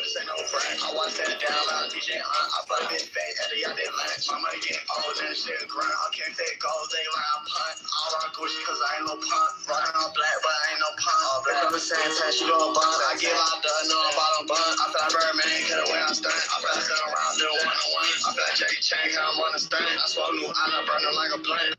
this ain't no prank. I watch that down loud, DJ Hunt. I fuck big fake, Eddie, I did lunch. My money getting old and shit grind. I can't fake gold, they line punt. All on Gucci, cause I ain't no punk. Rockin' all black, but I ain't no punk. All black on the same test, you gon' bun. I get locked up, no, I'm bottom bun. I feel like Birdman, cut away, I'm stunned. I feel like sitting around, little one-on-one. I feel like Jackie Chan, cause I'm on the stunt. I smoke new, I'm not burning like a blunt.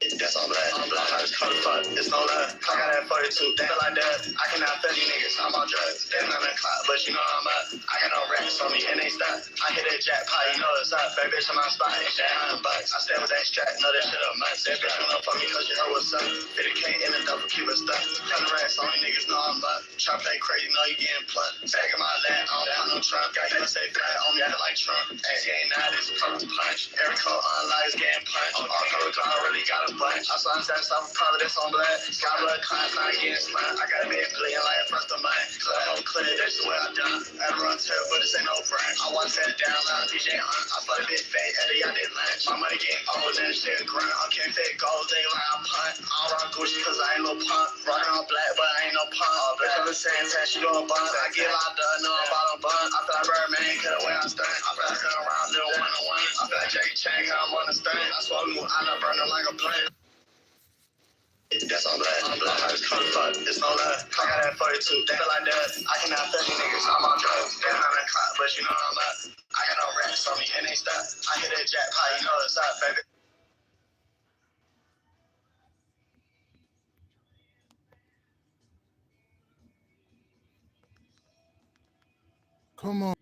That's all black. I'm black. I just call it fuck. It's no love. I got that 42. They feel like that. I cannot feel you niggas. I'm on drugs. They not in clock, but you know I'm up. I got no racks on me and they stop. I hit that jackpot, you know it's up. Baby bitch, I'm on spot. Ain't that $100. I stay with that strap. Know that shit a must. That bitch don't know for me cause you heard what's up. 50K in the double, keep it stuck. 100 racks on me, niggas know I'm up. Try play crazy, know you getting plucked. Back in my lap, I don't have no trunk. Got you say flat on me, I like Trump. ACA now, this purple punch. Every code online is getting punched. All cover, I really got a bunch. I saw that's I'm probably this on black. Sky blood class, I getting slammed. I got a big play like first of mine. Cause I don't clear, that's the way I done. I run terrible, but this ain't no prank. I watch that down loud, DJ Hunt. I fuck a big fake, Eddie, I did lunch. My money getting old and shit grind. I can't fake gold, they line punt. All run Gucci cause I ain't no punk. Rockin' all black, but I ain't no punk. All black on the same test, you gon' bun. I get locked up, no, I'm bottom bun. I feel like Birdman, cut away, I'm stunned. I feel like sitting around, little one-on-one. I feel like Jackie Chan, cause I'm on the stunt. I smoke new, I'm not burning like a blunt. That's all black. I'm black. I just call it fuck. It's no love. I got that 42. They feel like that. I cannot feel you niggas. I'm on drugs. They not in clock, but you know I'm up. I got no racks on me and they stop. I hit that jackpot, you know it's up, baby. Come on.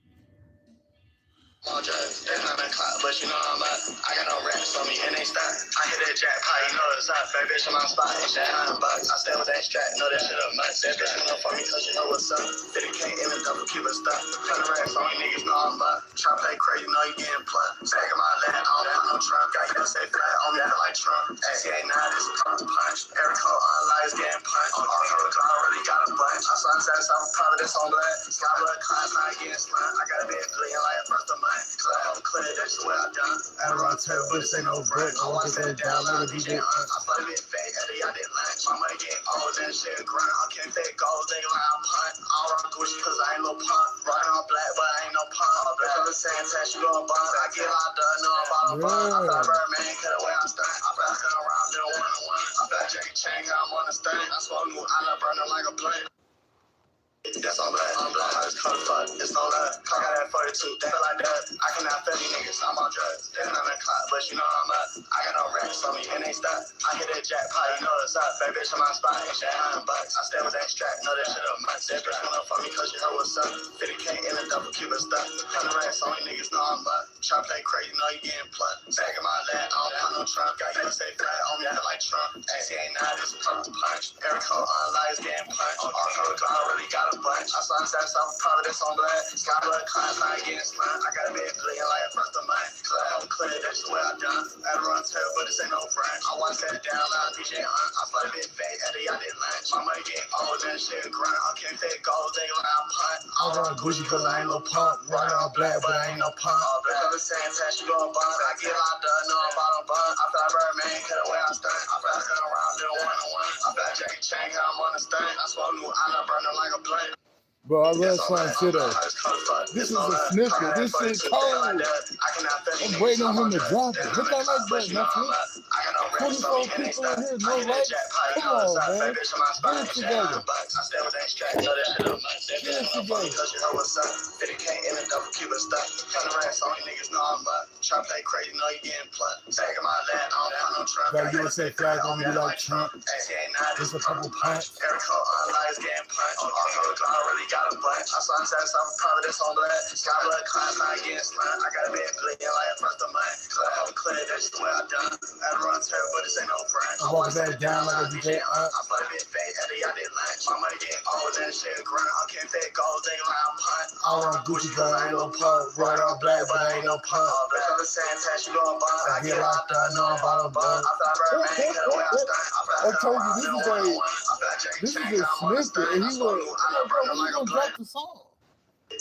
On drugs, they not in clock, but you know I'm up. I got no racks on me and they stop. I hit that jackpot, you know it's up. Baby bitch, I'm on spot. Ain't that $100. I stay with that strap, know that shit a must. That bitch don't know for me cause you know what's up. 50K in the double, keep it stuck. 100 racks on me, niggas know I'm up. Try play crazy, know you getting plucked. Back in my lap, I don't have no trunk. Got you say flat on me, I feel like Trump. ACA now, this is purple punch. Every code online is getting punched. All cover, I really got a bunch. I saw that I'm probably this on black. Sky blood class, I getting slammed. I got a big play like first of mine. Cause I don't clear, that's the way I done. I run terrible, but this ain't no break. I watch that down loud, DJ Hunt. I fuck a big fake, Eddie, I did lunch. My money getting old and shit grind. I can't fake gold, they line punt. All run Gucci cause I ain't no punk. Rockin' all black, but I ain't no punk. All black on the same test, you gon' bun. I get locked up, no, I'm bottom bun. I feel like Birdman, cut away, I'm stunned. I feel like sitting around, little one-on-one. I feel like Jackie Chan, cause I'm on the stunt. I smoke new, I'm not burning like a blunt. That's all black. I'm black. I just call it fuck. It's no love. I got that 42. They feel like that. I cannot feel you niggas. I'm on drugs. They not in clock, but you know I'm up. I got no racks on me and they stop. I hit that jackpot, you know it's up. Baby bitch, I'm on spot. Ain't that $100. I stay with that strap. Know that shit a must. That bitch don't know for me cause you heard what's up. 50K in the double, keep it stuck. 100 racks on me, niggas know I'm up. Try play crazy, know you getting plucked. Back in my lap, I don't have no trunk. Got you say flat on me, I feel like Trump. ACA now, this is purple punch. Every code online is getting punched. All cover, I really got a bunch. I saw that's I'm probably this on black. Sky blood class, I getting slammed. I got a big play like first of mine. Cause I don't clear, that's the way I done. I run terrible, but this ain't no prank. I watch that down loud, DJ Hunt. I fuck a big fake, Eddie, I did lunch. My money getting old and shit grind. I can't fake gold, they line punt. All run Gucci cause I ain't no punk. Rockin' all black, but I ain't no punk. All black on the same test, you gon' bun. I get locked up, no, I'm bottom bun. I feel like Birdman, cut away, I'm stunned. I feel like sitting around, little one-on-one. I feel like Jackie Chan, cause I'm on the stunt. I smoke new, I'm not burning like a blunt. Bro, I love Slime Shit Up. This is a snippet. This shit cold. I'm waiting on him to drop it. Hit that like button. That's it. 24 people in here, no likes. Come on, man. Get it together. Get it together. Gotta give us that flag on me like Trump. It's a couple punch. I really got a bunch. I saw that I'm probably this on black. Sky blood class, I getting slammed. I got a big play like first of mine. Cause I don't clear, that's the way I done. I run terrible, but this ain't no prank. I walk that down like a DJ. I fuck a big fake, Eddie, I did lunch. My money getting old and shit grind. I can't fake gold, they line punt. I run Gucci cause I ain't no punk. Right all black, but I ain't no punk. All black on the same test, you gon' bun. I get locked up, no, I'm bottom bun. I feel like Birdman, cut away, I'm stunned. I told you this is a snippet, and he was gonna drop the song.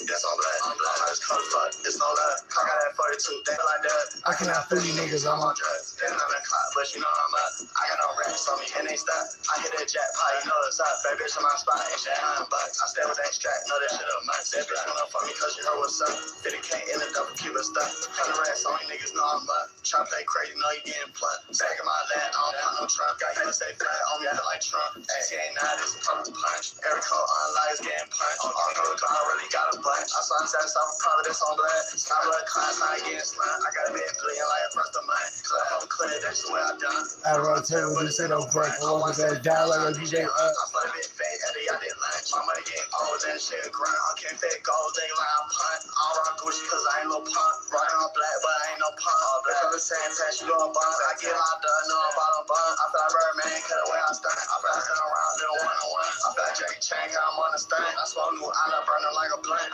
That's all black. I'm black. I just come fuck. It's no love. I got that 42. They like that. I can have 30 niggas on my drugs. They not in clock, but you know I'm up. I got no racks on me and they stop. I hit that jackpot, you know it's up. Bad bitch in my spot, ain't shit $100. I stay with that strap, know that shit a must. That bitch wanna fuck me cause you heard what's up. 50K in the double Cuba stuff. 100 racks on you niggas know I'm up. Try play crazy, know you getting plucked. Back in my lap, I don't got no trunk. Got you say flat on me, I like Trump. ACA 9 is a pump to punch. Every code online is getting punched. All code, I really got a bunch. I saw him set up probably this on black. Stop blood class, not getting slant. I got a bit clean like a first of mine. Cause I have a clear, that's the way I done. I run table with this shit on break. I want that dollar like DJ up. I put a bit fake, Eddie, I did lunch. My money getting old and shit grind. I can't fake gold, they like I'm punt. I don't rock Gucci cause I ain't no punk. Riding on black, but I ain't no punk. Because the same time she go on bunk. I get locked up, no bottom bunk. I feel like Birdman, cut away, I stunt. I feel like sitting around, little one-on-one. I feel like Jackie Chan, got I'm on the stunt. I smoke new, I love burning like a blunt.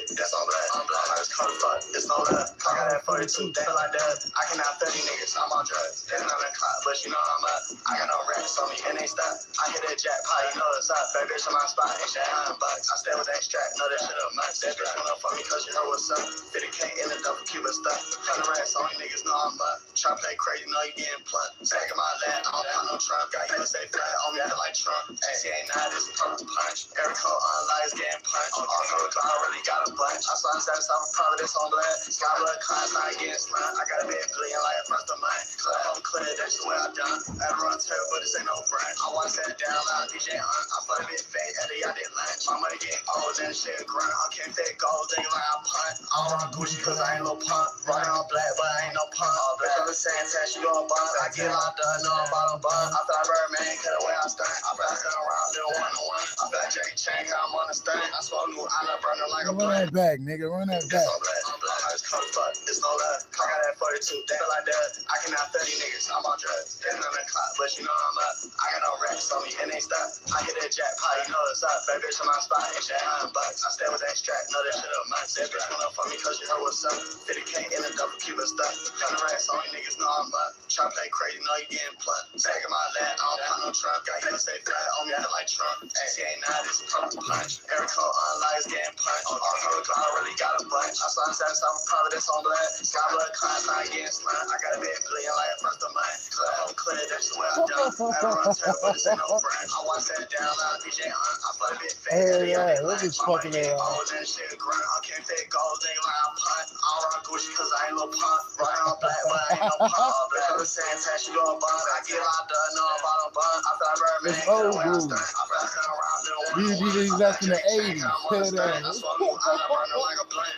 That's all black. I'm black. I just come fuck. It's no love. I got that 42. They like that. I can have 30 niggas. I'm on drugs. They not in clock, but you know I'm up. I got no racks on me and they stop. I hit that jackpot, you know it's up. Bad bitch in my spot, ain't shit $100. I stay with that strap, know that shit a must. That bitch wanna fuck me cause you heard what's up. 50K in the double Cuba stuff. 100 racks on you niggas know I'm up. Try play crazy, know you getting plucked. Back in my lap, I don't got no trunk. Got you say flat on me, I like Trump. ACA 9 is a pump to punch. Every code online is getting punched. All code, I really got a bunch. I saw him set up probably this on black. Sky blood class, not getting slant. I got a bit clean like a first of mine. Cause I have a clear, that's the way I done. I run terrible, but this ain't no brand. I want to set down loud, DJ Hunt. I put a bit fake, Eddie, I did lunch. My money getting old and shit grind. I can't fake gold, they like I'm punt. I don't rock Gucci cause I ain't no punk. Riding on black, but I ain't no punk. Because the same time she go on bunk. I get locked up, no bottom bunk. I feel like Birdman, cut away, I stunt. I feel like sitting around, little one-on-one. I feel like Jackie Chan, got I'm on the stunt. I smoke new, I love burning like a blunt. Run that back, nigga. Run that back. I'm black. I just come fuck. It's no love. I got that 42. They feel like that. I can have 30 niggas. I'm on drugs. They not in clock, but you know I'm up. I got no racks on me and they stop. I hit that jackpot, you know it's up. Bad bitch in my spot, ain't shit $100. I stay with that strap, know that shit a must. That bitch wanna fuck me cause you heard what's up. 50K in the double Cuba stuff. 100 racks on you niggas know I'm up. Try play crazy, know you getting plucked. Back in my lap, I don't got no trunk. Got you say flat on me, I like Trump. ACA 9 is a pump to punch. Every code online is getting punched. All code, I really got a bunch. I saw him set up probably this on black. Sky blood class, not getting slant. I got a bit clean like a first of mine. Cause I have a clear, that's the way I done. I run terrible, but this ain't no brand. I want to set down loud, DJ Hunt. I put a bit fake. Hey, yeah, look at fucking ass. Old and shit grind. I can't fake gold, they like I'm punt. I don't rock Gucci cause I ain't no punk. Riding on black, but I ain't no punk. Because the same time she go on bunk. I get locked up, no bottom bunk. I feel like Birdman, It's cut old away, I school. stunt. I feel like sitting around, little These one-on-one. DJs back in the 80s. Hell I that. smoke new, I love burning like a blunt.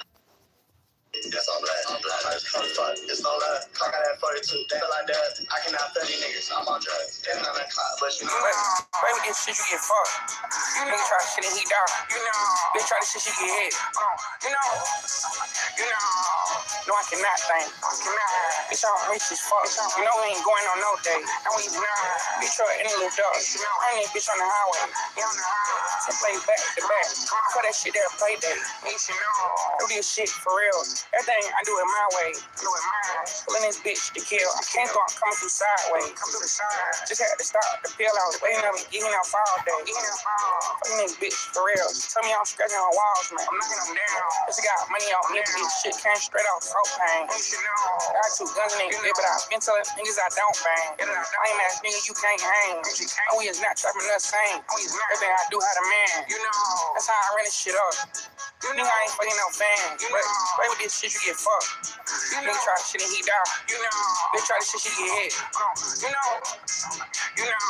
That's all black. I'm black. I just come fuck. It's no love. I got that 42. They feel like that. I can have 30 niggas. I'm on drugs. They not in clock, but you know. Baby, this shit you get fucked. You nigga try to shit and he down. You know. Bitch try to shit you get hit. You know. You know. No, I cannot think. I cannot. Bitch, I'm rich as fuck. You know we ain't going on no date. No, we not. Bitch, you're in the little dog. I ain't bitch on the highway. You on the highway. To play back to back. For that shit there, play day. You should know. Do this shit for real. Everything I do it my way. Do it mine. Pulling this bitch to kill. I can't go. I'm coming through sideways. Come through the side. Just had to stop the pill out. Waiting on me, eating out all day. Fucking this bitch for real. Tell me I'm scratching on walls, man. I'm knocking them down. Cause I got money on me. This shit came straight off propane. You should know. I got 2 guns in it, but I've been telling niggas I don't bang. Lame ass nigga, you can't hang. And we is not trapping the same. Everything I do, how to man. You know. That's how I run this shit up. Nigga, I ain't fucking no fan. Play with this shit, you get fucked. Nigga try to shit and he die. You know. Bitch try to shit, you get hit. You know. You know.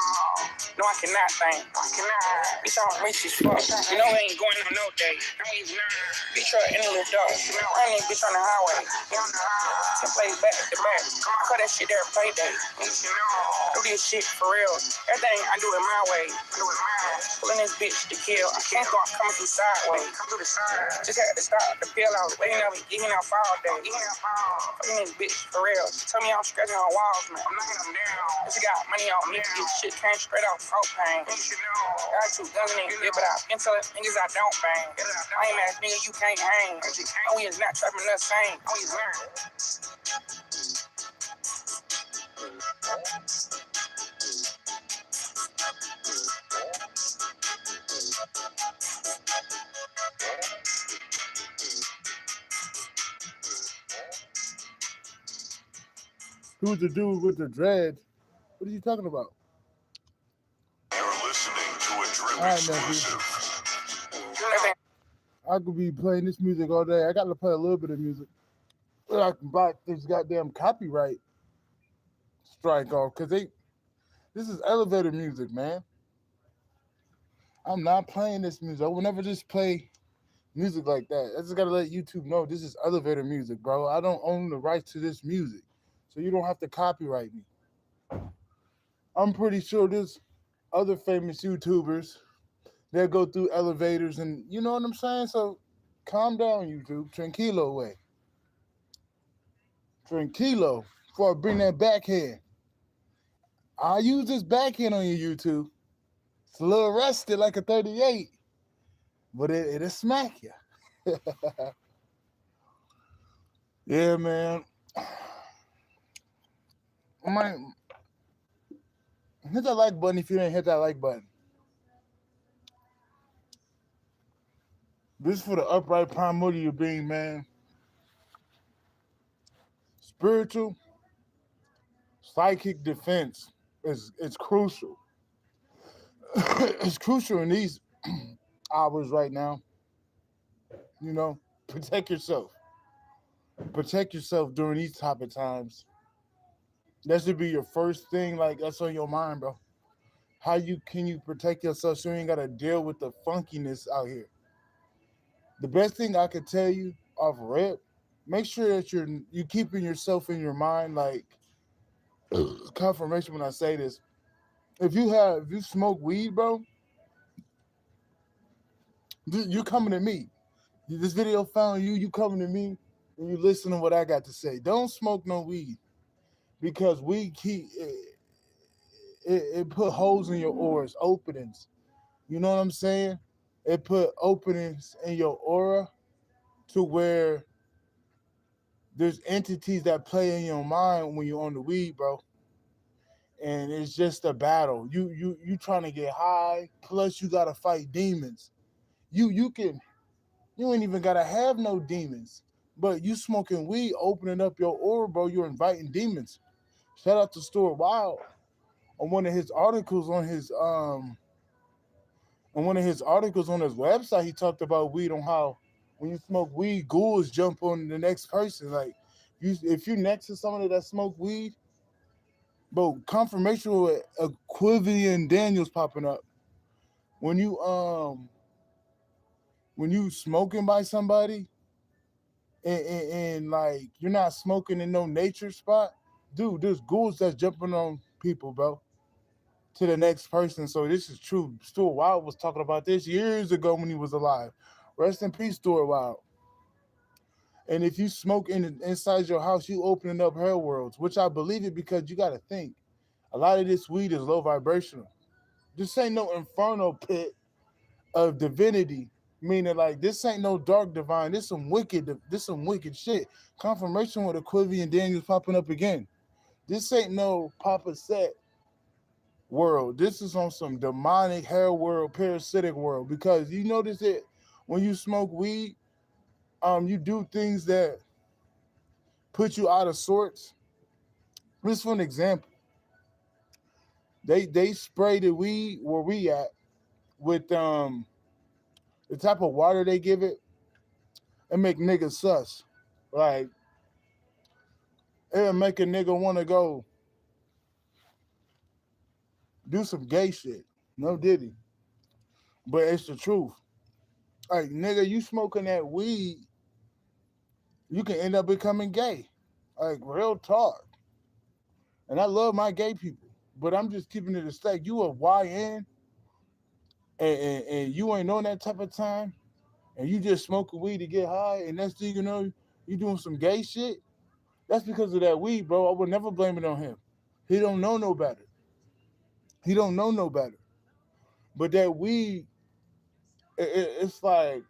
No, I cannot think. I cannot. Bitch, I'm rich as fuck. You know we ain't going on no date. No, he's not. Bitch, you're in the little dog. I ain't bitch on the highway. To play back to back. Cut that shit there, play day. Do this shit for real. Everything I do it my way. Do it mine. Pulling this bitch to kill. I can't go. I'm coming through sideways. Come through the side. Just had to stop the pill out. Waiting on me, eating out all day. Fucking this bitch for real. Tell me I'm scratching on walls, man. I'm knocking them down. Cause I got money on me. This shit came straight off propane. You should know. I got 2 guns in it, but I've been telling niggas I don't bang. Lame ass nigga, you can't hang. And we is not trapping the same. We is not. Who's the dude with the dreads? What are you talking about? You're listening to a Drip All right, nephew. exclusive. I could be playing this music all day. I got to play a little bit of music. But I can block this goddamn copyright strike off because this is elevator music, man. I'm not playing this music. I will never just play music like that. I just gotta let YouTube know this is elevator music, bro. I don't own the rights to this music, so you don't have to copyright me. I'm pretty sure there's other famous YouTubers that go through elevators, and you know what I'm saying. So calm down, YouTube. Tranquilo way. Tranquilo. Before I bring that backhand, I use this backhand on your YouTube. It's a little rusted like a 38, but it'll smack you. Yeah, man. I might hit that like button if you didn't hit that like button. This is for the upright primordial being, man. Spiritual, psychic defense is crucial. It's crucial in these hours right now. You know, protect yourself. Protect yourself during these type of times. That should be your first thing, like that's on your mind, bro. How can you protect yourself so you ain't gotta deal with the funkiness out here? The best thing I could tell you off rip, make sure that you keeping yourself in your mind, like confirmation when I say this. If you smoke weed, bro, you coming to me. This video found you coming to me, and you listen to what I got to say. Don't smoke no weed because weed it put holes in your auras, openings. You know what I'm saying? It put openings in your aura to where there's entities that play in your mind when you're on the weed, bro. And it's just a battle. You trying to get high, plus you gotta fight demons. You ain't even gotta have no demons. But you smoking weed, opening up your aura, bro, you're inviting demons. Shout out to Stuart Wild. On one of his articles on his website, he talked about weed, on how when you smoke weed, ghouls jump on the next person. Like if you next to somebody that smoke weed, bro, confirmation with Quillian Daniels popping up. When you smoking by somebody and like you're not smoking in no nature spot, dude, there's ghouls that's jumping on people, bro, to the next person. So this is true. Stuart Wild was talking about this years ago when he was alive. Rest in peace, Stuart Wild. And if you smoke inside your house, you opening up hell worlds, which I believe it, because you got to think. A lot of this weed is low vibrational. This ain't no inferno pit of divinity, meaning like this ain't no dark divine. This some wicked shit. Confirmation with Quillian Daniels popping up again. This ain't no Papa Set world. This is on some demonic hell world, parasitic world. Because you notice it when you smoke weed, you do things that put you out of sorts. Just for an example, they spray the weed where we at with the type of water they give it and make niggas sus. Like it'll make a nigga want to go do some gay shit. No diddy. But it's the truth. Like, nigga, you smoking that weed, you can end up becoming gay. Like, real talk. And I love my gay people, but I'm just keeping it a stack. You a YN and you ain't on that type of time, and you just smoking weed to get high, and next thing you know, you doing some gay shit. That's because of that weed, bro. I would never blame it on him. He don't know no better. He don't know no better. But that weed, it's like,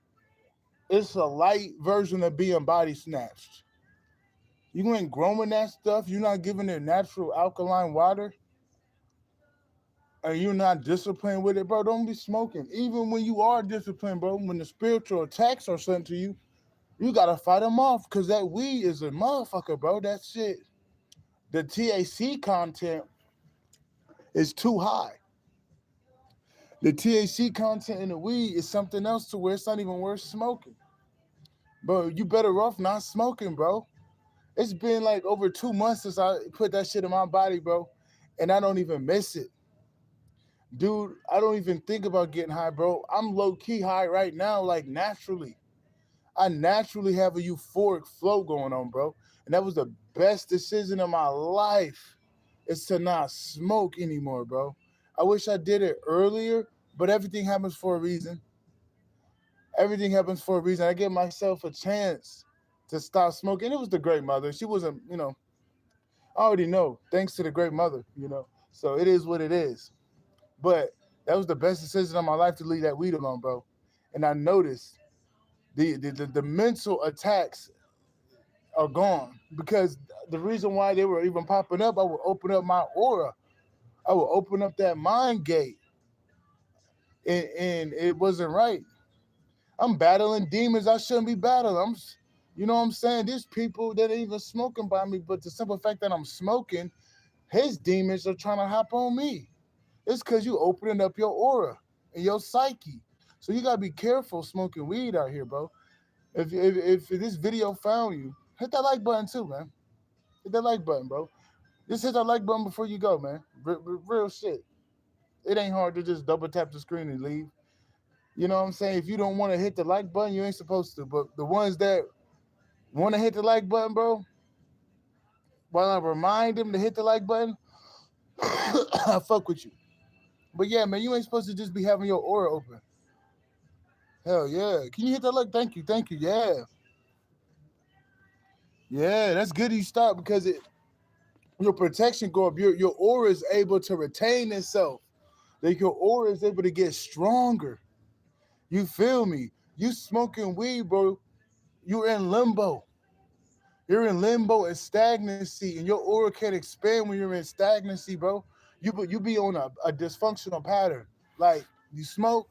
it's a light version of being body snatched. You ain't growing that stuff. You're not giving it natural alkaline water. And you're not disciplined with it, bro. Don't be smoking. Even when you are disciplined, bro, when the spiritual attacks are sent to you, you got to fight them off because that weed is a motherfucker, bro. That shit, the THC content is too high. The THC content in the weed is something else to where it's not even worth smoking. Bro, you better off not smoking, bro. It's been like over 2 months since I put that shit in my body, bro, and I don't even miss it. Dude, I don't even think about getting high, bro. I'm low-key high right now, like naturally. I naturally have a euphoric flow going on, bro. And that was the best decision of my life, is to not smoke anymore, bro. I wish I did it earlier, but everything happens for a reason. Everything happens for a reason. I gave myself a chance to stop smoking. It was the great mother. She wasn't, I already know, thanks to the great mother, So it is what it is. But that was the best decision of my life, to leave that weed alone, bro. And I noticed the mental attacks are gone, because the reason why they were even popping up, I would open up my aura. I would open up that mind gate. And it wasn't right. I'm battling demons I shouldn't be battling. You know what I'm saying? There's people that ain't even smoking by me, but the simple fact that I'm smoking, his demons are trying to hop on me. It's because you opening up your aura and your psyche. So you got to be careful smoking weed out here, bro. If this video found you, hit that like button too, man. Hit that like button, bro. Just hit that like button before you go, man. Real shit. It ain't hard to just double tap the screen and leave. You know what I'm saying? If you don't want to hit the like button, you ain't supposed to. But the ones that want to hit the like button, bro, while I remind them to hit the like button, I fuck with you. But yeah, man, you ain't supposed to just be having your aura open. Hell yeah. Can you hit that like? Thank you. Yeah. Yeah, that's good you stop, because your protection go up. Your aura is able to retain itself. Like your aura is able to get stronger. You feel me? You smoking weed, bro. You're in limbo. You're in limbo and stagnancy, and your aura can't expand when you're in stagnancy, bro. You be on a dysfunctional pattern. Like, you smoke,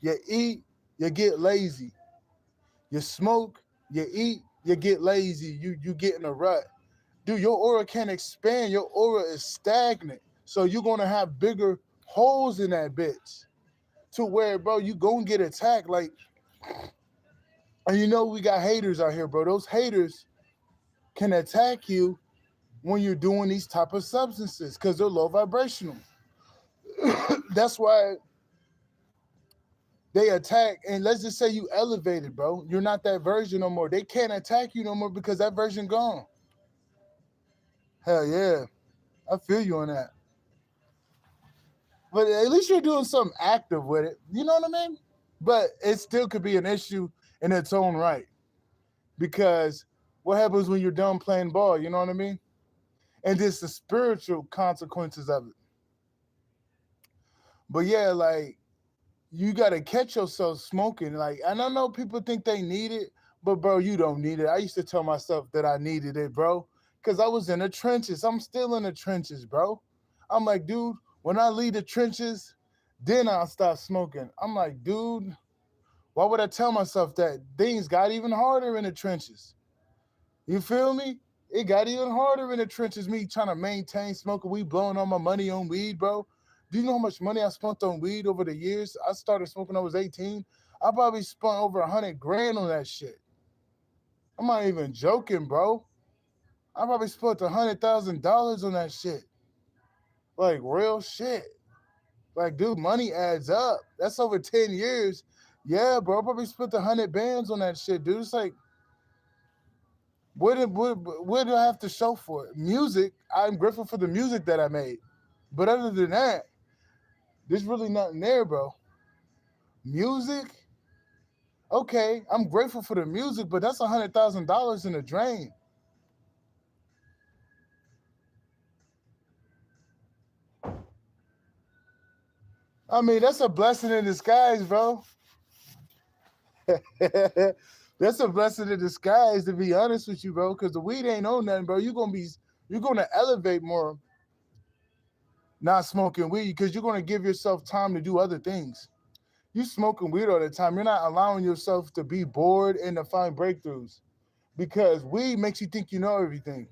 you eat, you get lazy. You smoke, you eat, you get lazy. You get in a rut. Dude, your aura can't expand. Your aura is stagnant. So you're going to have bigger holes in that bitch, to where, bro, you gonna get attacked. Like, and we got haters out here, bro. Those haters can attack you when you're doing these type of substances, because they're low vibrational. That's why they attack. And let's just say you elevated, bro. You're not that version no more. They can't attack you no more because that version gone. Hell yeah. I feel you on that. But at least you're doing something active with it. You know what I mean? But it still could be an issue in its own right. Because what happens when you're done playing ball? You know what I mean? And just the spiritual consequences of it. But yeah, like, you got to catch yourself smoking. Like, I don't know, people think they need it, but bro, you don't need it. I used to tell myself that I needed it, bro, because I was in the trenches. I'm still in the trenches, bro. I'm like, dude, when I leave the trenches, then I'll stop smoking. I'm like, dude, why would I tell myself that? Things got even harder in the trenches. You feel me? It got even harder in the trenches, me trying to maintain smoking weed, blowing all my money on weed, bro. Do you know how much money I spent on weed over the years? I started smoking when I was 18. I probably spent over 100 grand on that shit. I'm not even joking, bro. I probably spent $100,000 on that shit. Like, real shit. Like, dude, money adds up. That's over 10 years. Yeah, bro, I probably spent 100 bands on that shit, dude. It's like, what do I have to show for it? Music, I'm grateful for the music that I made. But other than that, there's really nothing there, bro. Music, okay, I'm grateful for the music, but that's $100,000 in the drain. I mean, that's a blessing in disguise, bro. That's a blessing in disguise, to be honest with you, bro, because the weed ain't on nothing, bro. You're gonna elevate more not smoking weed, because you're gonna give yourself time to do other things. You smoking weed all the time, you're not allowing yourself to be bored and to find breakthroughs, because weed makes you think you know everything.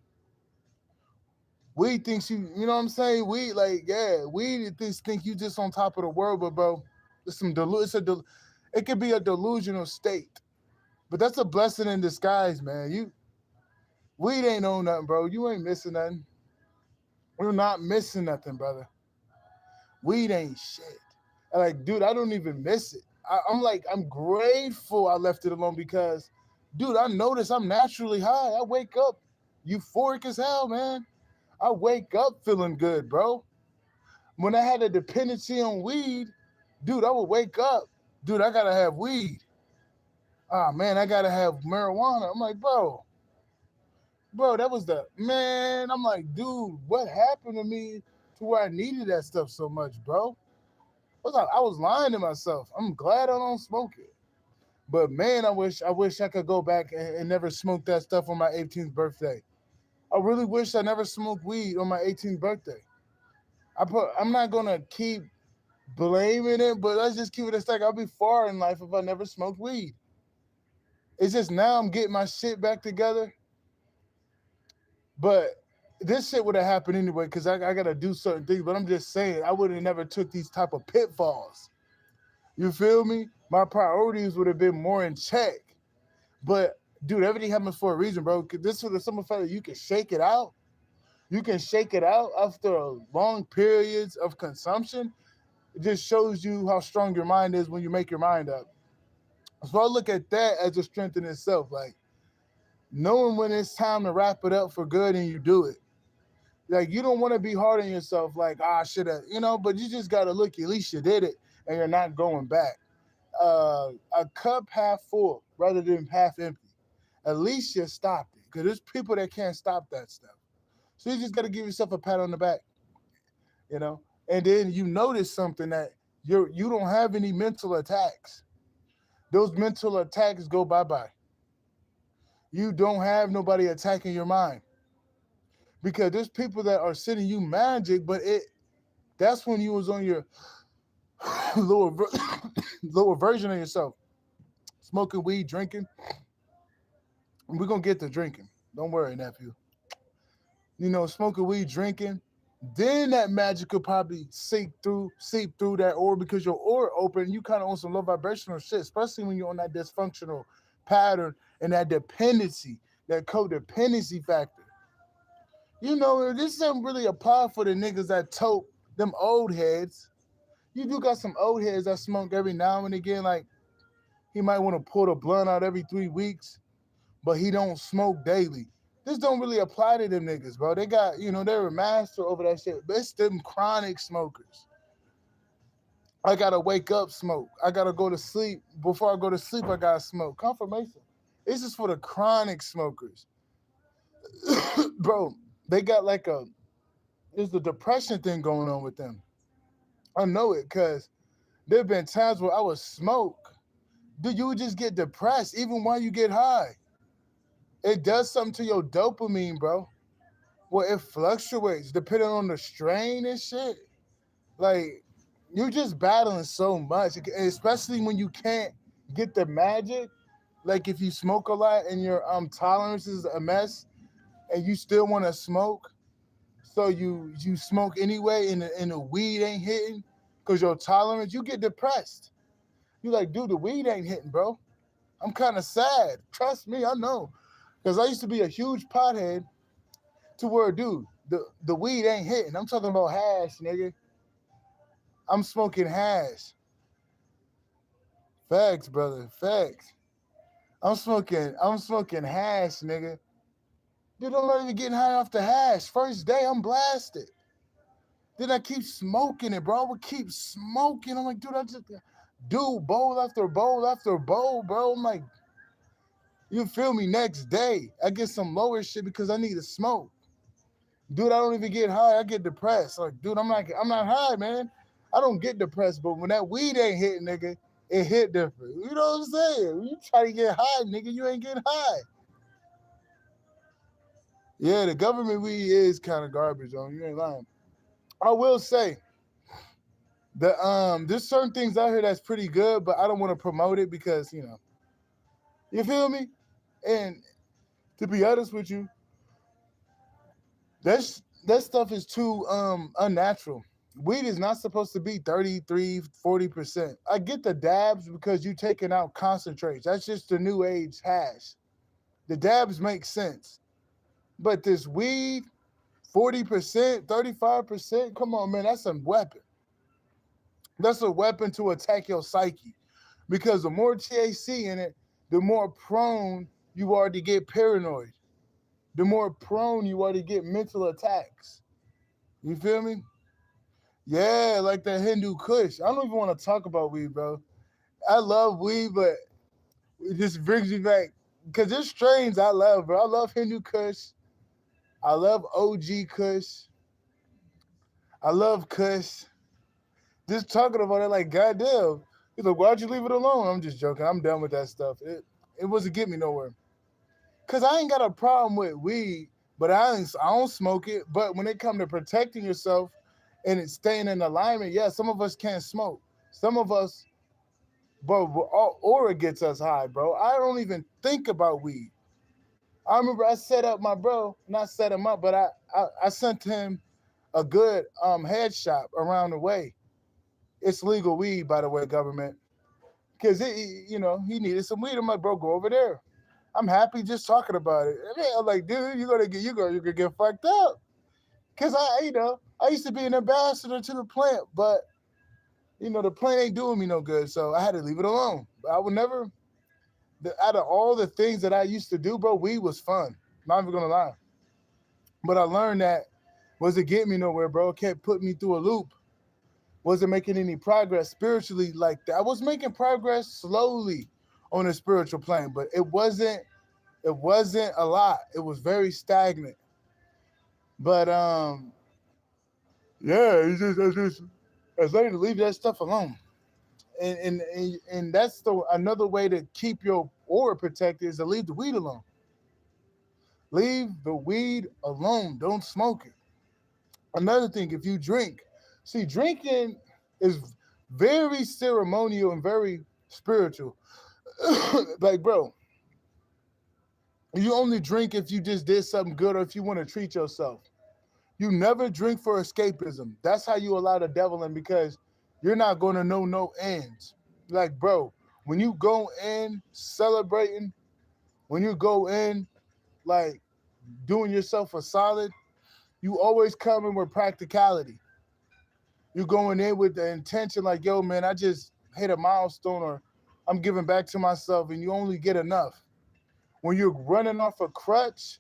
Weed thinks you know what I'm saying? Weed, like, yeah, weed think you just on top of the world, but bro, it could be a delusional state. But that's a blessing in disguise, man. Weed ain't on nothing, bro. You ain't missing nothing. We're not missing nothing, brother. Weed ain't shit. And like, dude, I don't even miss it. I'm grateful I left it alone because, dude, I notice I'm naturally high. I wake up euphoric as hell, man. I wake up feeling good, bro. When I had a dependency on weed, dude, I would wake up, dude, I gotta have weed. Ah, man, I gotta have marijuana. I'm like, bro, that was man. I'm like, dude, what happened to me to where I needed that stuff so much, bro? I was lying to myself. I'm glad I don't smoke it. But man, I wish I could go back and never smoke that stuff on my 18th birthday. I really wish I never smoked weed on my 18th birthday. I'm not gonna keep blaming it, but let's just keep it a stack. I'll be far in life if I never smoked weed. It's just now I'm getting my shit back together. But this shit would have happened anyway because I gotta do certain things. But I'm just saying I would have never took these type of pitfalls. You feel me? My priorities would have been more in check. But dude, everything happens for a reason, bro. This was some fact that you can shake it out. You can shake it out after long periods of consumption. It just shows you how strong your mind is when you make your mind up. So I look at that as a strength in itself, like knowing when it's time to wrap it up for good and you do it. Like you don't want to be hard on yourself, like, I should have, but you just got to look, at least you did it and you're not going back. A cup half full rather than half empty. At least you stopped it because there's people that can't stop that stuff. So you just got to give yourself a pat on the back, and then you notice something that you don't have any mental attacks. Those mental attacks go bye-bye. You don't have nobody attacking your mind because there's people that are sending you magic, but that's when you was on your lower version of yourself, smoking weed, drinking. We're going to get to drinking. Don't worry, nephew. Smoking weed, drinking, then that magic could probably seep through that aura because your aura open. You kind of on some low vibrational shit, especially when you're on that dysfunctional pattern and that dependency, that codependency factor. This doesn't really apply for the niggas that tote them old heads. You do got some old heads that smoke every now and again. Like he might want to pull the blunt out every 3 weeks, but he don't smoke daily. This don't really apply to them niggas, bro. They got, they're a master over that shit. But it's them chronic smokers. I gotta wake up, smoke. I gotta go to sleep. Before I go to sleep, I gotta smoke. Confirmation. It's just for the chronic smokers. Bro, they got there's the depression thing going on with them. I know it because there have been times where I would smoke. Dude, you would just get depressed even while you get high. It does something to your dopamine, bro. Well, it fluctuates depending on the strain and shit. Like, you're just battling so much, especially when you can't get the magic. Like, if you smoke a lot and your tolerance is a mess and you still want to smoke, so you smoke anyway and the weed ain't hitting because your tolerance, you get depressed. You're like, dude, the weed ain't hitting, bro. I'm kind of sad. Trust me, I know. Because I used to be a huge pothead to where, dude, the weed ain't hitting. I'm talking about hash, nigga. I'm smoking hash. Facts, brother. Facts. I'm smoking hash, nigga. Dude, I'm not even getting high off the hash. First day, I'm blasted. Then I keep smoking it, bro. I would keep smoking. I'm like, dude, I just do bowl after bowl after bowl, bro. I'm like, you feel me? Next day, I get some lower shit because I need to smoke. Dude, I don't even get high. I get depressed. Like, dude, I'm not high, man. I don't get depressed, but when that weed ain't hitting, nigga, it hit different. You know what I'm saying? When you try to get high, nigga, you ain't getting high. Yeah, the government weed is kind of garbage, on you ain't lying. I will say that there's certain things out here that's pretty good, but I don't want to promote it because, you feel me? And to be honest with you, that's that stuff is too unnatural. Weed is not supposed to be 33, 40%. I get the dabs because you taking out concentrates. That's just the new age hash. The dabs make sense. But this weed, 40%, 35%, come on, man, that's a weapon. That's a weapon to attack your psyche. Because the more THC in it, the more prone you are to get paranoid. The more prone you are to get mental attacks. You feel me? Yeah, like the Hindu Kush. I don't even want to talk about weed, bro. I love weed, but it just brings me back because there's strains I love, bro. I love Hindu Kush. I love OG Kush. I love Kush. Just talking about it, like, goddamn. He's like, why'd you leave it alone? I'm just joking. I'm done with that stuff. It wasn't get me nowhere. Cause I ain't got a problem with weed, but I don't smoke it. But when it comes to protecting yourself and it's staying in alignment, yeah, some of us can't smoke. Some of us, but our aura gets us high, bro. I don't even think about weed. I remember I set up my bro, not set him up, but I sent him a good head shop around the way. It's legal weed, by the way, government. Because he needed some weed. I'm like, bro, go over there. I'm happy just talking about it. I'm like, dude, you're gonna get fucked up. Cause I used to be an ambassador to the plant, but the plant ain't doing me no good, so I had to leave it alone. I would never. Out of all the things that I used to do, bro, weed was fun. Not even gonna lie. But I learned that wasn't getting me nowhere, bro. It kept putting me through a loop. Wasn't making any progress spiritually like that. I was making progress slowly on a spiritual plane, but it wasn't a lot. It was very stagnant. But yeah, I started to leave that stuff alone. And that's another way to keep your aura protected is to leave the weed alone. Leave the weed alone. Don't smoke it. Another thing, if you drink, see, drinking is very ceremonial and very spiritual. Like, bro, you only drink if you just did something good or if you want to treat yourself. You never drink for escapism. That's how you allow the devil in because you're not going to know no ends. Like, bro, when you go in celebrating, when you go in, like, doing yourself a solid, you always come in with practicality. You're going in with the intention like, yo, man, I just hit a milestone or I'm giving back to myself and you only get enough. When you're running off a crutch,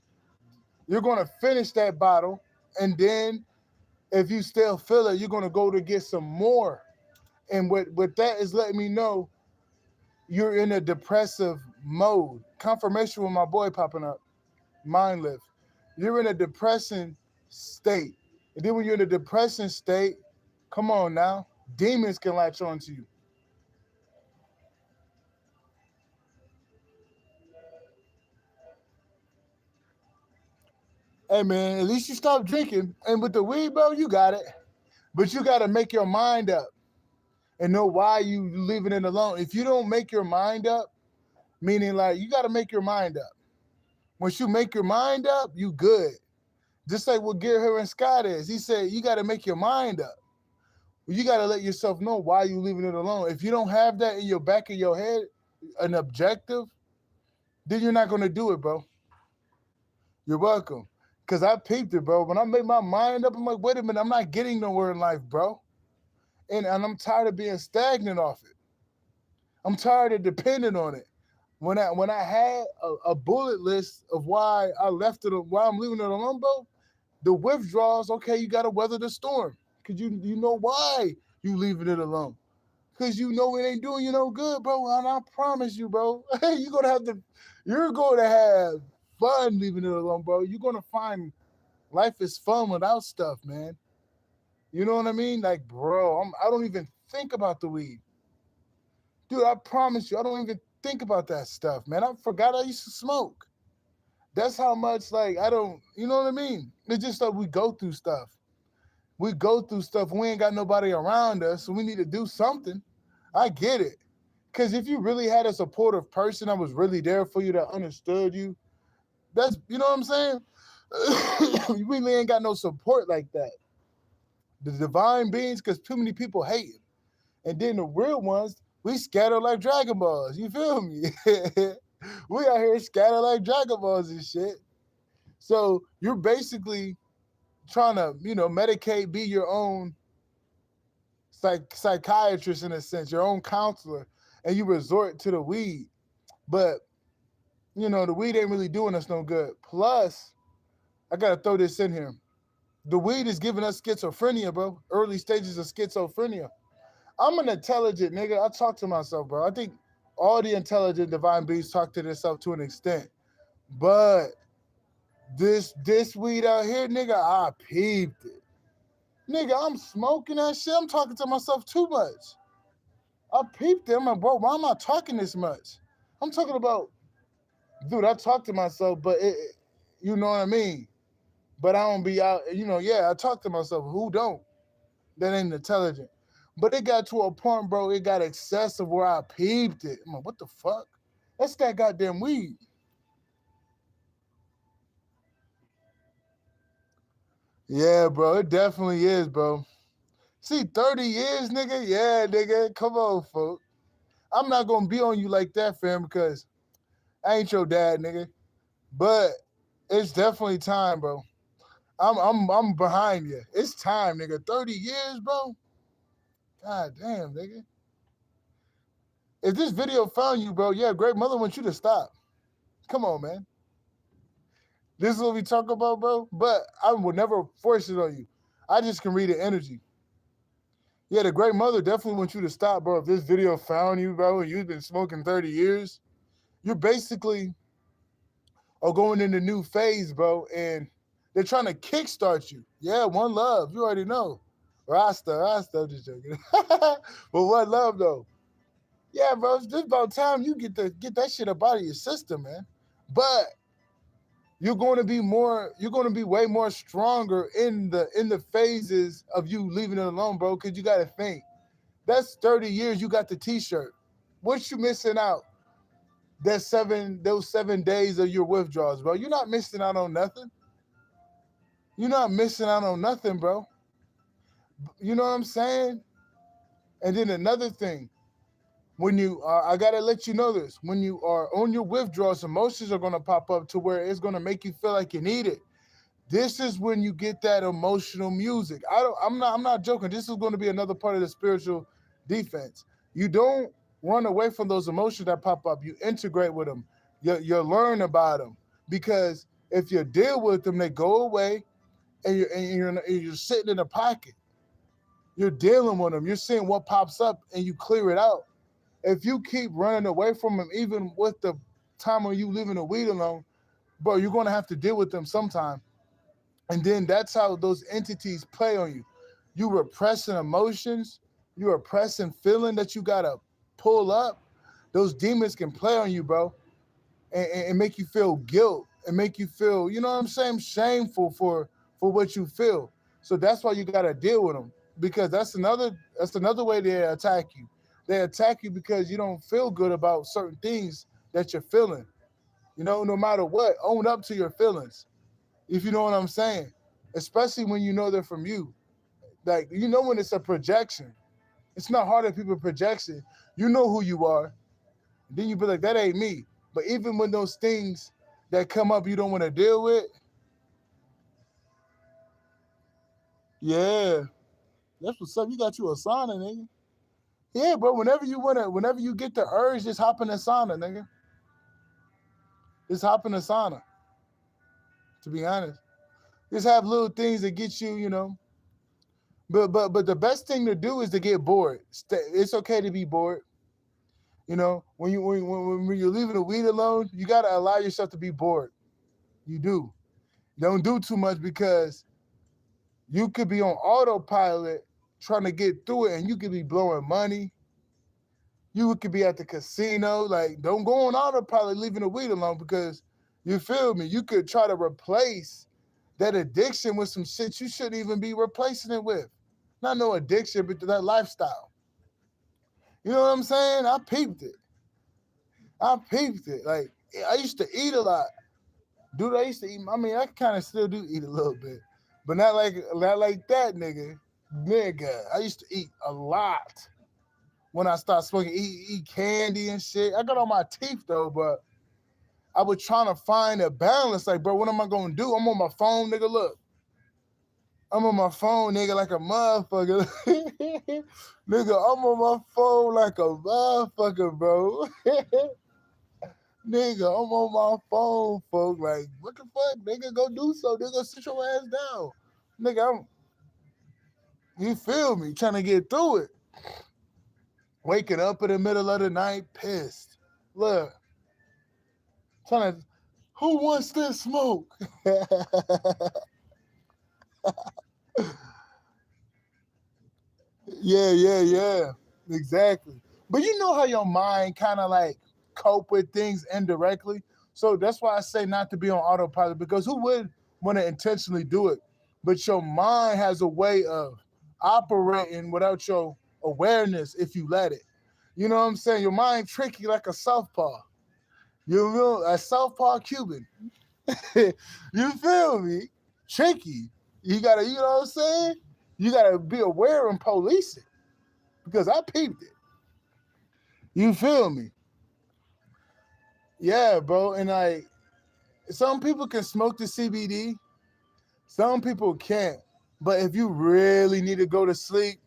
you're going to finish that bottle and then if you still feel it, you're going to go to get some more. And what that is letting me know you're in a depressive mode. Confirmation with my boy popping up. Mind lift. You're in a depressing state. And then when you're in a depressing state, come on now, demons can latch on to you. Hey, man, at least you stop drinking. And with the weed, bro, you got it. But you got to make your mind up and know why you leaving it alone. If you don't make your mind up, meaning like you got to make your mind up. Once you make your mind up, you good. Just like what Gary Scott is. He said you got to make your mind up. You got to let yourself know why you leaving it alone. If you don't have that in your back of your head, an objective, then you're not going to do it, bro. You're welcome. Because I peeped it, bro. When I made my mind up, I'm like, wait a minute, I'm not getting nowhere in life, bro. And I'm tired of being stagnant off it. I'm tired of depending on it. When I had a bullet list of why I left it, why I'm leaving it alone, bro, the withdrawals, okay, you got to weather the storm. Because you know why you leaving it alone. Because you know it ain't doing you no good, bro. And I promise you, bro, you're going to have fun leaving it alone, bro. You're going to find life is fun without stuff, man. You know what I mean? Like, bro, I don't even think about the weed. Dude, I promise you, I don't even think about that stuff, man. I forgot I used to smoke. That's how much, like, you know what I mean? It's just like we go through stuff. We go through stuff. We ain't got nobody around us, so we need to do something. I get it. Because if you really had a supportive person that was really there for you, that understood you, you know what I'm saying? We really ain't got no support like that. The divine beings, because too many people hate him. And then the real ones, we scatter like Dragon Balls. You feel me? We out here scatter like Dragon Balls and shit. So you're basically trying to, medicate, be your own psychiatrist in a sense, your own counselor, and you resort to the weed. But, the weed ain't really doing us no good. Plus, I got to throw this in here. The weed is giving us schizophrenia, bro. Early stages of schizophrenia. I'm an intelligent nigga. I talk to myself, bro. I think all the intelligent divine beings talk to themselves to an extent. But this weed out here, nigga, I peeped it. Nigga, I'm smoking that shit. I'm talking to myself too much. I peeped it. I'm like, bro, why am I talking this much? I'm talking about, dude, I talk to myself, but you know what I mean? But I don't be out, I talk to myself. Who don't? That ain't intelligent. But it got to a point, bro, it got excessive where I peeped it. I'm like, what the fuck? That's that goddamn weed. Yeah, bro, it definitely is, bro. See, 30 years, nigga? Yeah, nigga, come on, folks. I'm not going to be on you like that, fam, because I ain't your dad, nigga. But it's definitely time, bro. I'm behind you. It's time, nigga. 30 years, bro? God damn, nigga. If this video found you, bro, yeah, Great Mother wants you to stop. Come on, man. This is what we talk about, bro. But I will never force it on you. I just can read the energy. Yeah, the Great Mother definitely wants you to stop, bro. If this video found you, bro, and you've been smoking 30 years, you're basically going in a new phase, bro, and they're trying to kickstart you. Yeah, one love. You already know. Rasta, I'm just joking. But one love, though. Yeah, bro, it's just about time you get that shit up out of your system, man. But you're going to be way more stronger in the phases of you leaving it alone, bro, because you got to think. That's 30 years you got the t-shirt. What you missing out? Those 7 days of your withdrawals, bro. You're not missing out on nothing. You're not missing out on nothing, bro. You know what I'm saying? And then another thing, when you, I gotta let you know this, when you are on your withdrawals, emotions are gonna pop up to where it's gonna make you feel like you need it. This is when you get that emotional music. I'm not joking. This is going to be another part of the spiritual defense. You don't run away from those emotions that pop up. You integrate with them. You learn about them, because if you deal with them, they go away, and you're sitting in a pocket. You're dealing with them. You're seeing what pops up, and you clear it out. If you keep running away from them, even with the time when you leaving the weed alone, bro, you're going to have to deal with them sometime. And then that's how those entities play on you. You repressing emotions, you repressing feeling that you got to pull up. Those demons can play on you, bro, and make you feel guilt and make you feel, you know what I'm saying, shameful for what you feel. So that's why you got to deal with them, because that's another way they attack you. They attack you because you don't feel good about certain things that you're feeling. No matter what, own up to your feelings. If you know what I'm saying, especially when you know they're from you. Like, when it's a projection. It's not hard at people projection. You know who you are. Then you be like, that ain't me. But even when those things that come up you don't want to deal with, yeah, that's what's up. You got you a sauna, nigga. Yeah, bro, whenever you get the urge, just hop in the sauna, nigga. Just hop in the sauna. To be honest. Just have little things that get you, But the best thing to do is to get bored. It's okay to be bored. When you're leaving the weed alone, you gotta allow yourself to be bored. You do. Don't do too much, because you could be on autopilot trying to get through it, and you could be blowing money. You could be at the casino. Like, don't go on autopilot leaving the weed alone, because you feel me? You could try to replace that addiction with some shit you shouldn't even be replacing it with. Not no addiction, but that lifestyle. You know what I'm saying? I peeped it. Like, I used to eat a lot. Dude, I used to eat. I mean, I kind of still do eat a little bit, but not like that, nigga. Nigga, I used to eat a lot when I started smoking. Eat candy and shit. I got on my teeth though, but I was trying to find a balance. Like, bro, what am I gonna do? I'm on my phone, nigga. Look, I'm on my phone, nigga, like a motherfucker. Nigga, I'm on my phone like a motherfucker, bro. Nigga, I'm on my phone, folks. Like, what the fuck? Nigga, go do so. Nigga, sit your ass down. Nigga, you feel me? Trying to get through it. Waking up in the middle of the night, pissed. Look, trying to, who wants this smoke? Yeah. Exactly. But you know how your mind kind of like cope with things indirectly. So that's why I say not to be on autopilot, because who would want to intentionally do it? But your mind has a way of operating without your awareness if you let it. You know what I'm saying? Your mind tricky like a southpaw. You know, a southpaw Cuban. You feel me? Tricky. You gotta, you know what I'm saying? You gotta be aware and police it. Because I peeped it. You feel me? Yeah, bro. And like, some people can smoke the CBD, some people can't. But if you really need to go to sleep,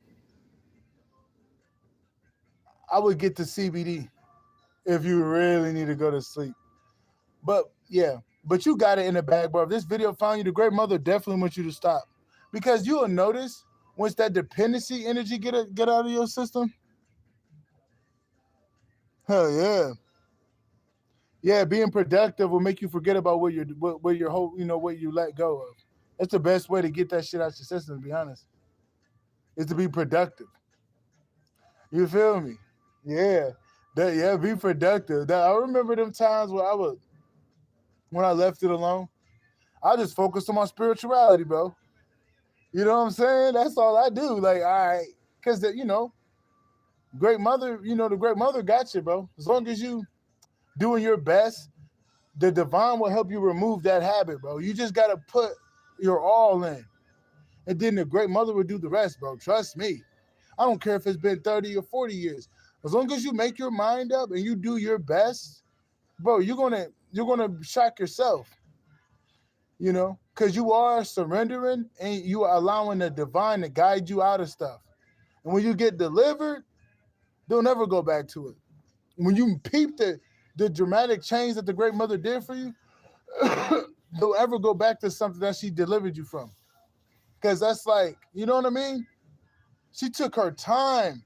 I would get the CBD if you really need to go to sleep. But yeah, but you got it in the bag, bro. If this video found you, the great mother definitely wants you to stop. Because you'll notice once that dependency energy get out of your system, hell yeah. Yeah, being productive will make you forget about what your whole, you know, what you let go of. That's the best way to get that shit out your system, to be honest, is to be productive. You feel me? Yeah. Be productive. I remember them times where when I left it alone, I just focused on my spirituality, bro. You know what I'm saying? That's all I do. Like, all right, because you know, great mother, you know, the great mother got you, bro. As long as you doing your best, the divine will help you remove that habit, bro. You just gotta put your all in, and then the great mother will do the rest, bro. Trust me. I don't care if it's been 30 or 40 years. As long as you make your mind up and you do your best, bro, you're gonna shock yourself. You know, because you are surrendering and you are allowing the divine to guide you out of stuff. And when you get delivered, they'll never go back to it. When you peep the dramatic change that the great mother did for you, don't ever go back to something that she delivered you from. Because that's like, you know what I mean? She took her time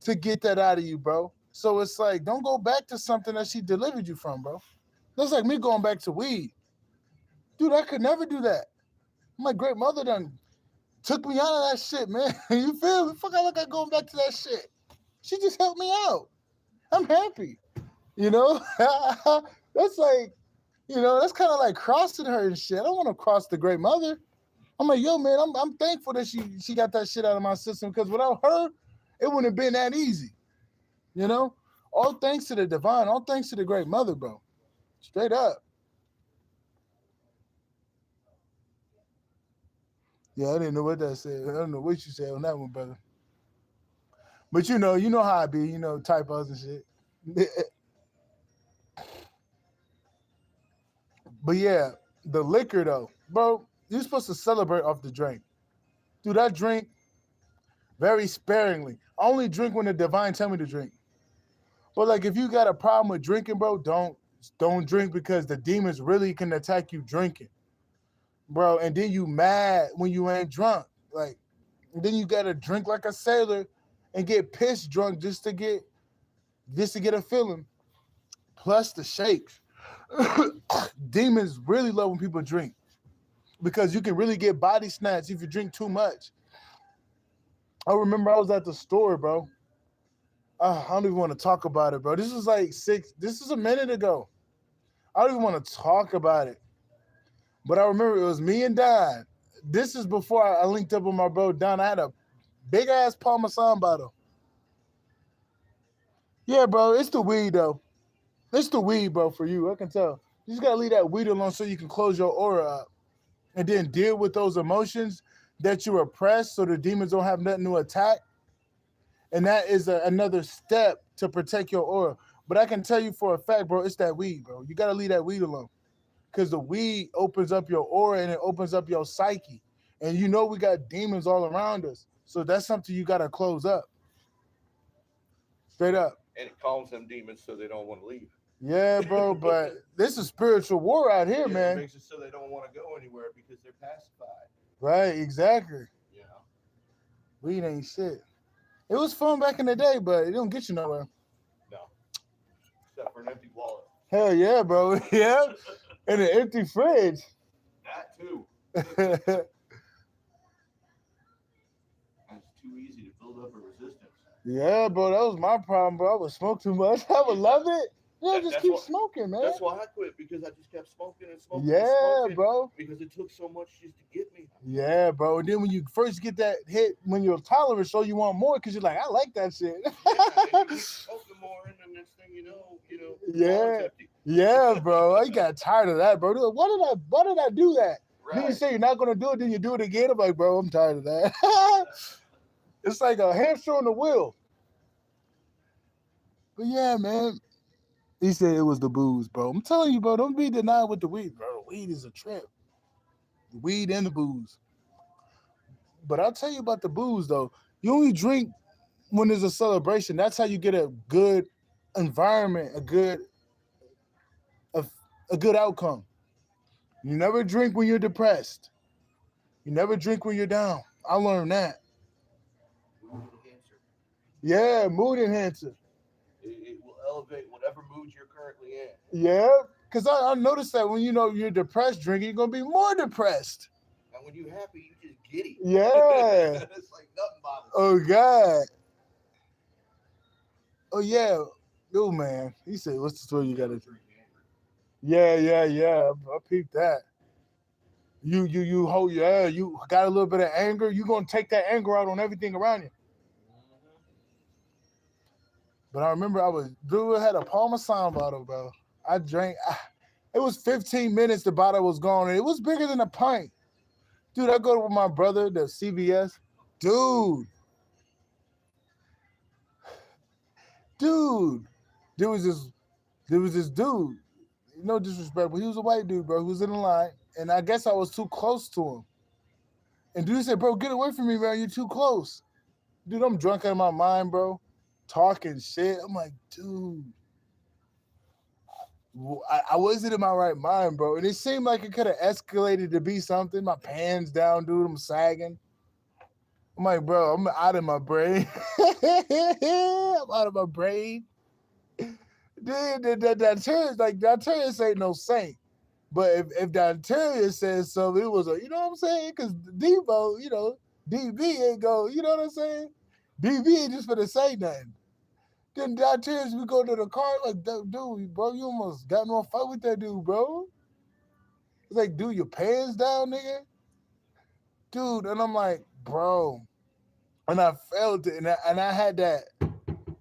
to get that out of you, bro. So it's like, don't go back to something that she delivered you from, bro. That's like me going back to weed. Dude, I could never do that. My great mother done took me out of that shit, man. You feel me? Fuck, I look like going back to that shit. She just helped me out. I'm happy. You know? That's like, you know, that's kind of like crossing her and shit. I don't want to cross the great mother. I'm like, yo, man, I'm thankful that she got that shit out of my system, because without her, it wouldn't have been that easy. You know? All thanks to the divine, all thanks to the great mother, bro. Straight up. Yeah, I didn't know what that said. I don't know what you said on that one, brother. But you know how I be, you know, typos and shit. But yeah, the liquor though, bro, you're supposed to celebrate off the drink. Dude, I drink very sparingly. I only drink when the divine tell me to drink. But like, if you got a problem with drinking, bro, don't drink, because the demons really can attack you drinking, bro. And then you mad when you ain't drunk. Like, then you gotta drink like a sailor and get pissed drunk just to get a feeling. Plus the shakes. Demons really love when people drink, because you can really get body snatched if you drink too much. I remember I was at the store, bro. I don't even want to talk about it, bro. This is a minute ago. I don't even want to talk about it. But I remember it was me and Don. This is before I linked up with my bro Don. I had a big ass Parmesan bottle. Yeah, bro, it's the weed though. It's the weed, bro, for you. I can tell. You just gotta leave that weed alone so you can close your aura up, and then deal with those emotions that you repress, so the demons don't have nothing to attack. And that is another step to protect your aura. But I can tell you for a fact, bro, it's that weed, bro. You gotta leave that weed alone, because the weed opens up your aura and it opens up your psyche. And you know we got demons all around us, so that's something you gotta close up. Straight up. And it calms them demons so they don't want to leave. Yeah, bro, but this is spiritual war out here, It man. makes it so they don't want to go anywhere because they're pacified. Right, exactly. You know. Weed ain't shit. It was fun back in the day, but it don't get you nowhere. No. Except for an empty wallet. Hell yeah, bro. Yeah. And an empty fridge. That too. It's too easy to build up a resistance. Yeah, bro, that was my problem, bro. I would smoke too much. I would love it. Yeah, just That's keep what- smoking, man. That's why I quit, because I just kept smoking and smoking. Yeah, and smoking bro. Because it took so much just to get me. Yeah, bro. And then when you first get that hit, when you're tolerant, so you want more because you're like, I like that shit. Yeah, and you keep smoking more, and then next thing you know, Yeah. the wallet's empty. Yeah, bro. I got tired of that, bro. Dude, why did I do that? Then you Right. say you're not gonna do it, then you do it again. I'm like, bro, I'm tired of that. It's like a hamster on the wheel. But yeah, man. He said it was the booze, bro. I'm telling you, bro, don't be denied with the weed, bro. The weed is a trip. The weed and the booze. But I'll tell you about the booze, though. You only drink when there's a celebration. That's how you get a good environment, a good outcome. You never drink when you're depressed. You never drink when you're down. I learned that. Mood enhancer. Yeah, mood enhancer. It will elevate whatever mood you're currently in. Yeah, because I noticed that when you're depressed drinking, you're going to be more depressed. And when you're happy, you just giddy. Yeah. It's like nothing bothers you. Oh, God. Oh, yeah. Oh, man. He said, what's the story you got to drink? Yeah. I peeped that. You got a little bit of anger. You're going to take that anger out on everything around you. But I remember I had a Parmesan bottle, bro. I drank. It was 15 minutes. The bottle was gone. And it was bigger than a pint. Dude, I go with my brother, the CVS. Dude. There was this dude. No disrespect, but he was a white dude, bro, who was in the line. And I guess I was too close to him. And dude said, bro, get away from me, man. You're too close. Dude, I'm drunk out of my mind, bro. Talking shit. I'm like, dude. I wasn't in my right mind, bro. And it seemed like it could have escalated to be something. My pants down, dude. I'm sagging. I'm like, bro, I'm out of my brain. I'm out of my brain. Dude, Donterius ain't no saint. But if Donterius says so, it was you know what I'm saying? Because Debo, DB ain't go, you know what I'm saying? DB ain't just finna say nothing. Then Donterius, we go to the car, like, dude, bro, you almost got into a fight with that dude, bro. It's like, dude, your pants down, nigga? Dude, and I'm like, bro. And I felt it, and I had that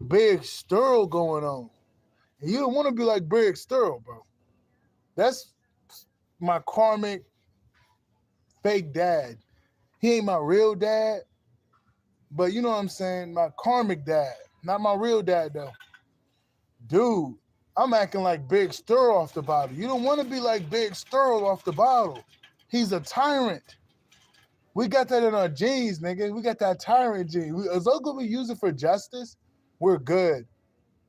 Big Sturl going on. And you don't want to be like Big Sturl, bro. That's my karmic fake dad. He ain't my real dad, but you know what I'm saying? My karmic dad. Not my real dad, though. Dude, I'm acting like Big Sturl off the bottle. You don't want to be like Big Sturl off the bottle. He's a tyrant. We got that in our genes, nigga. We got that tyrant gene. As long as we use it for justice, we're good.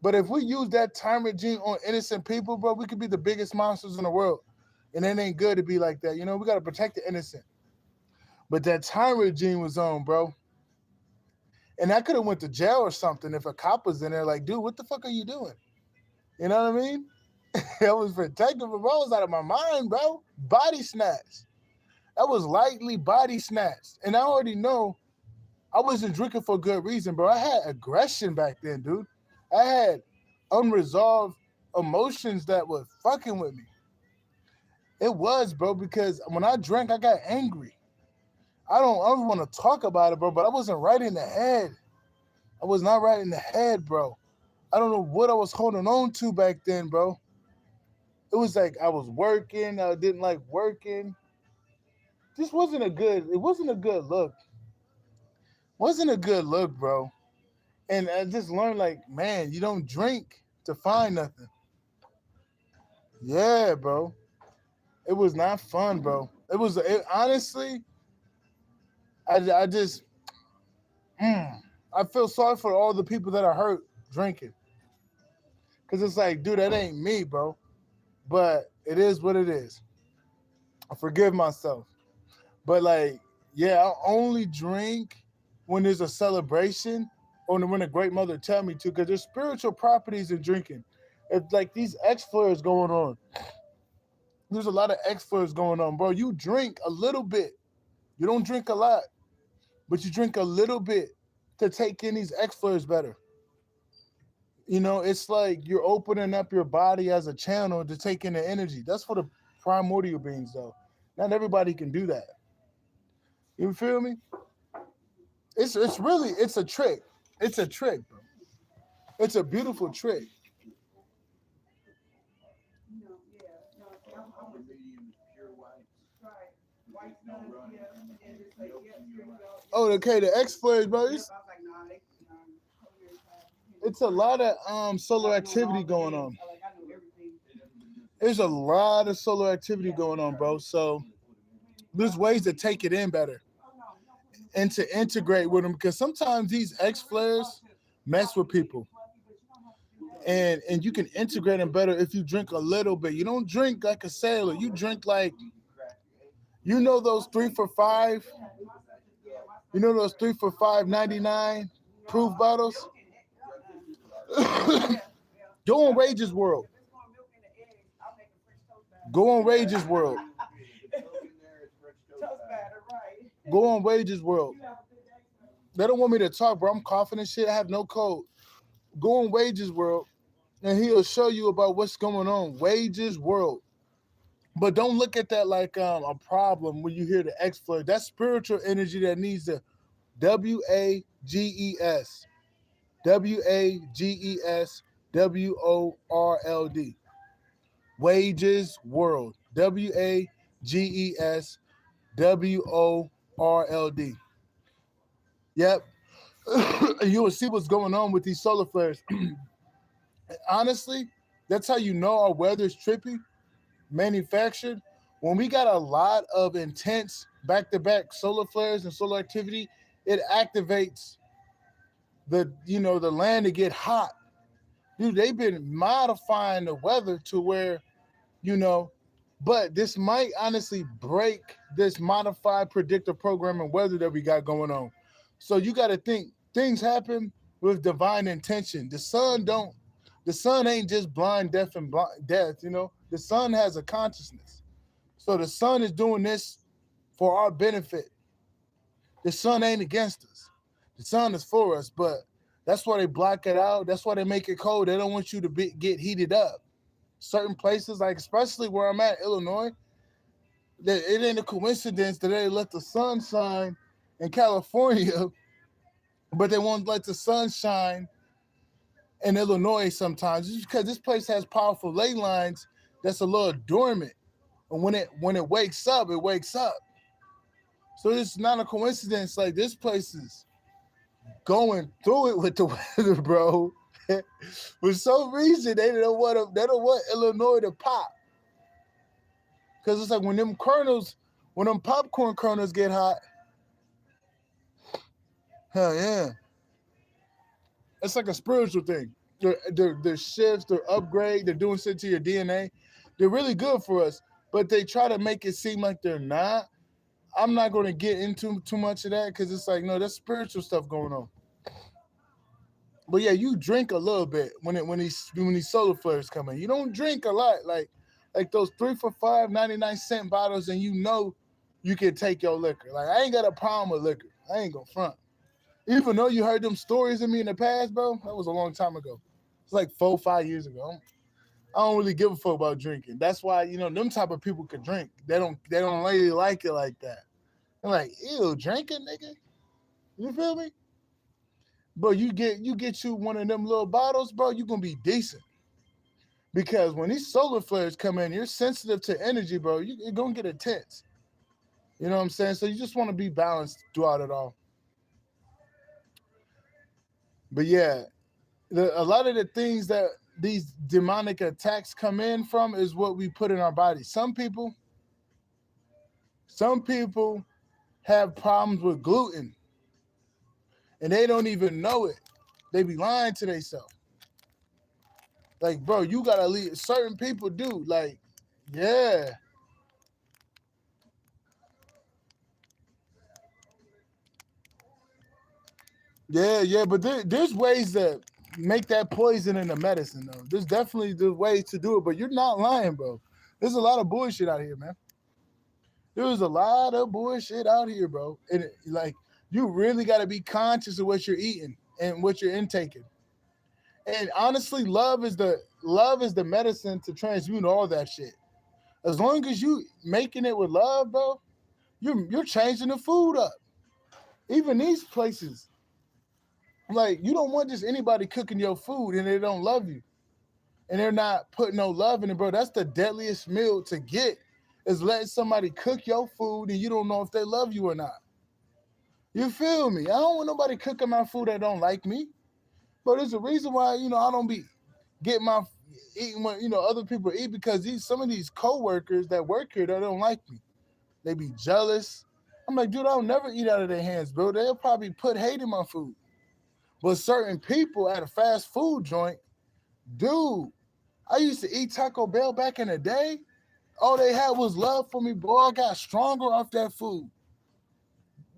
But if we use that tyrant gene on innocent people, bro, we could be the biggest monsters in the world. And it ain't good to be like that. We got to protect the innocent. But that tyrant gene was on, bro. And I could have went to jail or something if a cop was in there like, dude, what the fuck are you doing? You know what I mean? I was protective, but bro, I was out of my mind, bro. Body snatched. I was lightly body snatched. And I already know I wasn't drinking for good reason, bro. I had aggression back then, dude. I had unresolved emotions that were fucking with me. It was, bro, because when I drank, I got angry. I don't ever want to talk about it, bro, but I wasn't right in the head. I was not right in the head, bro. I don't know what I was holding on to back then, bro. It was like I was working. I didn't like working. This wasn't a good. It wasn't a good look. Wasn't a good look, bro. And I just learned like, man, you don't drink to find nothing. Yeah, bro. It was not fun, bro. Honestly, I just, I feel sorry for all the people that are hurt drinking. Because it's like, dude, that ain't me, bro. But it is what it is. I forgive myself. But like, yeah, I only drink when there's a celebration or when a great mother tell me to, because there's spiritual properties in drinking. It's like these X flares going on. There's a lot of X flares going on, bro. You drink a little bit. You don't drink a lot, but you drink a little bit to take in these X flares better. It's like you're opening up your body as a channel to take in the energy. That's for the primordial beings, though. Not everybody can do that. You feel me? It's a trick. It's a trick, bro. It's a beautiful trick. All the medium is pure white. Right. No running. Oh, okay, the X flares, bro. It's a lot of solar activity going on. There's a lot of solar activity going on, bro. So there's ways to take it in better and to integrate with them, because sometimes these X flares mess with people. And you can integrate them better if you drink a little bit. You don't drink like a sailor. You drink like, those 3 for $5. Those 3 for $5.99 proof bottles. Go on Rage's World. Go on Rage's World. Go on Rage's World. They don't want me to talk, bro. I'm coughing and shit. I have no cold. Go on Wages World, and he'll show you about what's going on. Wages World. But don't look at that like a problem when you hear the X flare. That's spiritual energy that needs the WAGES. WAGES WORLD. Wages World. WAGES WORLD. Yep. You will see what's going on with these solar flares. Honestly, that's how you know our weather's trippy, manufactured. When we got a lot of intense back-to-back solar flares and solar activity, it activates the land to get hot. Dude, they've been modifying the weather to where, but this might honestly break this modified predictive programming weather that we got going on. So you got to think things happen with divine intention. The sun ain't just blind, deaf, and death. The sun has a consciousness. So the sun is doing this for our benefit. The sun ain't against us. The sun is for us, but that's why they block it out. That's why they make it cold. They don't want you to get heated up. Certain places, like especially where I'm at, Illinois, it ain't a coincidence that they let the sun shine in California, but they won't let the sun shine in Illinois sometimes. Just because this place has powerful ley lines that's a little dormant. And when it wakes up, it wakes up. So it's not a coincidence. Like this place is going through it with the weather, bro. For some reason, they don't want Illinois to pop. Because it's like when them popcorn kernels get hot, hell yeah. It's like a spiritual thing. They're shifts, they're upgrade, they're doing shit to your DNA. They're really good for us, but they try to make it seem like they're not. I'm not going to get into too much of that because it's like, no, there's spiritual stuff going on. But yeah, you drink a little bit when these solar flares come in. You don't drink a lot, like those 3 for $5.99 bottles, and you can take your liquor. Like I ain't got a problem with liquor. I ain't gonna front. Even though you heard them stories of me in the past, bro, that was a long time ago. It's like 4 or 5 years ago. I don't really give a fuck about drinking. That's why them type of people can drink. They don't really like it like that. They're like, ew, drinking, nigga. You feel me? Bro, you get you one of them little bottles, bro, you gonna be decent. Because when these solar flares come in, you're sensitive to energy, bro. You're gonna get intense. You know what I'm saying? So you just want to be balanced throughout it all. But yeah, a lot of the things that these demonic attacks come in from is what we put in our body. Some people have problems with gluten and they don't even know it. They be lying to themselves. Like, bro, you gotta leave. Certain people do. Like, yeah. Yeah, but there's ways to make that poison into medicine, though. There's definitely the ways to do it, but you're not lying, bro. There's a lot of bullshit out here, man. There's a lot of bullshit out here, bro. And like, you really got to be conscious of what you're eating and what you're intaking. And honestly, love is the medicine to transmute all that shit. As long as you making it with love, bro, you're changing the food up. Even these places, like, you don't want just anybody cooking your food and they don't love you and they're not putting no love in it, bro. That's the deadliest meal to get, is letting somebody cook your food and you don't know if they love you or not. You feel me? I don't want nobody cooking my food that don't like me. But there's a reason why, I don't be getting my eating what, other people eat, because some of these coworkers that work here, they don't like me. They be jealous. I'm like, dude, I'll never eat out of their hands, bro. They'll probably put hate in my food. But certain people at a fast food joint, dude, I used to eat Taco Bell back in the day. All they had was love for me, boy. I got stronger off that food.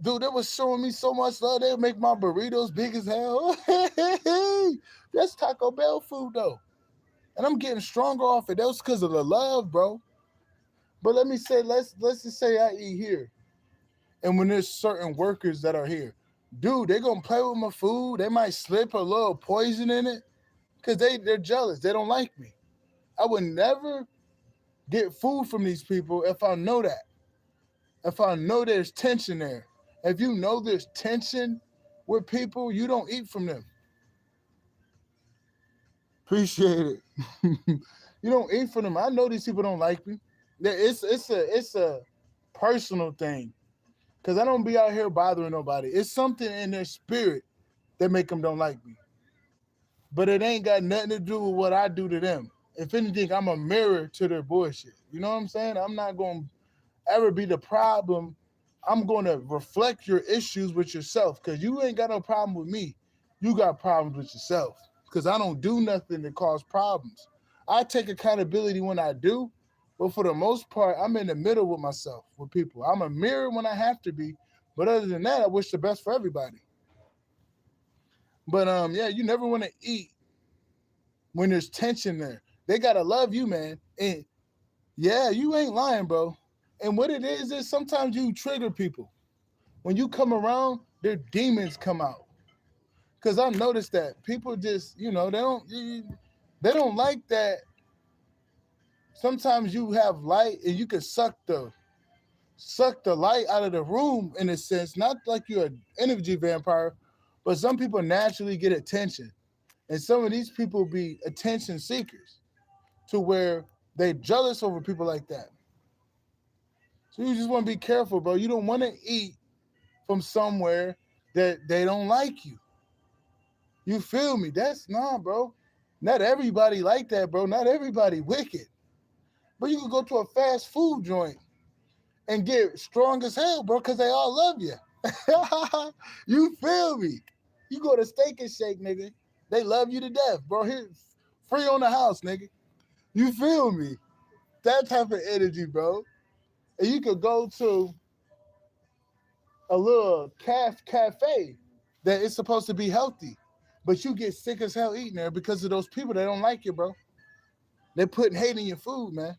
Dude, they was showing me so much love. They would make my burritos big as hell. That's Taco Bell food, though. And I'm getting stronger off it. That was because of the love, bro. But let me say, let's just say I eat here. And when there's certain workers that are here, dude, they're going to play with my food. They might slip a little poison in it because they're jealous. They don't like me. I would never get food from these people if I know that. If I know there's tension there. If you know there's tension with people, you don't eat from them. Appreciate it. You don't eat from them. I know these people don't like me. It's a personal thing. Because I don't be out here bothering nobody. It's something in their spirit that make them don't like me. But it ain't got nothing to do with what I do to them. If anything, I'm a mirror to their bullshit. You know what I'm saying? I'm not going to ever be the problem. I'm going to reflect your issues with yourself, because you ain't got no problem with me. You got problems with yourself, because I don't do nothing to cause problems. I take accountability when I do, but for the most part, I'm in the middle with myself, with people. I'm a mirror when I have to be, but other than that, I wish the best for everybody. But yeah, you never want to eat when there's tension there. They got to love you, man. And yeah, you ain't lying, bro. And what it is sometimes you trigger people. When you come around, their demons come out. Because I noticed that people just, they don't like that. Sometimes you have light and you can suck the light out of the room, in a sense. Not like you're an energy vampire, but some people naturally get attention. And some of these people be attention seekers to where they jealous over people like that. So you just want to be careful, bro. You don't want to eat from somewhere that they don't like you. You feel me? Bro. Not everybody like that, bro. Not everybody wicked. But you can go to a fast food joint and get strong as hell, bro, because they all love you. You feel me? You go to Steak and Shake, nigga. They love you to death, bro. Here, free on the house, nigga. You feel me? That type of energy, bro. And you could go to a little cafe that is supposed to be healthy, but you get sick as hell eating there because of those people that don't like you, bro. They're putting hate in your food, man.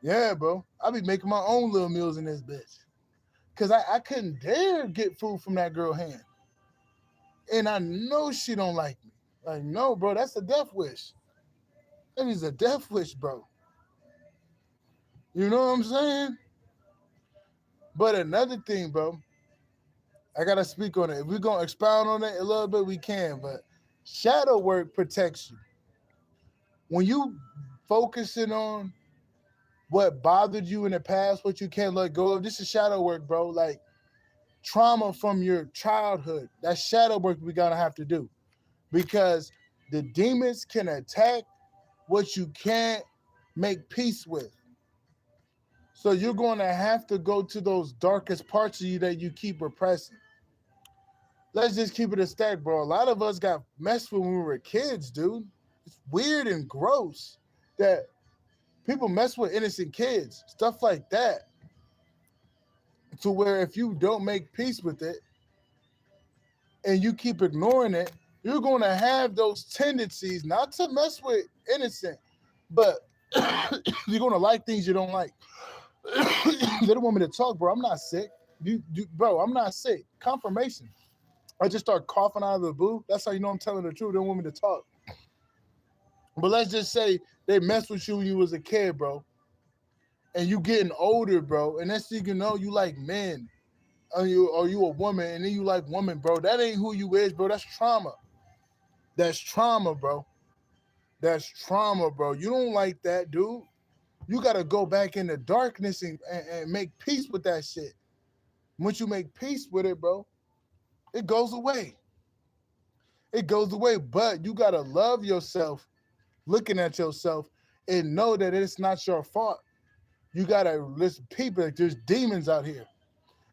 Yeah, bro. I be making my own little meals in this bitch. Because I couldn't dare get food from that girl hand. And I know she don't like me. Like, no, bro, that's a death wish. That is a death wish, bro. You know what I'm saying? But another thing, bro, I got to speak on it. If we're going to expound on it a little bit, we can. But shadow work protects you. when you focusing on what bothered you in the past, what you can't let go of, this is shadow work, bro. Like trauma from your childhood. That's shadow work we gotta have to do because the demons can attack what you can't make peace with. So you're going to have to go to those darkest parts of you that you keep repressing. Let's just keep it a stack, bro. A lot of us got messed with when we were kids, dude. It's weird and gross that people mess with innocent kids, stuff like that. To where if you don't make peace with it and you keep ignoring it, you're going to have those tendencies not to mess with innocent, but you're going to like things you don't like. They don't want me to talk, bro. I'm not sick. Bro, I'm not sick. Confirmation. I just start coughing out of the blue. That's how you know I'm telling the truth. They don't want me to talk. But let's just say they messed with you when you was a kid, bro. And you getting older, bro. And next thing you know, you like men. Or you a woman, and then you like women, bro. That ain't who you is, bro. That's trauma. That's trauma, bro. That's trauma, bro. You don't like that, dude. You got to go back in the darkness and make peace with that shit. Once you make peace with it, bro, it goes away. It goes away. But you got to love yourself, looking at yourself, and know that it's not your fault. You got to listen, people, like there's demons out here.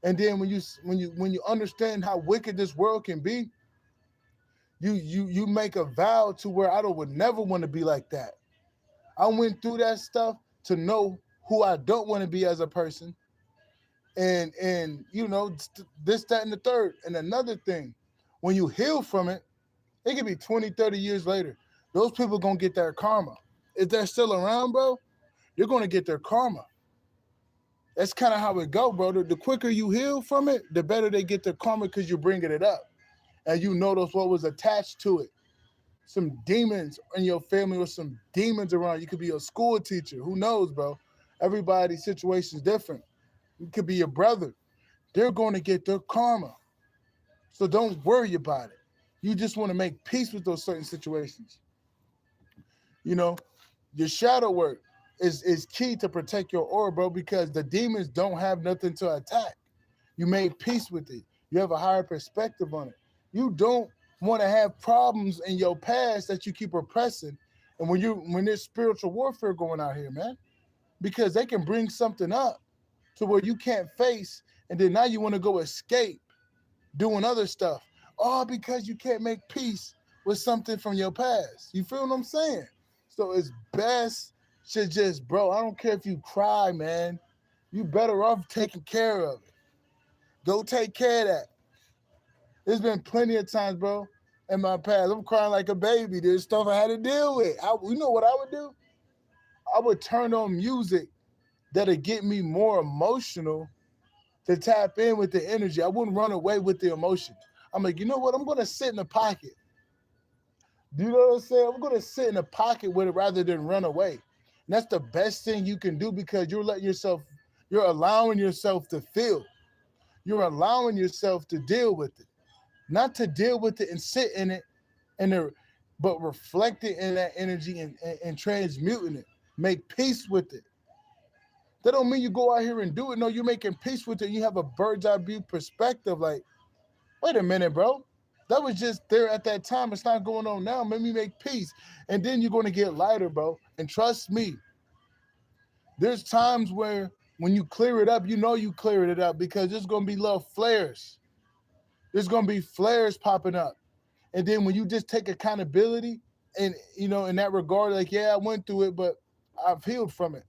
And then when you understand how wicked this world can be, you make a vow to where would never want to be like that. I went through that stuff to know who I don't want to be as a person. And you know, this, that, and the third. And another thing, when you heal from it, it could be 20, 30 years later. Those people going to get their karma. If they're still around, bro, you're going to get their karma. That's kind of how it go, bro. The quicker you heal from it, the better they get their karma because you're bringing it up. And you notice what was attached to it. Some demons in your family or some demons around. You could be a school teacher. Who knows, bro? Everybody's situation is different. It could be your brother. They're going to get their karma. So don't worry about it. You just want to make peace with those certain situations. You know, your shadow work is key to protect your aura, bro, because the demons don't have nothing to attack. You made peace with it. You have a higher perspective on it. You don't want to have problems in your past that you keep repressing. And when there's spiritual warfare going out here, man, because they can bring something up to where you can't face, and then now you want to go escape doing other stuff. All because you can't make peace with something from your past. You feel what I'm saying? So it's best to just, bro, I don't care if you cry, man. You better off taking care of it. Go take care of that. There's been plenty of times, bro, in my past. I'm crying like a baby. There's stuff I had to deal with. You know what I would do? I would turn on music that'll get me more emotional to tap in with the energy. I wouldn't run away with the emotion. I'm like, you know what? I'm going to sit in the pocket. Do you know what I'm saying? I'm going to sit in the pocket with it rather than run away. And that's the best thing you can do because you're allowing yourself to feel. You're allowing yourself to deal with it. Not to deal with it and sit in it, but reflect it in that energy and transmuting it. Make peace with it. That don't mean you go out here and do it. No, you're making peace with it. You have a bird's eye view perspective. Like, wait a minute, bro. That was just there at that time. It's not going on now. Let me make peace. And then you're going to get lighter, bro. And trust me, there's times where when you clear it up, you know you cleared it up because there's going to be little flares. There's going to be flares popping up. And then when you just take accountability and, you know, in that regard, like, yeah, I went through it, but I've healed from it.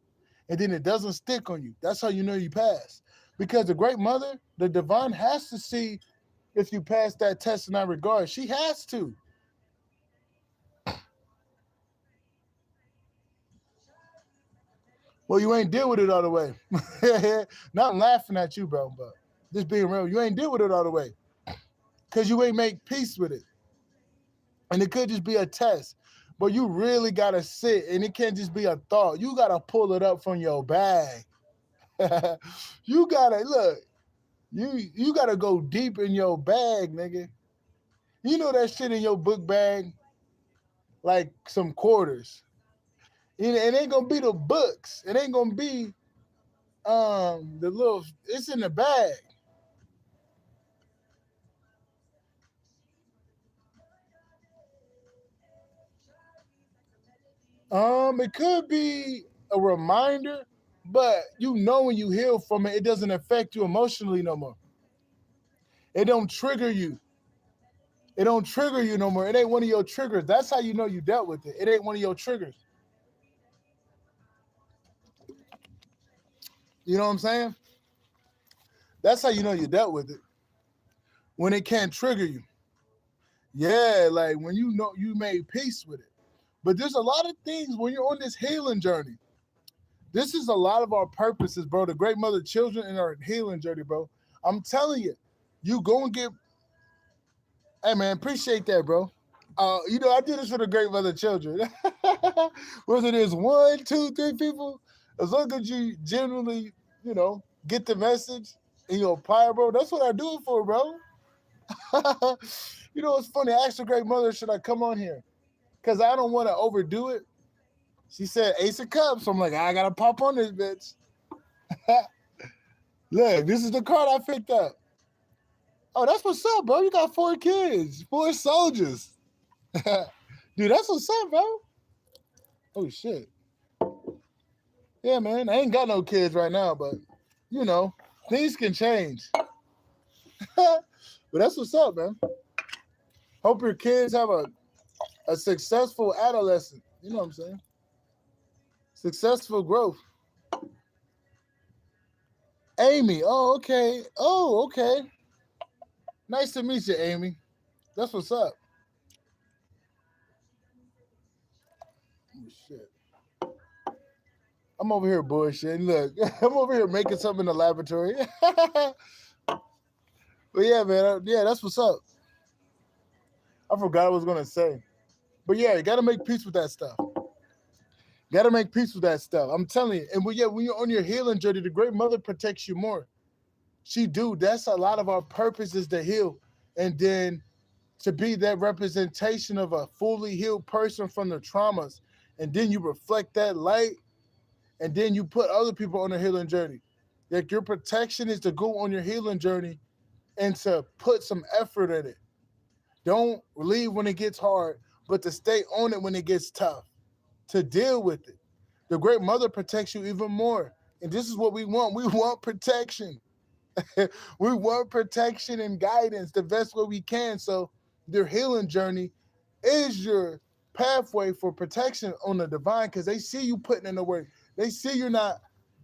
And then it doesn't stick on you. That's how you know you passed. Because the great mother, the divine, has to see if you pass that test in that regard. She has to. Well, you ain't deal with it all the way. Not laughing at you, bro, but just being real. You ain't deal with it all the way. Because you ain't make peace with it. And it could just be a test. But you really got to sit, and it can't just be a thought. You got to pull it up from your bag. You got to, look, you got to go deep in your bag, nigga. You know that shit in your book bag? Like some quarters. It ain't gonna be the books. It ain't gonna be the little. It's in the bag. It could be a reminder, but you know when you heal from it, it doesn't affect you emotionally no more. It don't trigger you. It don't trigger you no more. It ain't one of your triggers. That's how you know you dealt with it. It ain't one of your triggers. You know what I'm saying? That's how you know you dealt with it. When it can't trigger you. Yeah, like when you know you made peace with it. But there's a lot of things when you're on this healing journey. This is a lot of our purposes, bro. The great mother children in our healing journey, bro. I'm telling you, you go and get. Hey man, appreciate that, bro. I do this for the great mother children. Whether it is 1, 2, 3 people, as long as you genuinely, get the message and you apply it, bro. That's what I do it for, bro. It's funny. I asked the great mother, should I come on here? Because I don't want to overdo it. She said Ace of Cups. So I'm like, I got to pop on this bitch. Look, this is the card I picked up. Oh, that's what's up, bro. You got 4 kids, 4 soldiers. Dude, that's what's up, bro. Oh, shit. Yeah, man. I ain't got no kids right now, but, things can change. But that's what's up, man. Hope your kids have a successful adolescent. You know what I'm saying? Successful growth. Amy. Oh, okay. Nice to meet you, Amy. That's what's up. Oh, shit. I'm over here bullshitting. Look, I'm over here making something in the laboratory. But yeah, man. Yeah, that's what's up. I forgot what I was going to say. But yeah, you got to make peace with that stuff. Got to make peace with that stuff. I'm telling you. And when you're on your healing journey, the great mother protects you more. She do. That's a lot of our purpose is to heal. And then to be that representation of a fully healed person from the traumas. And then you reflect that light. And then you put other people on a healing journey. Like your protection is to go on your healing journey and to put some effort in it. Don't leave when it gets hard, but to stay on it when it gets tough. To deal with it. The great mother protects you even more. And this is what we want. We want protection. We want protection and guidance the best way we can. So their healing journey is your pathway for protection on the divine because they see you putting in the work. They see you're not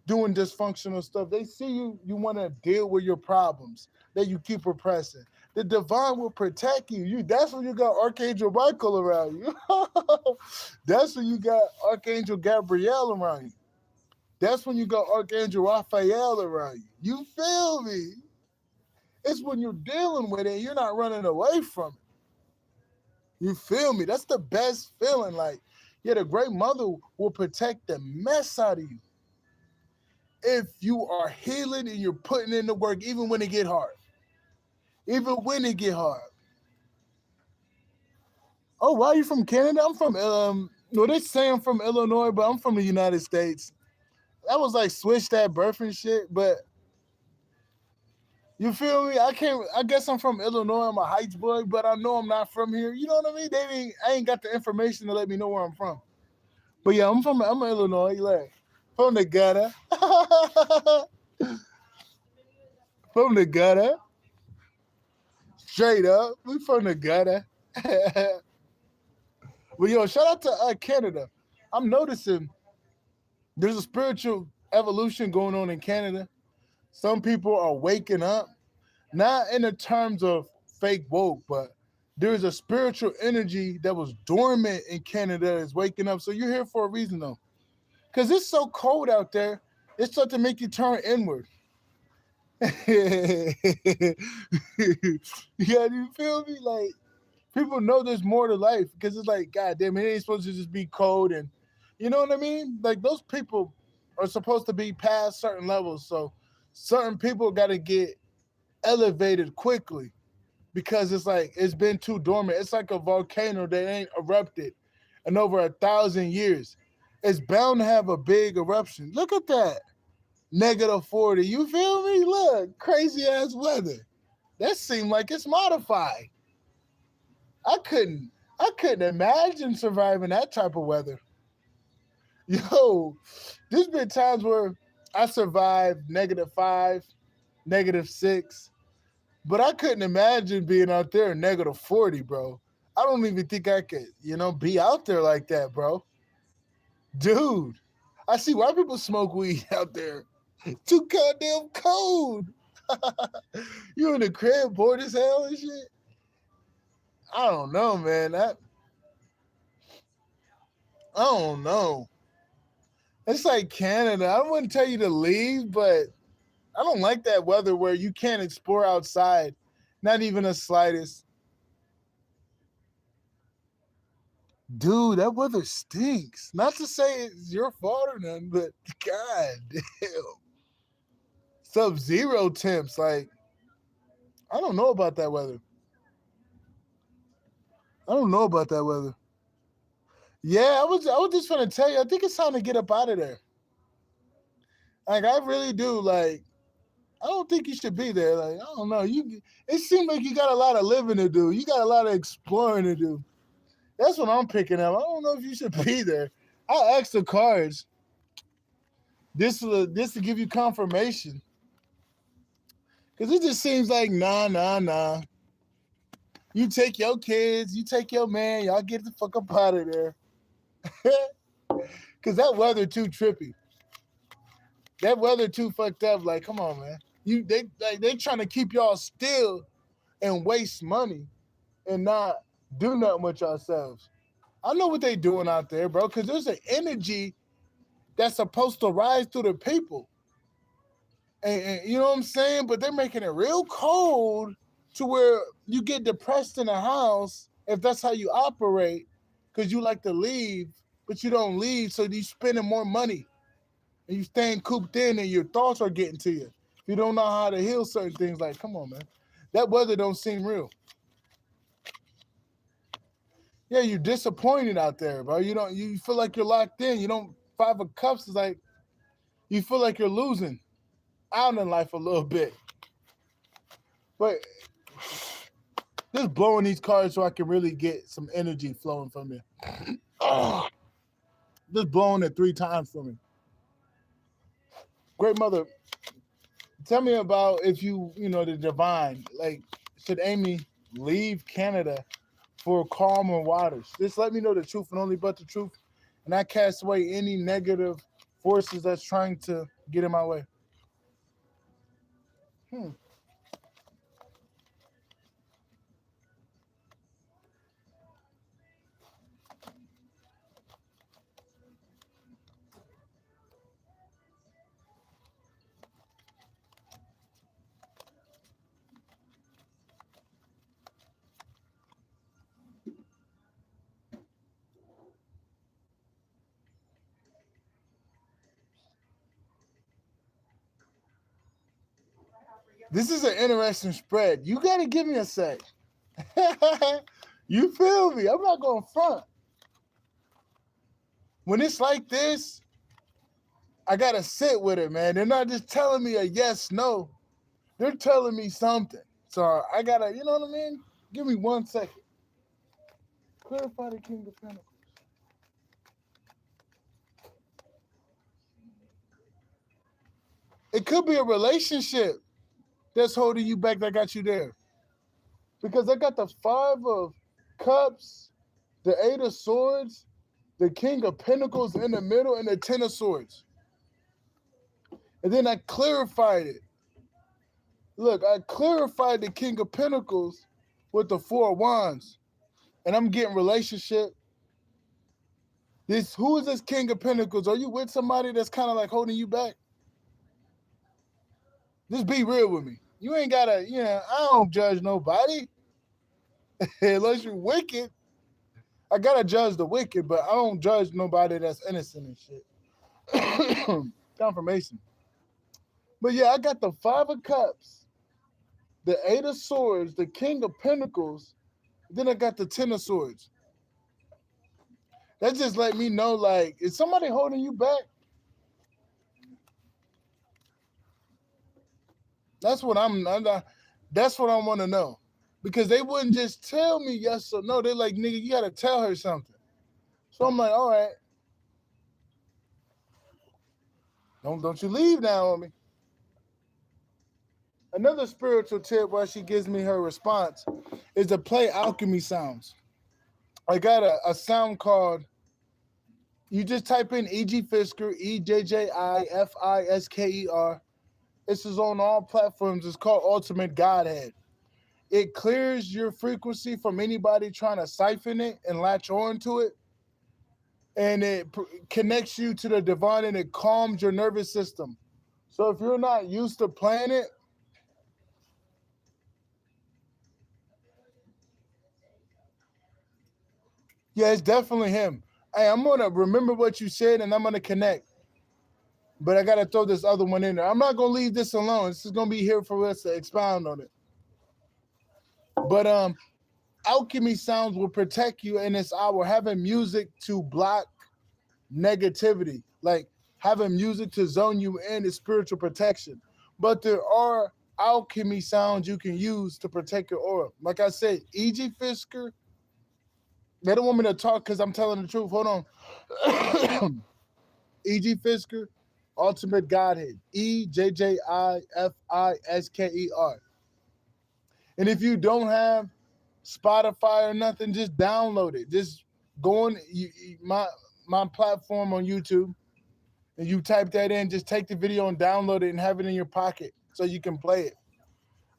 doing dysfunctional stuff. They see you want to deal with your problems that you keep repressing. The divine will protect you. That's when you got Archangel Michael around you. That's when you got Archangel Gabriel around you. That's when you got Archangel Raphael around you. You feel me? It's when you're dealing with it, you're not running away from it. You feel me? That's the best feeling. Like, yeah, the great mother will protect the mess out of you. If you are healing and you're putting in the work, even when it get hard. Even when it get hard. Oh, why are you from Canada? I'm from, they say I'm from Illinois, but I'm from the United States. That was like switched at birth and shit, but you feel me? I guess I'm from Illinois. I'm a Heights boy, but I know I'm not from here. You know what I mean? I ain't got the information to let me know where I'm from. But yeah, I'm Illinois, like, from the gutter. From the gutter. Straight up. We from the gutter. Well, yo, shout out to Canada. I'm noticing there's a spiritual evolution going on in Canada. Some people are waking up, not in the terms of fake woke, but there's a spiritual energy that was dormant in Canada is waking up. So you're here for a reason, though. Because it's so cold out there, it's starting to make you turn inward. Yeah, you feel me? Like, people know there's more to life because it's like, God damn, it ain't supposed to just be cold. And you know what I mean? Like, those people are supposed to be past certain levels. So certain people got to get elevated quickly because it's like, it's been too dormant. It's like a volcano that ain't erupted in over 1,000 years. it's bound to have a big eruption. Look at that. -40. You feel me? Look, crazy ass weather. That seemed like it's modified. I couldn't imagine surviving that type of weather. Yo, there's been times where I survived -5, -6, but I couldn't imagine being out there in -40, bro. I don't even think I could, be out there like that, bro. Dude, I see why people smoke weed out there. Too goddamn cold. You in the crib, bored as hell and shit? I don't know, man. I don't know. It's like Canada. I wouldn't tell you to leave, but I don't like that weather where you can't explore outside. Not even the slightest. Dude, that weather stinks. Not to say it's your fault or nothing, but god damn. Sub-zero temps. Like, I don't know about that weather. I don't know about that weather. Yeah, I was just gonna tell you, I think it's time to get up out of there. Like, I really do. Like, I don't think you should be there. Like, I don't know. It seems like you got a lot of living to do. You got a lot of exploring to do. That's what I'm picking up. I don't know if you should be there. I'll ask the cards. This to give you confirmation. Because it just seems like, nah. You take your kids, you take your man, y'all get the fuck up out of there. Because that weather too trippy. That weather too fucked up. Like, come on, man. They trying to keep y'all still and waste money and not do nothing with yourselves. I know what they doing out there, bro, because there's an energy that's supposed to rise through the people. And you know what I'm saying? But they're making it real cold to where you get depressed in the house if that's how you operate, because you like to leave, but you don't leave, so you spending more money. And you staying cooped in and your thoughts are getting to you. You don't know how to heal certain things. Like, come on, man. That weather don't seem real. Yeah, you're disappointed out there, bro. You feel like you're locked in. You don't, 5 of Cups is like, you feel like you're losing out in life a little bit. But just blowing these cards so I can really get some energy flowing from me. Just blowing it 3 times for me. Great mother, tell me about if the divine, like, should Amy leave Canada for calmer waters? Just let me know the truth and only but the truth. And I cast away any negative forces that's trying to get in my way. This is an interesting spread. You got to give me a sec. You feel me? I'm not going to front. When it's like this, I got to sit with it, man. They're not just telling me a yes, no. They're telling me something. So I got to, you know what I mean? Give me 1 second. Clarify the King of Pentacles. It could be a relationship that's holding you back that got you there. Because I got the 5 of Cups, the 8 of Swords, the King of Pentacles in the middle, and the 10 of Swords. And then I clarified it. Look, I clarified the King of Pentacles with the 4 of Wands. And I'm getting relationship. Who is this King of Pentacles? Are you with somebody that's kind of like holding you back? Just be real with me. You ain't got to, I don't judge nobody. Unless you're wicked. I got to judge the wicked, but I don't judge nobody that's innocent and shit. Confirmation. But yeah, I got the 5 of Cups, the 8 of Swords, the King of Pentacles, then I got the 10 of Swords. That just let me know, like, is somebody holding you back? That's what that's what I want to know. Because they wouldn't just tell me yes or no. They're like, nigga, you gotta tell her something. So I'm like, all right, don't you leave now on me. Another spiritual tip while she gives me her response is to play alchemy sounds. I got a sound called, you just type in E.G. Fisker, EJJIFISKER. This is on all platforms. It's called Ultimate Godhead. It clears your frequency from anybody trying to siphon it and latch on to it. And it connects you to the divine and it calms your nervous system. So if you're not used to playing it, yeah, it's definitely him. Hey, I'm going to remember what you said and I'm going to connect. But I got to throw this other one in there. I'm not going to leave this alone. This is going to be here for us to expound on it. But alchemy sounds will protect you in this hour. Having music to block negativity, like having music to zone you in is spiritual protection. But there are alchemy sounds you can use to protect your aura. Like I said, E.G. Fisker, they don't want me to talk because I'm telling the truth. Hold on. E.G. Fisker, Ultimate Godhead, EJJIFISKER. And if you don't have Spotify or nothing, just download it. Just go on my platform on YouTube, and you type that in. Just take the video and download it and have it in your pocket so you can play it.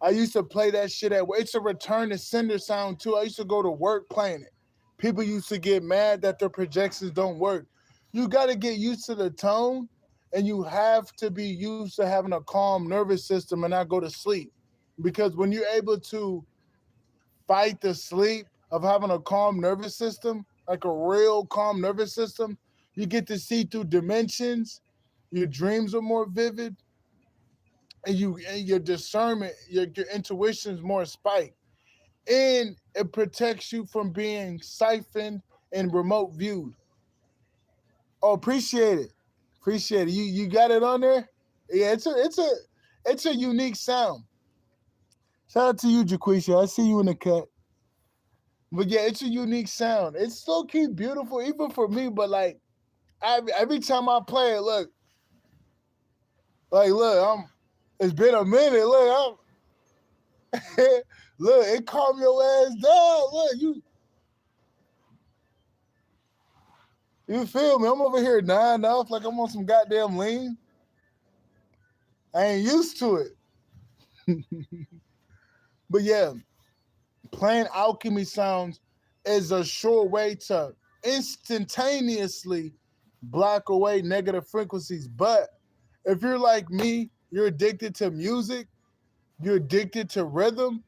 I used to play that shit at work. It's a return to sender sound too. I used to go to work playing it. People used to get mad that their projections don't work. You got to get used to the tone, and you have to be used to having a calm nervous system and not go to sleep. Because when you're able to fight the sleep of having a calm nervous system, like a real calm nervous system, you get to see through dimensions. Your dreams are more vivid, and your discernment, your intuition is more spiked, and it protects you from being siphoned and remote viewed. Oh, appreciate it. Appreciate it. You got it on there? Yeah, it's a unique sound. Shout out to you, Jaquisha. I see you in the cut. But yeah, it's a unique sound. It's still keep beautiful, even for me. But like, every time I play it, look, it's been a minute. Look, look, it calm your ass down. Look, you feel me? I'm over here dying off like I'm on some goddamn lean. I ain't used to it. But yeah, playing alchemy sounds is a sure way to instantaneously block away negative frequencies. But if you're like me, you're addicted to music, you're addicted to rhythm,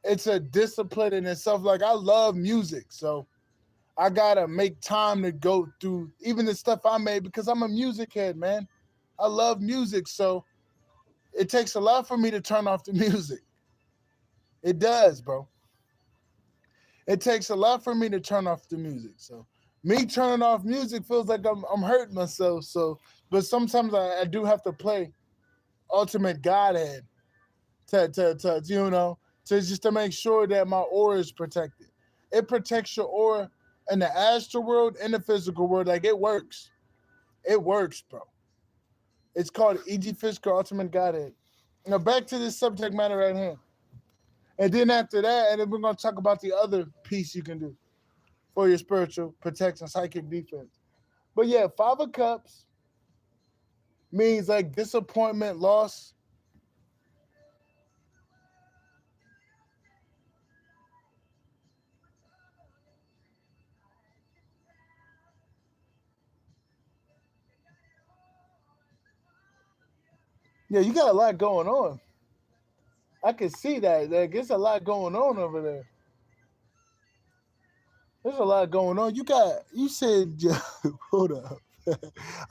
it's a discipline in itself. Like, I love music, so I gotta make time to go through even the stuff I made because I'm a music head, man. I love music, so it takes a lot for me to turn off the music. It does, bro. It takes a lot for me to turn off the music. So me turning off music feels like I'm hurting myself. So, but sometimes I do have to play Ultimate Godhead to just to make sure that my aura is protected. It protects your aura in the astral world and the physical world. Like, it works. It works, bro. It's called E.G. Fisker Ultimate Godhead. Now back to this subject matter right here. And then after that, and then we're going to talk about the other piece you can do for your spiritual protection, psychic defense. But yeah, 5 of Cups means like disappointment, loss. Yeah, you got a lot going on. I can see that. Like, there's a lot going on over there. There's a lot going on. You said, hold up.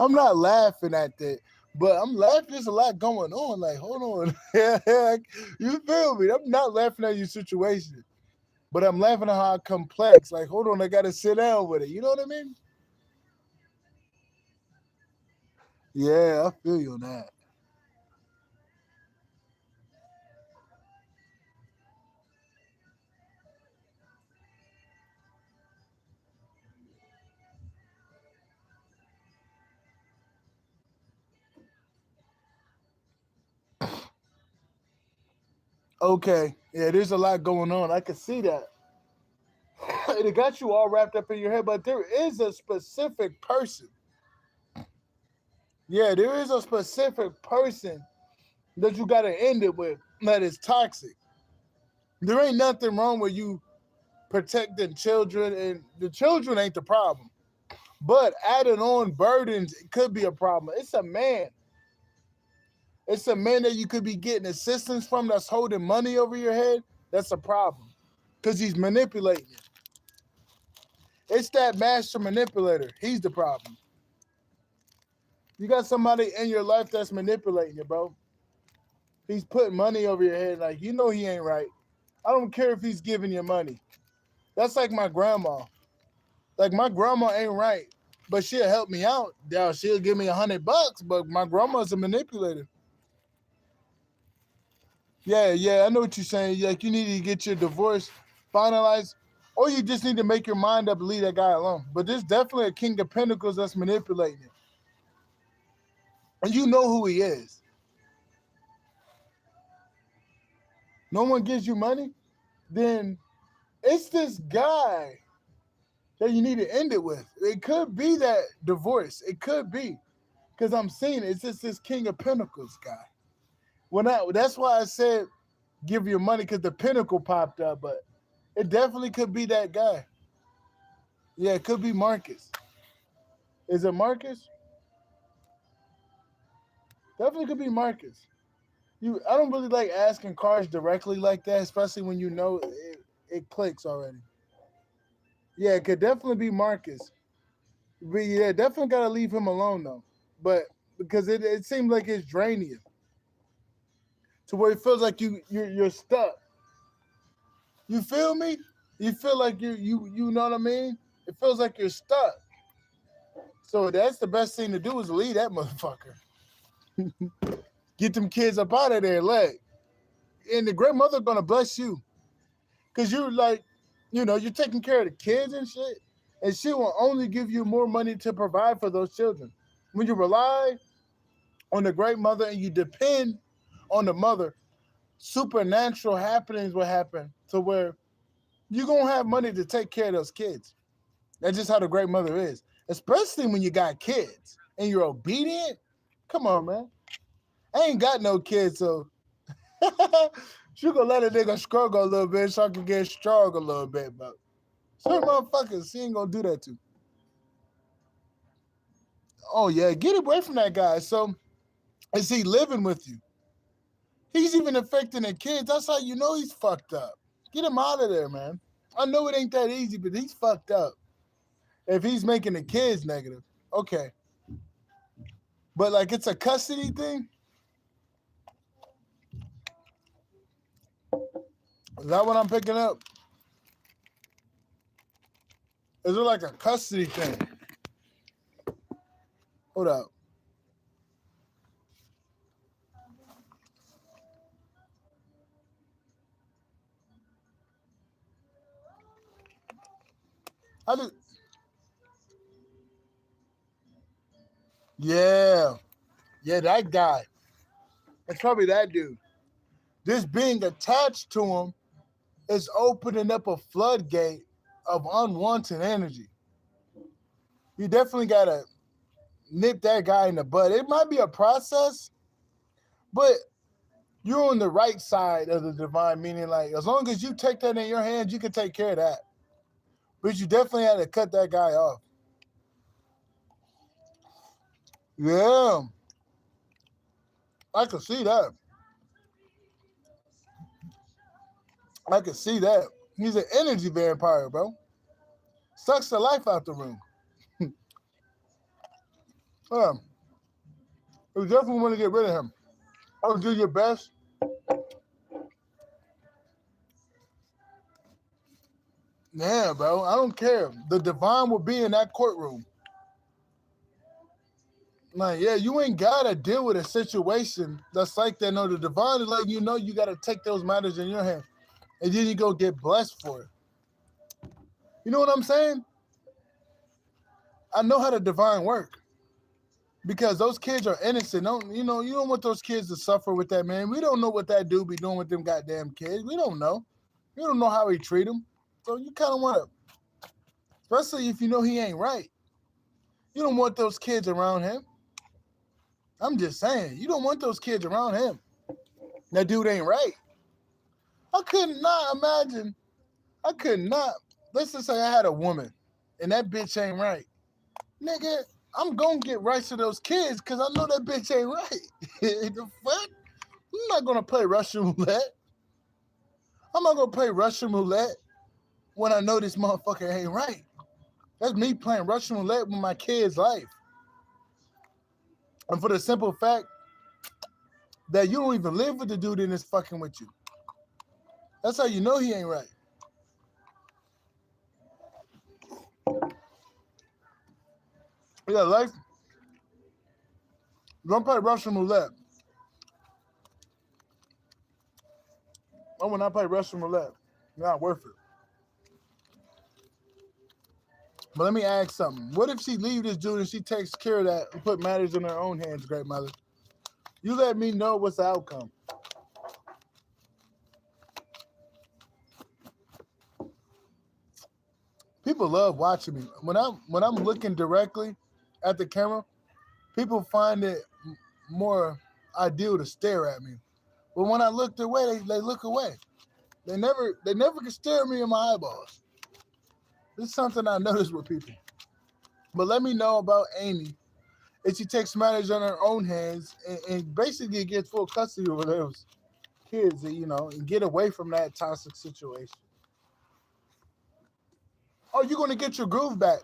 I'm not laughing at that, but I'm laughing. There's a lot going on. Like, hold on. You feel me? I'm not laughing at your situation, but I'm laughing at how complex. Like, hold on, I got to sit down with it. You know what I mean? Yeah, I feel you on that. Okay. Yeah, there's a lot going on. I can see that. It got you all wrapped up in your head, but there is a specific person. Yeah, there is a specific person that you got to end it with that is toxic. There ain't nothing wrong with you protecting children, and the children ain't the problem. But adding on burdens it could be a problem. It's a man. It's a man that you could be getting assistance from that's holding money over your head. That's a problem because he's manipulating you. It's that master manipulator. He's the problem. You got somebody in your life that's manipulating you, bro. He's putting money over your head. Like, you know he ain't right. I don't care if he's giving you money. That's like my grandma. Like, my grandma ain't right, but she'll help me out. Now, she'll give me $100, but my grandma's a manipulator. Yeah, I know what you're saying. Like, you need to get your divorce finalized, or you just need to make your mind up and leave that guy alone. But there's definitely a King of Pentacles that's manipulating you. And you know who he is. No one gives you money, then it's this guy that you need to end it with. It could be that divorce. It could be. Because I'm seeing it. It's just this King of Pentacles guy. That's why I said give your money, because the Pentacle popped up, but it definitely could be that guy. Yeah, it could be Marcus. Is it Marcus? Definitely could be Marcus. I don't really like asking cards directly like that, especially when you know it clicks already. Yeah, it could definitely be Marcus. But yeah, definitely gotta leave him alone though. But because it seems like it's draining you to where it feels like you're stuck. You feel me? You feel like you know what I mean? It feels like you're stuck. So that's the best thing to do is leave that motherfucker. Get them kids up out of there, leg. And the great mother gonna bless you. Cause you're like, you're taking care of the kids and shit. And she will only give you more money to provide for those children. When you rely on the great mother and you depend on the mother, supernatural happenings will happen to where you're going to have money to take care of those kids. That's just how the great mother is. Especially when you got kids and you're obedient. Come on, man. I ain't got no kids, so she gonna let a nigga struggle a little bit so I can get strong a little bit, but some motherfuckers, she ain't gonna do that to. Oh yeah, get away from that guy. So is he living with you? He's even affecting the kids. That's how you know he's fucked up. Get him out of there, man. I know it ain't that easy, but he's fucked up. If he's making the kids negative, okay. But like it's a custody thing. Is that what I'm picking up? Is it like a custody thing? Hold up. I just, yeah, that guy. It's probably that dude. This being attached to him is opening up a floodgate of unwanted energy. You definitely gotta nip that guy in the butt. It might be a process, but you're on the right side of the divine, meaning like as long as you take that in your hands, you can take care of that. But you definitely had to cut that guy off. Yeah, I can see that. I can see that. He's an energy vampire, bro. Sucks the life out the room. Yeah, you definitely want to get rid of him. I'll do your best. Yeah, bro. I don't care. The divine will be in that courtroom. Like, yeah, you ain't gotta deal with a situation that's like that. No, the divine is letting you know you gotta take those matters in your hand, and then you go get blessed for it. You know what I'm saying? I know how the divine work because those kids are innocent. You don't want those kids to suffer with that, man. We don't know what that dude be doing with them goddamn kids. We don't know. We don't know how he treat them. So you kind of want to, especially if you know he ain't right. You don't want those kids around him. I'm just saying, you don't want those kids around him. That dude ain't right. I could not imagine. I could not. Let's just say I had a woman and that bitch ain't right. Nigga, I'm going to get right to those kids because I know that bitch ain't right. The fuck? I'm not going to play Russian roulette. I'm not going to play Russian roulette when I know this motherfucker ain't right. That's me playing Russian roulette with my kid's life. And for the simple fact that you don't even live with the dude in this fucking with you. That's how you know he ain't right. Yeah, life. Don't play Russian roulette. I will not play Russian roulette. Not worth it. But let me ask something. What if she leave this dude and she takes care of that and put matters in her own hands, great mother? You let me know what's the outcome. People love watching me. When I'm looking directly at the camera, people find it more ideal to stare at me. But when I look away, they look away. They never can stare me in my eyeballs. This is something I notice with people. But let me know about Amy. If she takes matters in her own hands and basically gets full custody over those kids, and get away from that toxic situation. Oh, you're going to get your groove back.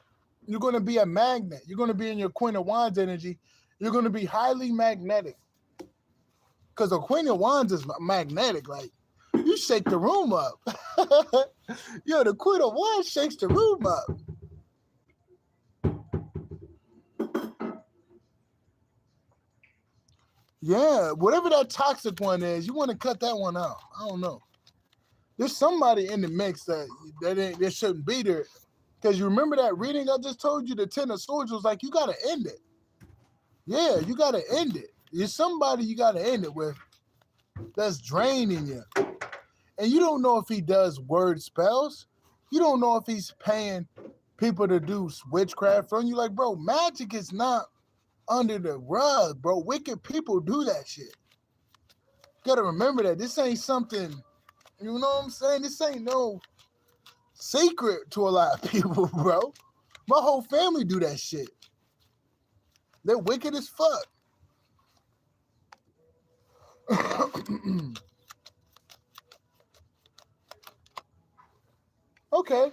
You're going to be a magnet. You're going to be in your Queen of Wands energy. You're going to be highly magnetic. Because the Queen of Wands is magnetic. Like, you shake the room up. Yo, the Queen of Wands shakes the room up. Yeah, whatever that toxic one is, you want to cut that one out. I don't know. There's somebody in the mix that shouldn't be there. Because you remember that reading I just told you, the 10 of Swords was like, you got to end it. Yeah, you got to end it. There's somebody you got to end it with that's draining you. And you don't know if he does word spells. You don't know if he's paying people to do witchcraft from you. Like, bro, magic is not under the rug, bro. Wicked people do that shit. You got to remember that. This ain't something, you know what I'm saying? This ain't no secret to a lot of people, bro. My whole family do that shit. They're wicked as fuck. Okay.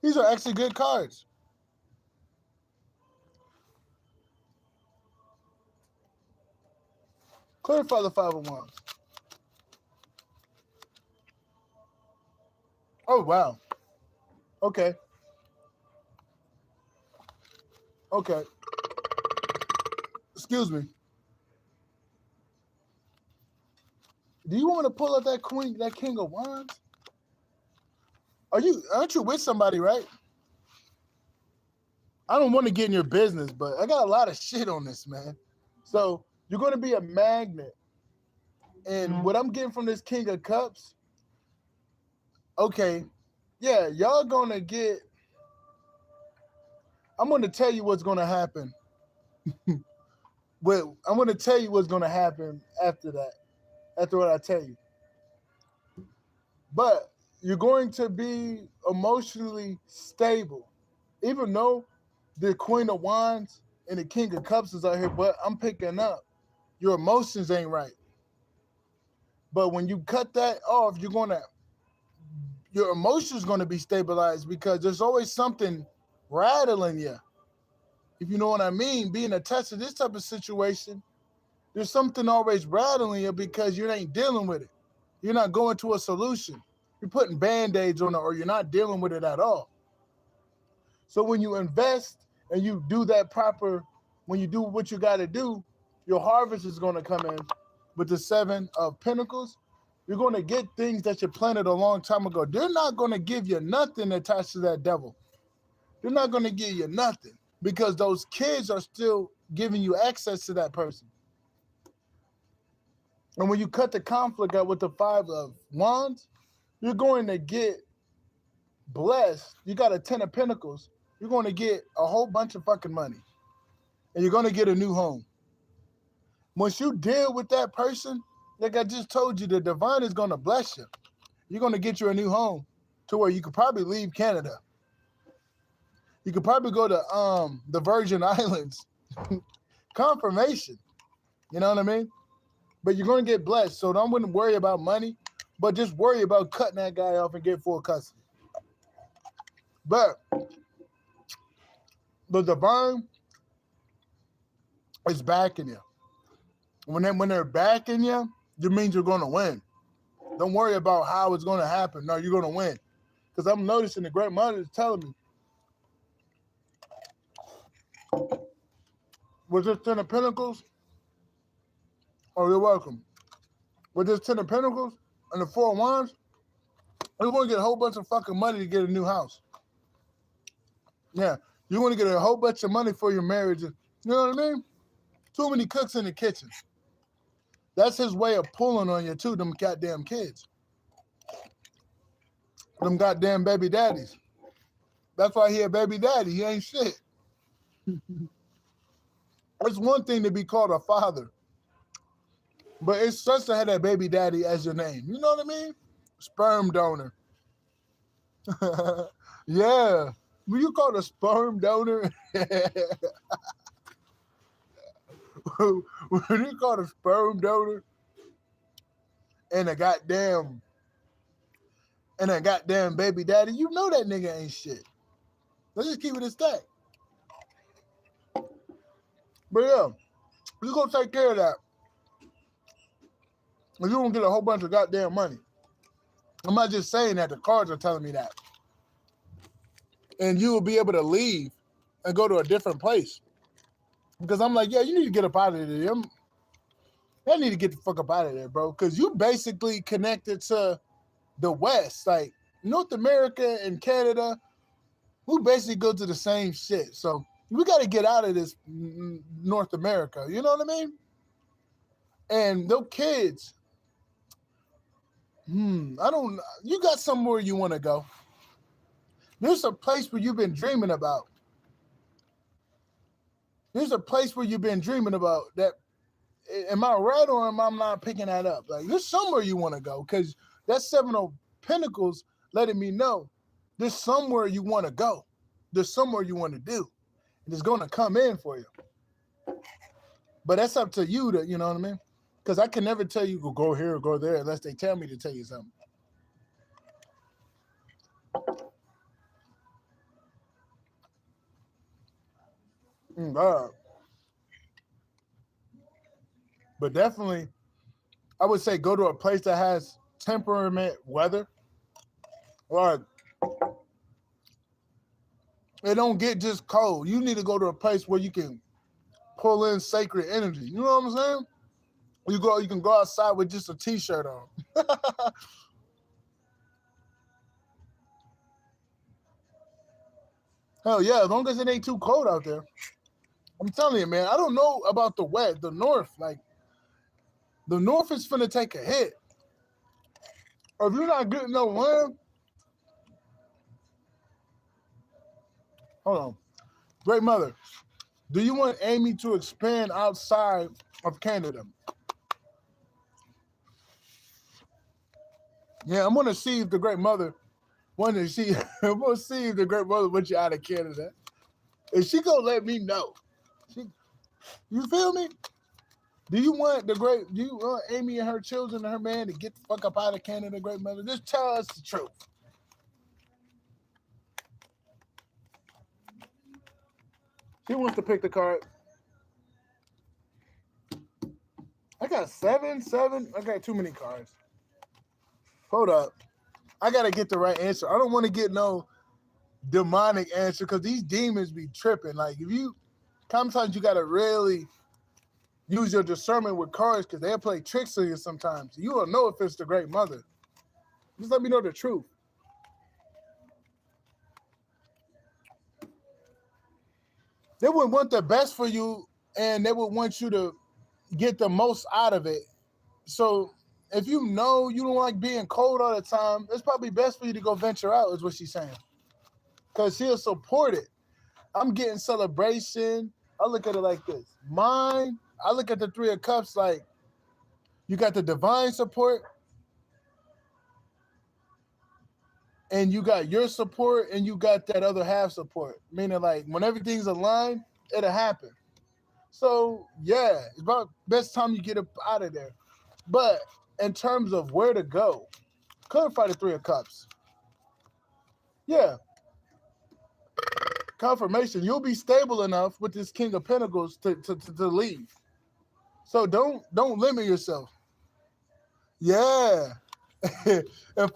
These are actually good cards. Clarify the 5 of Wands. Oh, wow. Okay. Okay. Excuse me. Do you want to pull up that King of Wands? Aren't you with somebody, right? I don't want to get in your business, but I got a lot of shit on this, man. So you're going to be a magnet. And what I'm getting from this King of Cups, okay, yeah, y'all going to get, I'm going to tell you what's going to happen. I'm going to tell you what's going to happen after that, after what I tell you. But you're going to be emotionally stable. Even though the Queen of Wands and the King of Cups is out here, but I'm picking up your emotions ain't right. But when you cut that off, your emotions going to be stabilized because there's always something rattling you. If you know what I mean, being attached to this type of situation, there's something always rattling you because you ain't dealing with it. You're not going to a solution. You're putting Band-Aids on it or you're not dealing with it at all. So when you invest and you do that proper, when you do what you got to do, your harvest is going to come in with the 7 of Pentacles. You're going to get things that you planted a long time ago. They're not going to give you nothing attached to that devil. They're not going to give you nothing because those kids are still giving you access to that person. And when you cut the conflict out with the 5 of Wands, you're going to get blessed. You got a 10 of Pentacles. You're going to get a whole bunch of fucking money. And you're going to get a new home. Once you deal with that person, like I just told you, the divine is going to bless you. You're going to get you a new home to where you could probably leave Canada. You could probably go to the Virgin Islands. Confirmation. You know what I mean? But you're going to get blessed. So don't wouldn't worry about money, but just worry about cutting that guy off and get full custody. But the divine is backing you. When they're backing you, it means you're going to win. Don't worry about how it's going to happen. No, you're going to win. Because I'm noticing the Great Mother is telling me, with this 10 of Pentacles, oh, you're welcome. With this 10 of Pentacles and the 4 of Wands, you're going to get a whole bunch of fucking money to get a new house. Yeah, you're going to get a whole bunch of money for your marriage. You know what I mean? Too many cooks in the kitchen. That's his way of pulling on you too, them goddamn kids. Them goddamn baby daddies. That's why he a baby daddy. He ain't shit. It's one thing to be called a father, but it's such to have that baby daddy as your name. You know what I mean? Sperm donor. Yeah. When you call a sperm donor, when you call a sperm donor and a goddamn baby daddy, you know that nigga ain't shit. Let's just keep it a stack. But yeah, you're gonna take care of that. And you're gonna get a whole bunch of goddamn money. I'm not just saying that, the cards are telling me that. And you will be able to leave and go to a different place. Because I'm like, yeah, you need to get up out of there. I need to get the fuck up out of there, bro. Because you basically connected to the West. Like, North America and Canada, we basically go to the same shit. So we got to get out of this North America. You know what I mean? And those kids, you got somewhere you want to go. There's a place where you've been dreaming about. There's a place where you've been dreaming about that. Am I right or am I not picking that up? Like, there's somewhere you want to go because that 7 of Pentacles letting me know there's somewhere you want to go. There's somewhere you want to do. And it's going to come in for you. But that's up to you to, you know what I mean? Because I can never tell you go here or go there unless they tell me to tell you something. But definitely, I would say go to a place that has temperament weather. Or it don't get just cold. You need to go to a place where you can pull in sacred energy. You know what I'm saying? You can go outside with just a t-shirt on. Hell yeah, as long as it ain't too cold out there. I'm telling you, man, I don't know about the West, the North. Like, the North is finna take a hit. Or if you're not getting no wind, hold on. Great Mother, do you want Amy to expand outside of Canada? Yeah, I'm gonna see if the Great Mother I'm gonna see if the Great Mother wants you out of Canada. And she gonna let me know. You feel me? Do you want Amy and her children and her man to get the fuck up out of Canada, Great Mother? Just tell us the truth. She wants to pick the card. I got seven. I got too many cards. Hold up. I got to get the right answer. I don't want to get no demonic answer because these demons be tripping. Like if you, sometimes you gotta really use your discernment with cards because they'll play tricks on you sometimes. You don't know if it's the great mother. Just let me know the truth. They would want the best for you and they would want you to get the most out of it. So if you know you don't like being cold all the time, it's probably best for you to go venture out, is what she's saying. Because he'll support it. I'm getting celebration. I look at it like this. Mine, I look at the Three of Cups like you got the divine support and you got your support and you got that other half support. Meaning like when everything's aligned, it'll happen. So yeah, it's about best time you get up out of there. But in terms of where to go, clarify the Three of Cups. Yeah. Confirmation. You'll be stable enough with this King of Pentacles to leave. So don't limit yourself. Yeah. if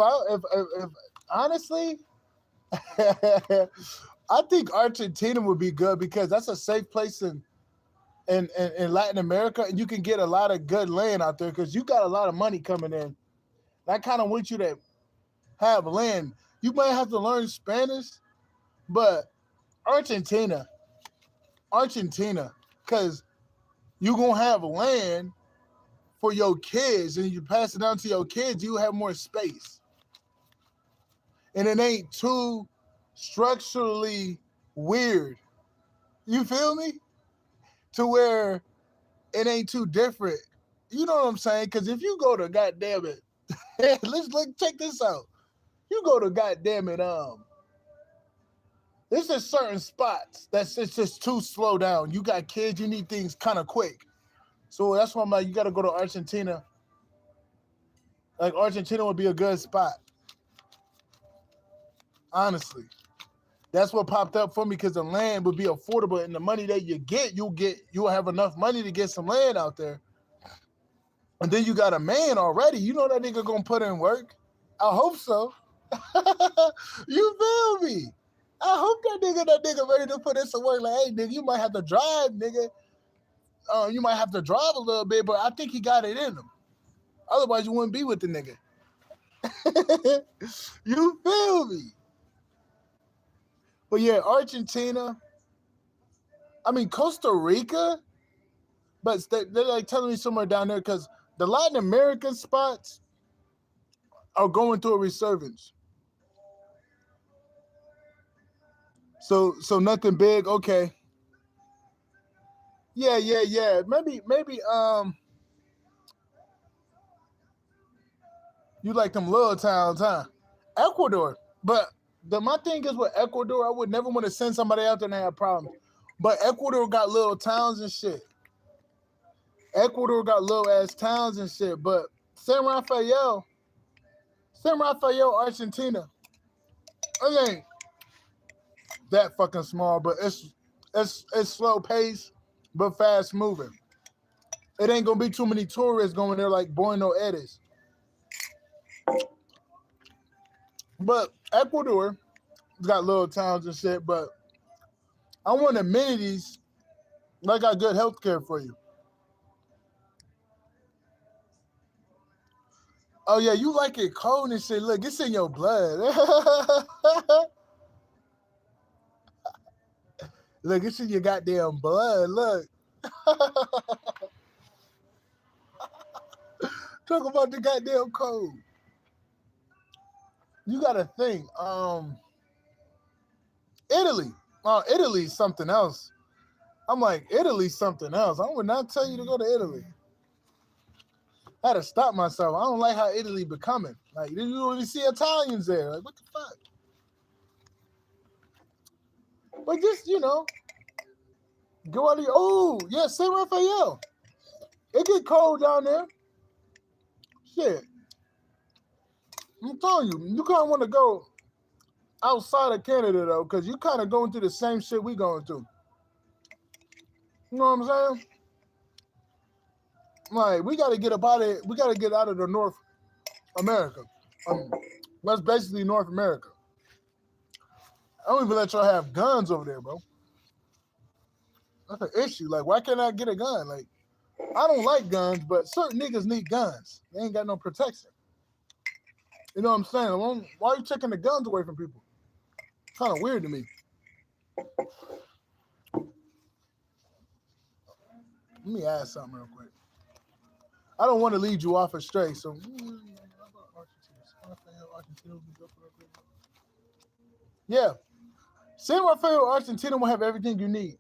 honestly, I think Argentina would be good because that's a safe place in Latin America, and you can get a lot of good land out there because you got a lot of money coming in. I kind of want you to have land. You might have to learn Spanish, but Argentina, because you're going to have land for your kids, and you pass it down to your kids, you have more space. And it ain't too structurally weird. You feel me? To where it ain't too different. You know what I'm saying? Because if you go to goddamn it, check this out. You go to goddamn it, there's just certain spots that's it's just too slow down. You got kids, you need things kind of quick. So that's why I'm like, you got to go to Argentina. Like Argentina would be a good spot. Honestly. That's what popped up for me because the land would be affordable and the money that you'll have enough money to get some land out there. And then you got a man already. You know that nigga gonna put in work. I hope so. You feel me? I hope that nigga ready to put in some work. Like, hey, nigga, you might have to drive, nigga. You might have to drive a little bit, but I think he got it in him. Otherwise, you wouldn't be with the nigga. You feel me? But yeah, Argentina. I mean, Costa Rica. But they're like telling me somewhere down there because the Latin American spots are going through a resurgence. So nothing big. Okay. Yeah. Maybe you like them little towns, huh? Ecuador. But my thing is with Ecuador, I would never want to send somebody out there and have problems. But Ecuador got little towns and shit. Ecuador got little ass towns and shit. But San Rafael, Argentina, it ain't that fucking small, but it's slow pace, but fast moving. It ain't gonna be too many tourists going there like Buenos Aires. But Ecuador got little towns and shit, but I want amenities like I got good health care for you. Oh yeah, you like it cold and shit. Look, it's in your blood. Look, it's in your goddamn blood. Look. Talk about the goddamn cold. You gotta think. Italy. Oh, Italy's something else. I'm like, Italy's something else. I would not tell you to go to Italy. I had to stop myself. I don't like how Italy becoming. Like, you don't really see Italians there. Like, what the fuck? But just, go out of oh, yeah, San Rafael. It get cold down there. Shit. I'm telling you, you kind of want to go outside of Canada, though, because you kind of going through the same shit we going through. You know what I'm saying? Like, we got to get up out of it. We got to get out of the North America. That's basically North America. I don't even let y'all have guns over there, bro. That's an issue. Like, why can't I get a gun? Like, I don't like guns, but certain niggas need guns. They ain't got no protection. You know what I'm saying? Why are you taking the guns away from people? Kind of weird to me. Let me ask something real quick. I don't want to lead you off astray, so. Yeah. San Rafael, Argentina will have everything you need.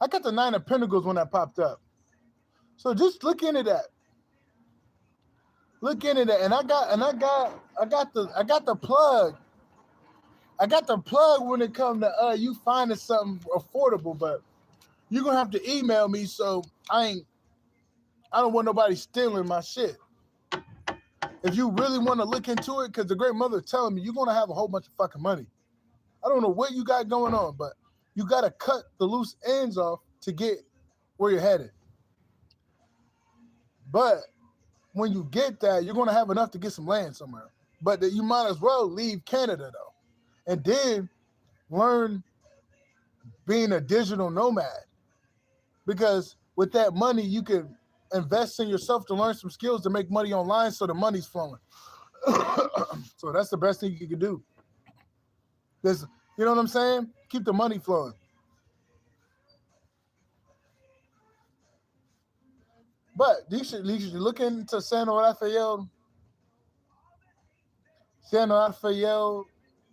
I got the 9 of Pentacles when that popped up. So just look into that. Look into that. And I got the plug. I got the plug when it comes to you finding something affordable, but you're gonna have to email me, so I don't want nobody stealing my shit. If you really want to look into it, because the great mother is telling me you're gonna have a whole bunch of fucking money. I don't know what you got going on, but you gotta cut the loose ends off to get where you're headed. But when you get that, you're gonna have enough to get some land somewhere. But you might as well leave Canada though, and then learn being a digital nomad. Because with that money, you can invest in yourself to learn some skills to make money online, so the money's flowing. So that's the best thing you can do. You know what I'm saying? Keep the money flowing. But you should look into San Rafael,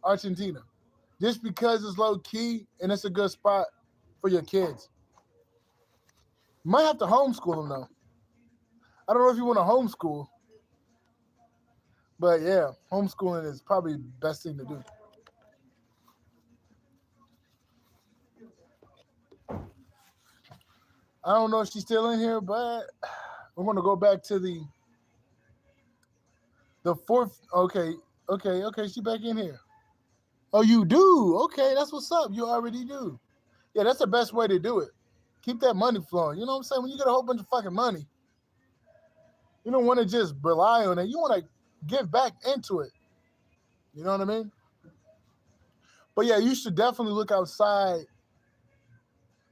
Argentina. Just because it's low key and it's a good spot for your kids. You might have to homeschool them though. I don't know if you want to homeschool, but yeah, homeschooling is probably the best thing to do. I don't know if she's still in here, but we're going to go back to the fourth. Okay, she's back in here. Oh, you do? Okay, that's what's up. You already do. Yeah, that's the best way to do it. Keep that money flowing. You know what I'm saying? When you get a whole bunch of fucking money, you don't want to just rely on it. You want to give back into it. You know what I mean? But yeah, you should definitely look outside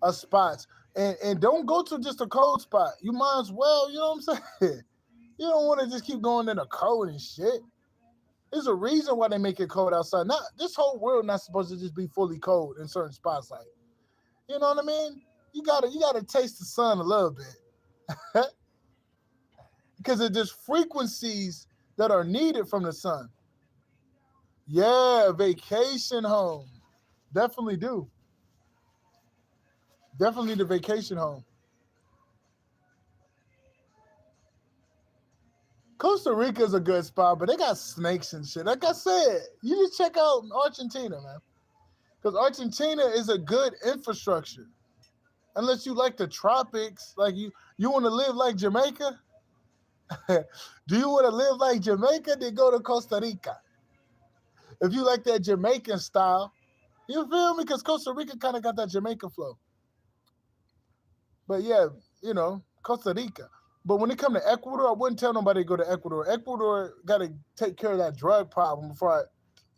of spots. And don't go to just a cold spot. You might as well, you know what I'm saying? You don't want to just keep going in the cold and shit. There's a reason why they make it cold outside. Not this whole world not supposed to just be fully cold in certain spots. Like, you know what I mean? You gotta taste the sun a little bit. Because there's frequencies that are needed from the sun. Yeah, vacation home. Definitely do. Definitely the vacation home. Costa Rica is a good spot, but they got snakes and shit. Like I said, you just check out Argentina, man. Because Argentina is a good infrastructure. Unless you like the tropics, like you want to live like Jamaica. Do you want to live like Jamaica? Then go to Costa Rica. If you like that Jamaican style, you feel me? Because Costa Rica kind of got that Jamaican flow. But yeah, you know, Costa Rica. But when it comes to Ecuador, I wouldn't tell nobody to go to Ecuador. Ecuador got to take care of that drug problem before I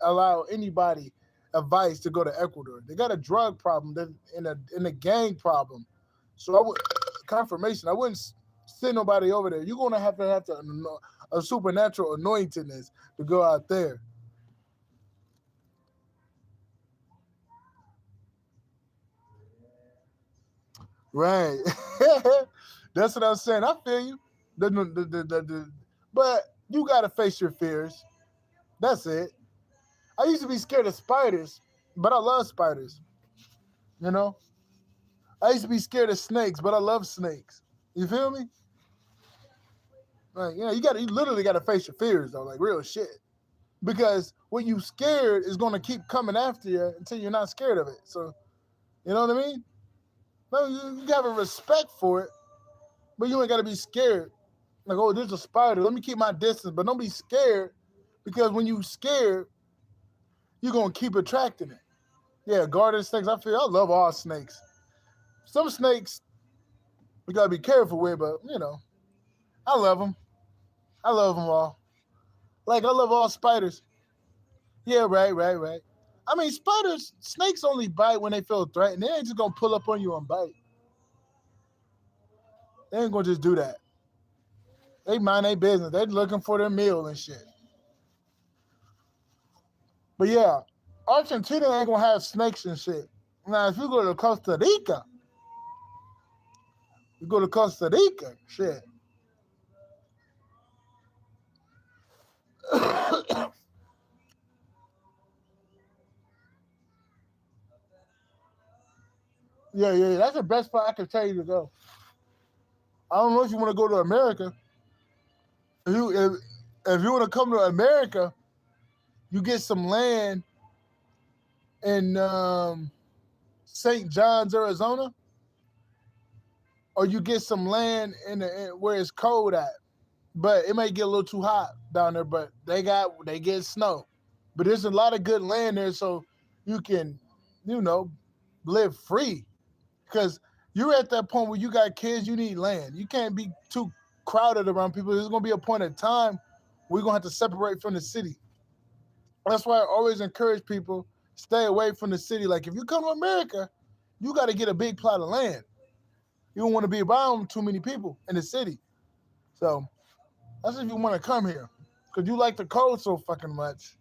allow anybody advice to go to Ecuador. They got a drug problem and a gang problem. So I wouldn't send nobody over there. You're going to have a supernatural anointedness to go out there. Right. That's what I'm saying. I feel you. But you got to face your fears. That's it. I used to be scared of spiders, but I love spiders. You know? I used to be scared of snakes, but I love snakes. You feel me? Like, yeah, you literally got to face your fears, though, like real shit. Because what you scared is going to keep coming after you until you're not scared of it. So, you know what I mean? No, you have a respect for it, but you ain't got to be scared. Like, oh, there's a spider. Let me keep my distance, but don't be scared because when you scared, you're going to keep attracting it. Yeah, garden snakes, I love all snakes. Some snakes, you got to be careful with, but, you know, I love them. I love them all. Like, I love all spiders. Yeah, right. I mean, snakes only bite when they feel threatened. They ain't just gonna pull up on you and bite. They ain't gonna just do that. They mind their business. They looking for their meal and shit. But yeah, Argentina ain't gonna have snakes and shit. Now, if you go to Costa Rica, shit. Yeah, that's the best spot I can tell you to go. I don't know if you want to go to America. If you want to come to America, you get some land in St. John's, Arizona, or you get some land in where it's cold at. But it may get a little too hot down there, but they get snow. But there's a lot of good land there, so you can, live free. Because you're at that point where you got kids, you need land. You can't be too crowded around people. There's going to be a point in time we're going to have to separate from the city. That's why I always encourage people, stay away from the city. Like, if you come to America, you got to get a big plot of land. You don't want to be around too many people in the city. So that's if you want to come here. Because you like the cold so fucking much.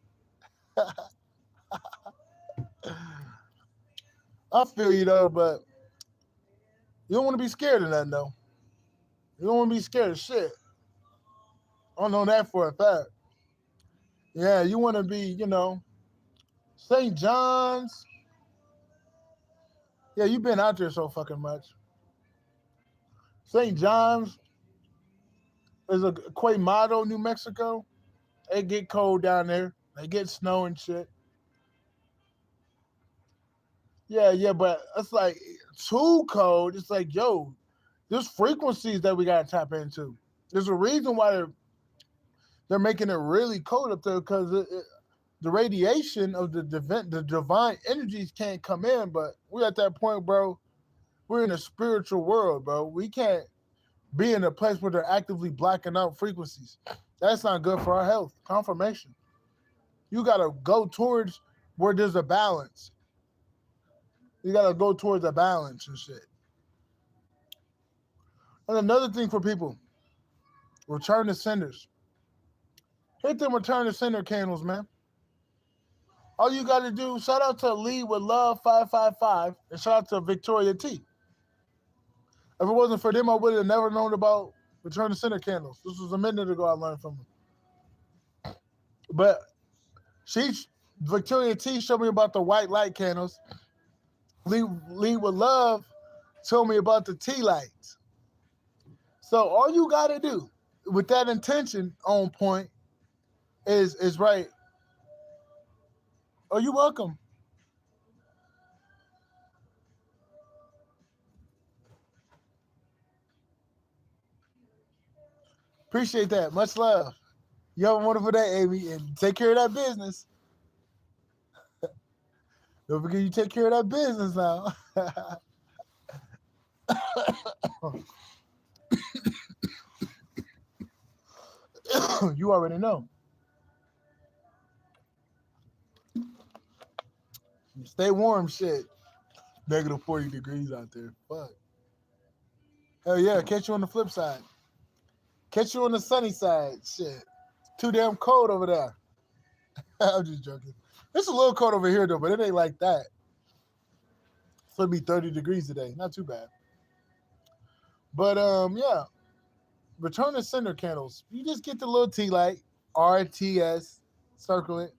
I feel you, though, but you don't want to be scared of nothing, though. You don't want to be scared of shit. I don't know that for a fact. Yeah, you want to be, St. John's. Yeah, you've been out there so fucking much. St. John's is a Quemado, New Mexico. They get cold down there. They get snow and shit. Yeah, but it's like too cold. It's like, yo, there's frequencies that we got to tap into. There's a reason why they're making it really cold up there, because the radiation of the divine energies can't come in. But we're at that point, bro. We're in a spiritual world, bro. We can't be in a place where they're actively blacking out frequencies. That's not good for our health. Confirmation. You got to go towards where there's a balance. You got to go towards a balance and shit. And another thing for people, return to senders. Hit them return to sender candles, man. All you got to do, shout out to Lee with Love 555, and shout out to Victoria T. If it wasn't for them, I would have never known about return to sender candles. This was a minute ago I learned from them. But Victoria T showed me about the white light candles. Lee with Love told me about the tea lights. So all you got to do with that intention on point is right. Oh, you're welcome. Appreciate that. Much love. You have a wonderful day, Amy, and take care of that business. Don't forget you take care of that business now. You already know. Stay warm, shit. Negative 40 degrees out there. Fuck. Hell yeah, catch you on the flip side. Catch you on the sunny side. Shit. Too damn cold over there. I'm just joking. It's a little cold over here, though, but it ain't like that. It's going to be 30 degrees today. Not too bad. But, yeah. Return to sender candles. You just get the little tea light. RTS. Circle it.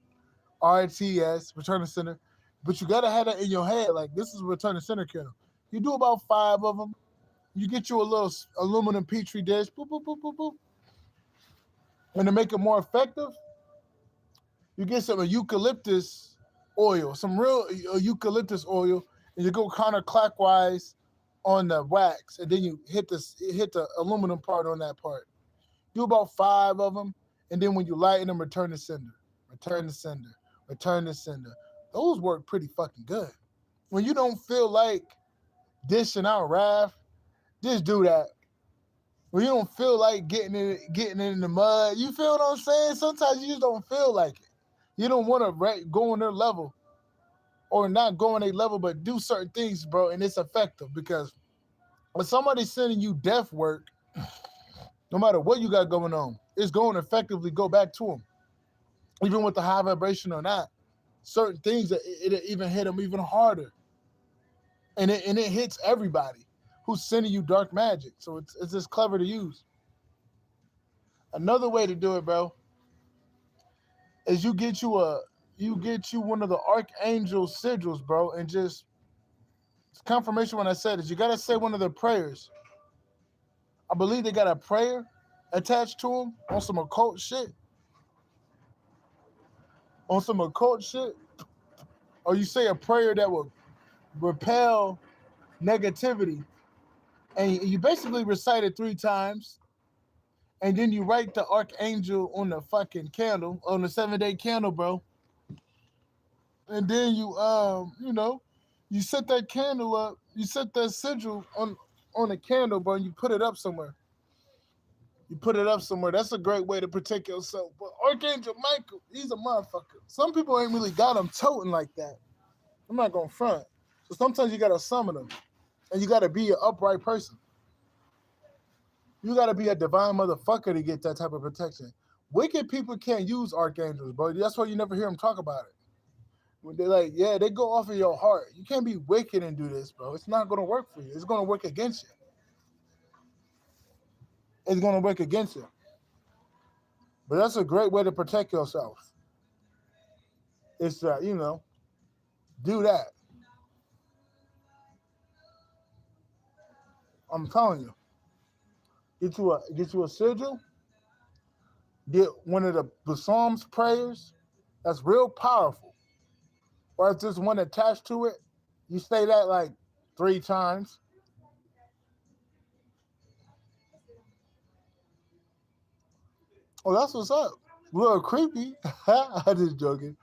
RTS. Return to sender. But you got to have that in your head. Like, this is a return to sender candle. You do about 5 of them. You get you a little aluminum petri dish. Boop, boop, boop, boop, boop. And to make it more effective, you get some eucalyptus oil, some real eucalyptus oil, and you go counterclockwise on the wax, and then you hit the aluminum part on that part. Do about 5 of them, and then when you lighten them, return to sender, return to sender, return to sender. Those work pretty fucking good. When you don't feel like dishing out wrath, just do that. When you don't feel like getting it in the mud, you feel what I'm saying? Sometimes you just don't feel like it. You don't want to go on their level. or not go on a level, but do certain things, bro, and it's effective because when somebody's sending you death work, no matter what you got going on, it's going to effectively go back to them, even with the high vibration or not. Certain things that it even hit them even harder, and it hits everybody who's sending you dark magic. So it's just clever to use. Another way to do it, bro, is you get you one of the archangel sigils, bro, and just it's confirmation when I said it. You gotta say one of their prayers. I believe they got a prayer attached to them on some occult shit. On some occult shit. Or you say a prayer that will repel negativity. And you basically recite it 3 times. And then you write the archangel on the fucking candle, on the 7-day candle, bro. And then you you set that candle up, you set that sigil on a candle, bro, and you put it up somewhere. You put it up somewhere. That's a great way to protect yourself. But Archangel Michael, he's a motherfucker. Some people ain't really got him toting like that. I'm not gonna front. So sometimes you gotta summon them. And you gotta be an upright person. You gotta be a divine motherfucker to get that type of protection. Wicked people can't use archangels, bro. That's why you never hear them talk about it. When they're like, yeah, they go off of your heart. You can't be wicked and do this, bro. It's not gonna work for you. It's gonna work against you. It's gonna work against you. But that's a great way to protect yourself. It's do that. I'm telling you. Get you a sigil. Get one of the Psalms prayers. That's real powerful. Or if there's one attached to it, you say that like 3 times. Oh, that's what's up. Real creepy. I'm just joking.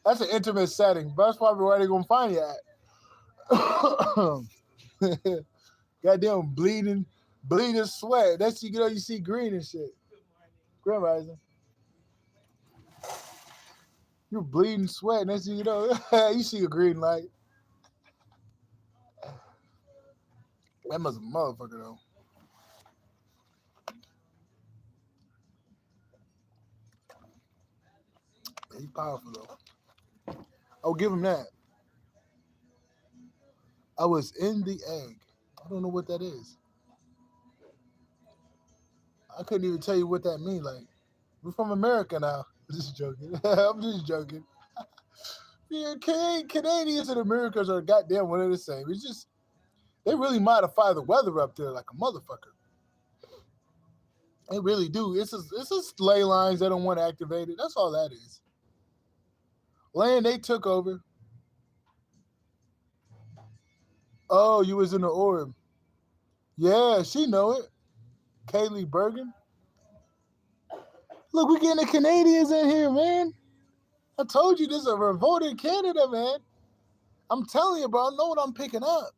That's an intimate setting. But that's probably where they're gonna find you at. Goddamn bleeding sweat. That's you see green and shit. Grand Rising. You're bleeding sweat. Next thing you know, you see a green light. That must be a motherfucker though. He's powerful though. I'll give him that. I was in the egg. I don't know what that is. I couldn't even tell you what that means. Like, we're from America now. I'm just joking. I'm just joking. Yeah, Canadians and Americans are goddamn one and the same. It's just they really modify the weather up there like a motherfucker. They really do. It's just ley lines they don't want to activate it. That's all that is. Land they took over. Oh, you was in the orb. Yeah, she know it. Kaylee Bergen. Look, we getting the Canadians in here, man. I told you this is a revolt in Canada, man. I'm telling you, bro. I know what I'm picking up.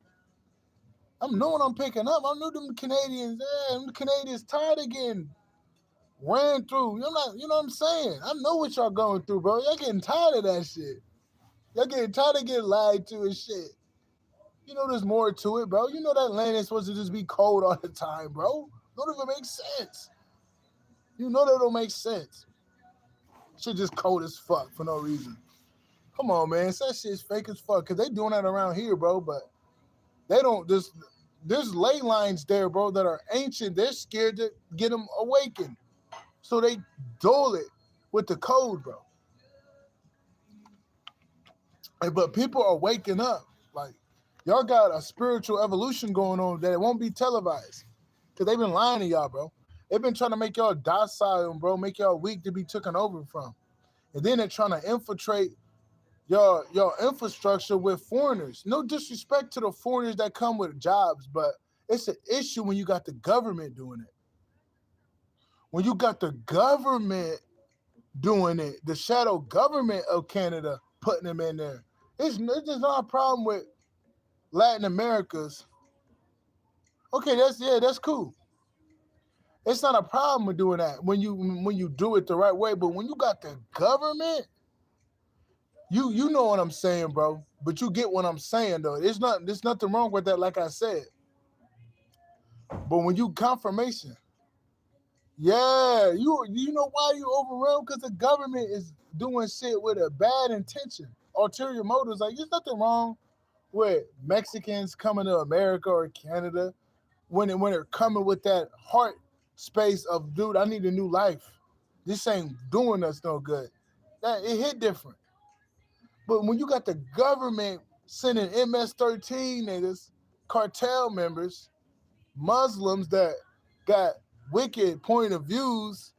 I know them Canadians. Yeah, them Canadians tired of getting ran through. You know what I'm saying? I know what y'all going through, bro. Y'all getting tired of that shit. Y'all getting tired of getting lied to and shit. You know there's more to it, bro. You know that land is supposed to just be cold all the time, bro. Don't even make sense. You know that don't make sense. Shit just cold as fuck for no reason. Come on, man. That shit's fake as fuck. Because they doing that around here, bro. But they don't just... There's ley lines there, bro, that are ancient. They're scared to get them awakened. So they dole it with the code, bro. But people are waking up. Like, y'all got a spiritual evolution going on that it won't be televised. Because they've been lying to y'all, bro. They've been trying to make y'all docile, bro, make y'all weak to be taken over from. And then they're trying to infiltrate your infrastructure with foreigners. No disrespect to the foreigners that come with jobs, but it's an issue when you got the government doing it. When you got the government doing it, the shadow government of Canada putting them in there. It's just not a problem with Latin America's. Okay, that's cool. It's not a problem with doing that when you do it the right way. But when you got the government, You know what I'm saying, bro. But you get what I'm saying, though. There's nothing wrong with that, like I said. But when you confirmation, yeah, you know why you overwhelmed? Because the government is doing shit with a bad intention, ulterior motives. Like, there's nothing wrong with Mexicans coming to America or Canada when they're coming with that heart space of, dude, I need a new life. This ain't doing us no good. That it hit different. But when you got the government sending MS-13 niggas, cartel members, Muslims that got wicked point of views,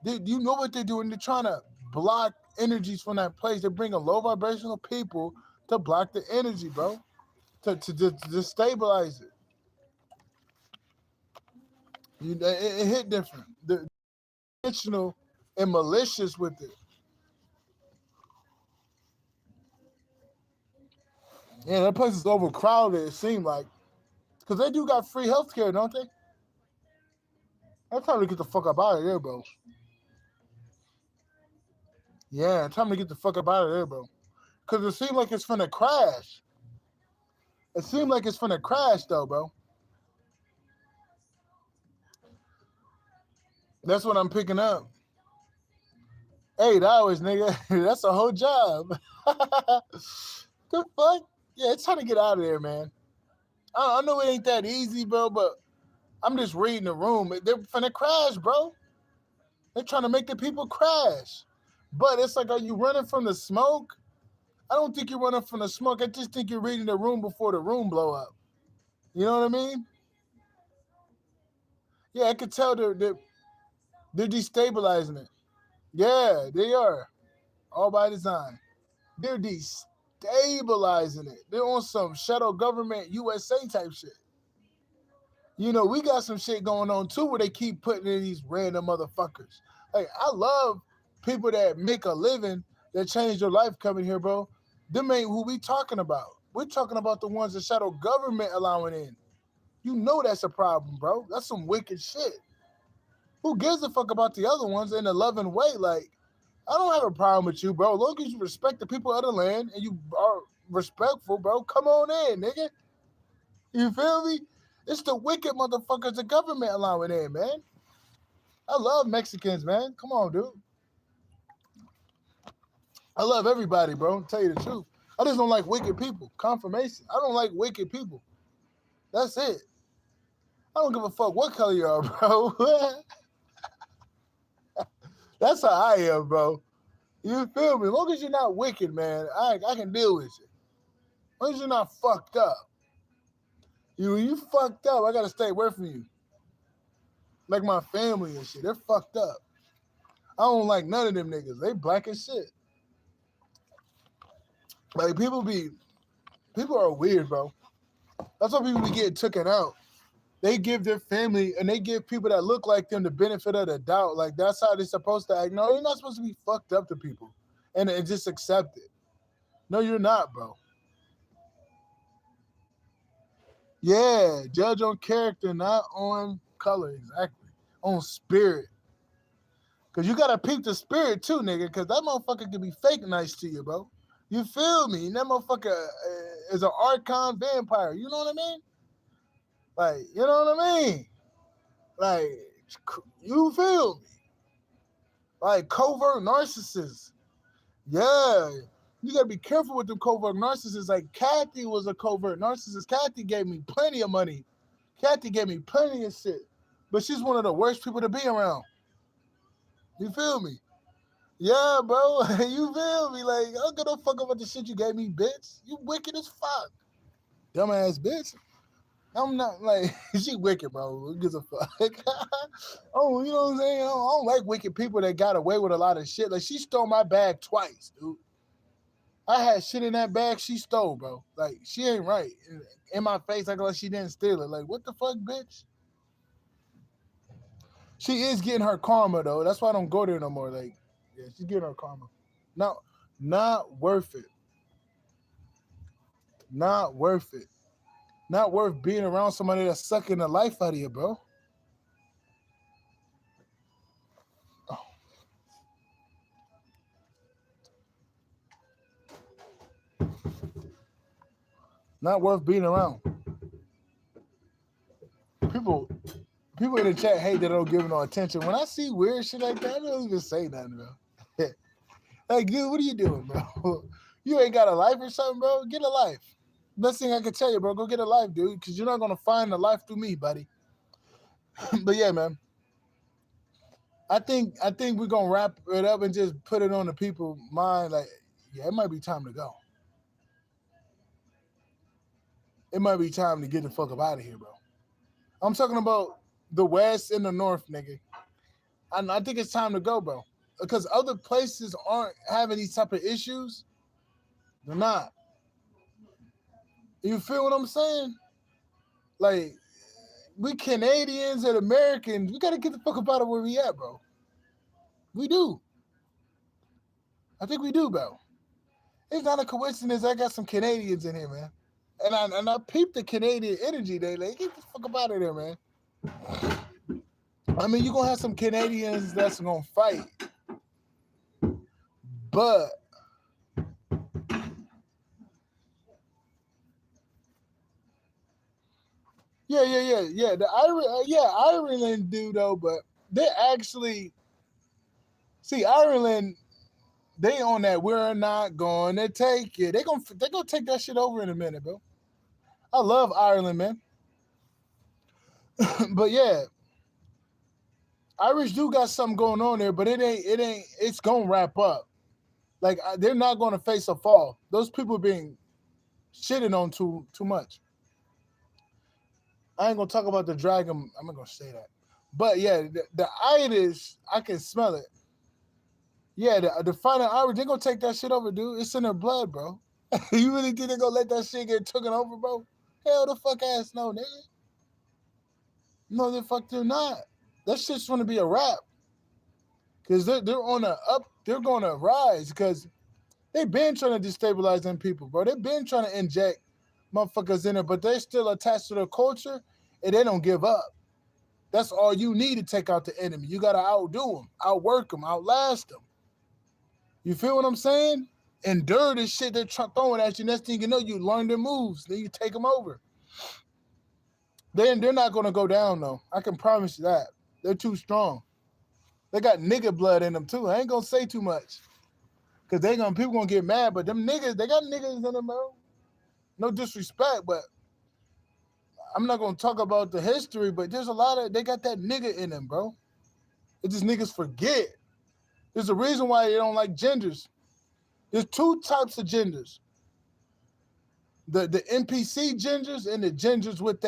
you know what they're doing? They're trying to block energies from that place. They're bringing low vibrational people to block the energy, bro, to destabilize it. It hit different. The intentional and malicious with it. Yeah, that place is overcrowded, it seemed like. Because they do got free healthcare, don't they? It's time to get the fuck up out of there, bro. Yeah, it's time to get the fuck up out of there, bro. Because it seemed like it's finna crash. It seemed like it's finna crash, though, bro. That's what I'm picking up. 8 hours, nigga. That's a whole job. The fuck? Yeah, it's time to get out of there, man. I know it ain't that easy, bro, but I'm just reading the room. They're finna crash, bro. They're trying to make the people crash. But it's like, are you running from the smoke? I don't think you're running from the smoke. I just think you're reading the room before the room blow up. You know what I mean? Yeah, I could tell they're destabilizing it. Yeah, they are. All by design. They're destabilizing it. They're on some shadow government USA type shit. You know, we got some shit going on too where they keep putting in these random motherfuckers. Like, I love people that make a living, that change their life coming here, bro. Them ain't who we talking about. We're talking about the ones that shadow government allowing in. You know that's a problem, bro. That's some wicked shit. Who gives a fuck about the other ones in a loving way? Like, I don't have a problem with you, bro. As long as you respect the people of the land and you are respectful, bro, come on in, nigga. You feel me? It's the wicked motherfuckers the government allowing in, man. I love Mexicans, man. Come on, dude. I love everybody, bro. Tell you the truth. I just don't like wicked people. Confirmation. I don't like wicked people. That's it. I don't give a fuck what color you are, bro. That's how I am, bro. You feel me? As long as you're not wicked, man, I can deal with you. As long as you're not fucked up. You fucked up, I gotta stay away from you. Like my family and shit. They're fucked up. I don't like none of them niggas. They black as shit. Like, people are weird, bro. That's why people be getting taken out. They give their family and they give people that look like them the benefit of the doubt. Like, that's how they're supposed to act. No, you're not supposed to be fucked up to people and just accept it. No, you're not, bro. Yeah, judge on character, not on color, exactly. On spirit. Because you got to peep the spirit too, nigga, because that motherfucker can be fake nice to you, bro. You feel me? And that motherfucker is an Archon vampire. You know what I mean? Like, you know what I mean? Like, you feel me? Like, covert narcissists. Yeah. You got to be careful with them covert narcissists. Like, Kathy was a covert narcissist. Kathy gave me plenty of money. Kathy gave me plenty of shit. But she's one of the worst people to be around. You feel me? Yeah, bro. You feel me? Like, I don't give no fuck about the shit you gave me, bitch. You wicked as fuck. Dumbass bitch. I'm not like, she wicked, bro. Who gives a fuck? Oh, you know what I'm saying? I don't like wicked people that got away with a lot of shit. Like, she stole my bag twice, dude. I had shit in that bag she stole, bro. Like, she ain't right. In my face, like she didn't steal it. Like, what the fuck, bitch? She is getting her karma, though. That's why I don't go there no more. Like, yeah, she's getting her karma. Not worth it. Not worth it. Not worth being around somebody that's sucking the life out of you, bro. Oh. Not worth being around. People in the chat hate that I don't give no attention. When I see weird shit like that, I don't even say nothing, bro. Like, dude, what are you doing, bro? You ain't got a life or something, bro? Get a life. Best thing I can tell you, bro, go get a life, dude, because you're not going to find a life through me, buddy. But yeah, man. I think we're going to wrap it up and just put it on the people's mind. Like, yeah, it might be time to go. It might be time to get the fuck up out of here, bro. I'm talking about the West and the North, nigga. I think it's time to go, bro. Because other places aren't having these type of issues. They're not. You feel what I'm saying? Like, we Canadians and Americans, we got to get the fuck up out of where we at, bro. We do. I think we do, bro. It's not a coincidence I got some Canadians in here, man. And I peeped the Canadian energy. They like, get the fuck up out of there, man. I mean, you're going to have some Canadians that's going to fight. But yeah. The Ireland do though, but they actually see Ireland. They on that. We're not going to take it. They gonna take that shit over in a minute, bro. I love Ireland, man. But yeah, Irish do got something going on there, but it ain't. It's gonna wrap up. Like, they're not going to face a fall. Those people being shitted on too much. I ain't going to talk about the dragon. I'm not going to say that. But, yeah, the Irish, I can smell it. Yeah, the fighting Irish, they're going to take that shit over, dude. It's in their blood, bro. You really think they're going to let that shit get taken over, bro? Hell the fuck ass no, nigga. No, the fuck they're not. That shit's going to be a wrap. Because they're on a up. They're going to rise because they've been trying to destabilize them people, bro. They've been trying to inject motherfuckers in there, but they're still attached to their culture, and they don't give up. That's all you need to take out the enemy. You got to outdo them, outwork them, outlast them. You feel what I'm saying? Endure this shit they're throwing at you. Next thing you know, you learn their moves. Then you take them over. They're not going to go down, though. I can promise you that. They're too strong. They got nigga blood in them, too. I ain't going to say too much. Because people going to get mad, but them niggas, they got niggas in them, bro. No disrespect, but I'm not going to talk about the history, but there's a lot of, they got that nigga in them, bro. It just niggas forget. There's a reason why they don't like genders. There's two types of genders. The NPC gingers and the gingers with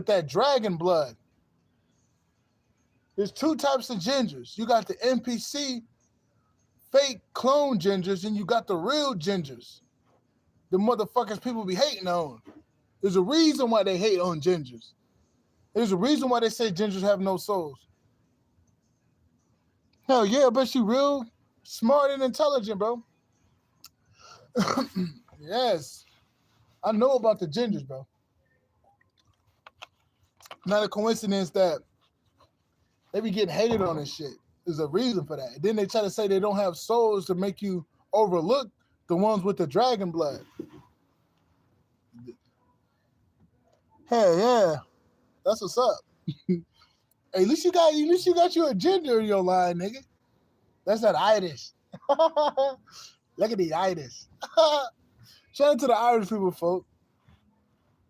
that dragon blood. There's two types of gingers. You got the NPC fake clone gingers, and you got the real gingers. The motherfuckers people be hating on. There's a reason why they hate on gingers. There's a reason why they say gingers have no souls. Hell yeah, but she real smart and intelligent, bro. Yes. I know about the gingers, bro. Not a coincidence that they be getting hated on this shit. There's a reason for that. And then they try to say they don't have souls to make you overlook the ones with the dragon blood. Hell yeah. That's what's up. Hey, at least you got you a gender in your line, nigga. That's that Irish. Look at the Irish. Shout out to the Irish people, folk.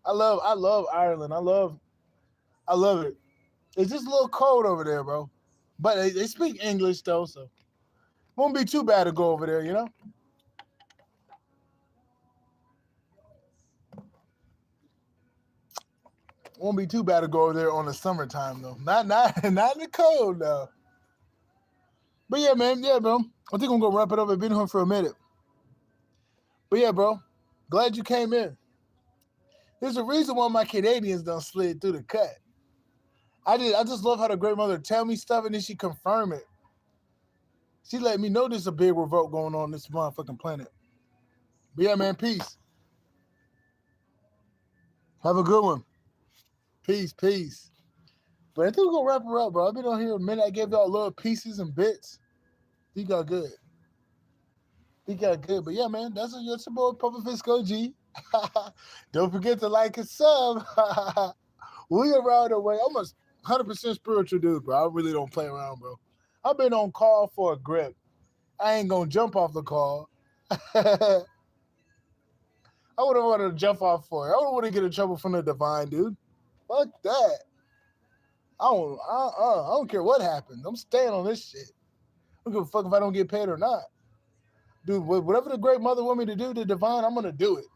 I love Ireland. I love it. It's just a little cold over there, bro. But they speak English, though, so won't be too bad to go over there, you know? Won't be too bad to go over there on the summertime, though. Not in the cold, though. But yeah, man. Yeah, bro. I think I'm going to wrap it up. I've been here for a minute. But yeah, bro. Glad you came in. There's a reason why my Canadians don't slid through the cut. I just love how the great mother tell me stuff and then she confirm it. She let me know there's a big revolt going on this motherfucking planet. But yeah, man, peace. Have a good one. Peace. But I think we're going to wrap her up, bro. I've been on here a minute. I gave y'all little pieces and bits. He got good. But yeah, man, that's your boy, Papa Fisco G. Don't forget to like and sub. We around the way. I'm a 100% spiritual dude, bro. I really don't play around, bro. I've been on call for a grip. I ain't gonna jump off the call. I wouldn't want to jump off for it. I wouldn't want to get in trouble from the divine, dude. Fuck that. I don't care what happens. I'm staying on this shit. I don't give a fuck if I don't get paid or not. Dude, whatever the great mother want me to do, the divine, I'm gonna do it.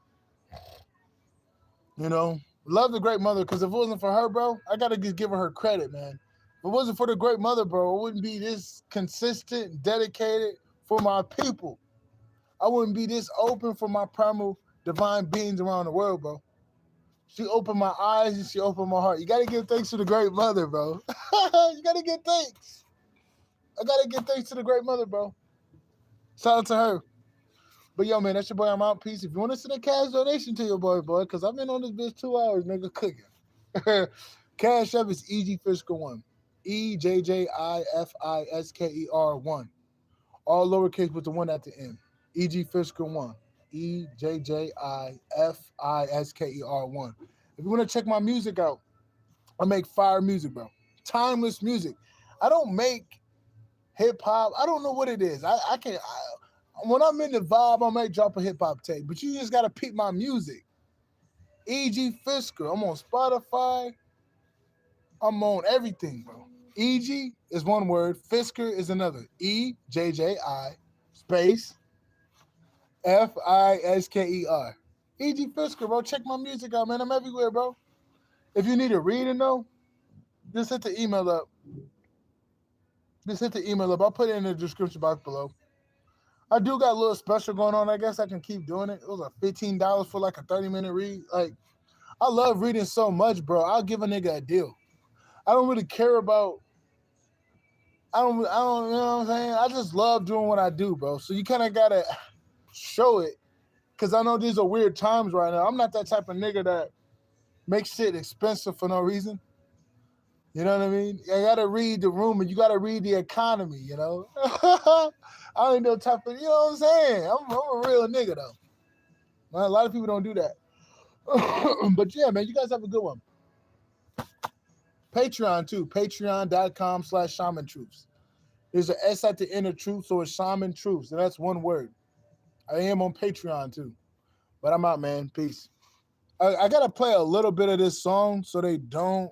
You know, love the great mother, because if it wasn't for her, bro, I gotta just give her credit, man. If it wasn't for the great mother, bro, I wouldn't be this consistent, dedicated for my people. I wouldn't be this open for my primal divine beings around the world, bro. She opened my eyes and she opened my heart. You gotta give thanks to the great mother, bro. You gotta give thanks. I gotta give thanks to the great mother, bro. Shout out to her. But yo, man, that's your boy. I'm out. Peace. If you want to send a cash donation to your boy, because I've been on this bitch 2 hours, nigga, cooking. Cash App is EG-Fisker1. EJJIFISKER1. All lowercase with the 1 at the end. EG-Fisker1. EJJIFISKER1. If you want to check my music out, I make fire music, bro. Timeless music. I don't make hip hop. I don't know what it is. When I'm in the vibe, I might drop a hip hop tape, but you just gotta peep my music. EG Fisker. I'm on Spotify. I'm on everything, bro. EG is one word. Fisker is another. EJJI space FISKER. EG Fisker, bro. Check my music out, man. I'm everywhere, bro. If you need a reading, though, just hit the email up. I'll put it in the description box below. I do got a little special going on. I guess I can keep doing it. It was like $15 for like a 30-minute read. Like, I love reading so much, bro. I'll give a nigga a deal. I don't really care about, I don't, you know what I'm saying? I just love doing what I do, bro. So you kind of got to show it, because I know these are weird times right now. I'm not that type of nigga that makes shit expensive for no reason. You know what I mean? You got to read the room, and you got to read the economy, you know? I ain't no type of, you know what I'm saying? I'm a real nigga, though. Man, a lot of people don't do that. But yeah, man, you guys have a good one. Patreon, too. Patreon.com/Shaman Truths. There's an S at the end of truth, so it's Shaman Truths, and that's one word. I am on Patreon, too. But I'm out, man. Peace. I got to play a little bit of this song so they don't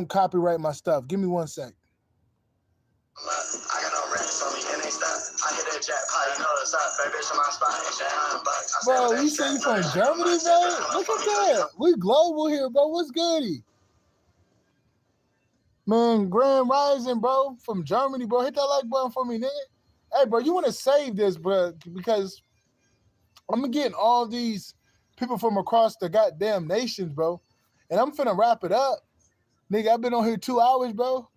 copyright my stuff. Give me 1 sec. I got no racks on me and they stop. I hit that jackpot, you know it's up. Baby, bitch in my spot, and shit, $100. Bro, you say you from Germany, bro? Look at that. We global here, bro. What's goody? Man, Grand Rising, bro, from Germany, bro. Hit that like button for me, nigga. Hey, bro, you want to save this, bro, because I'm getting all these people from across the goddamn nations, bro. And I'm finna wrap it up. Nigga, I've been on here 2 hours, bro.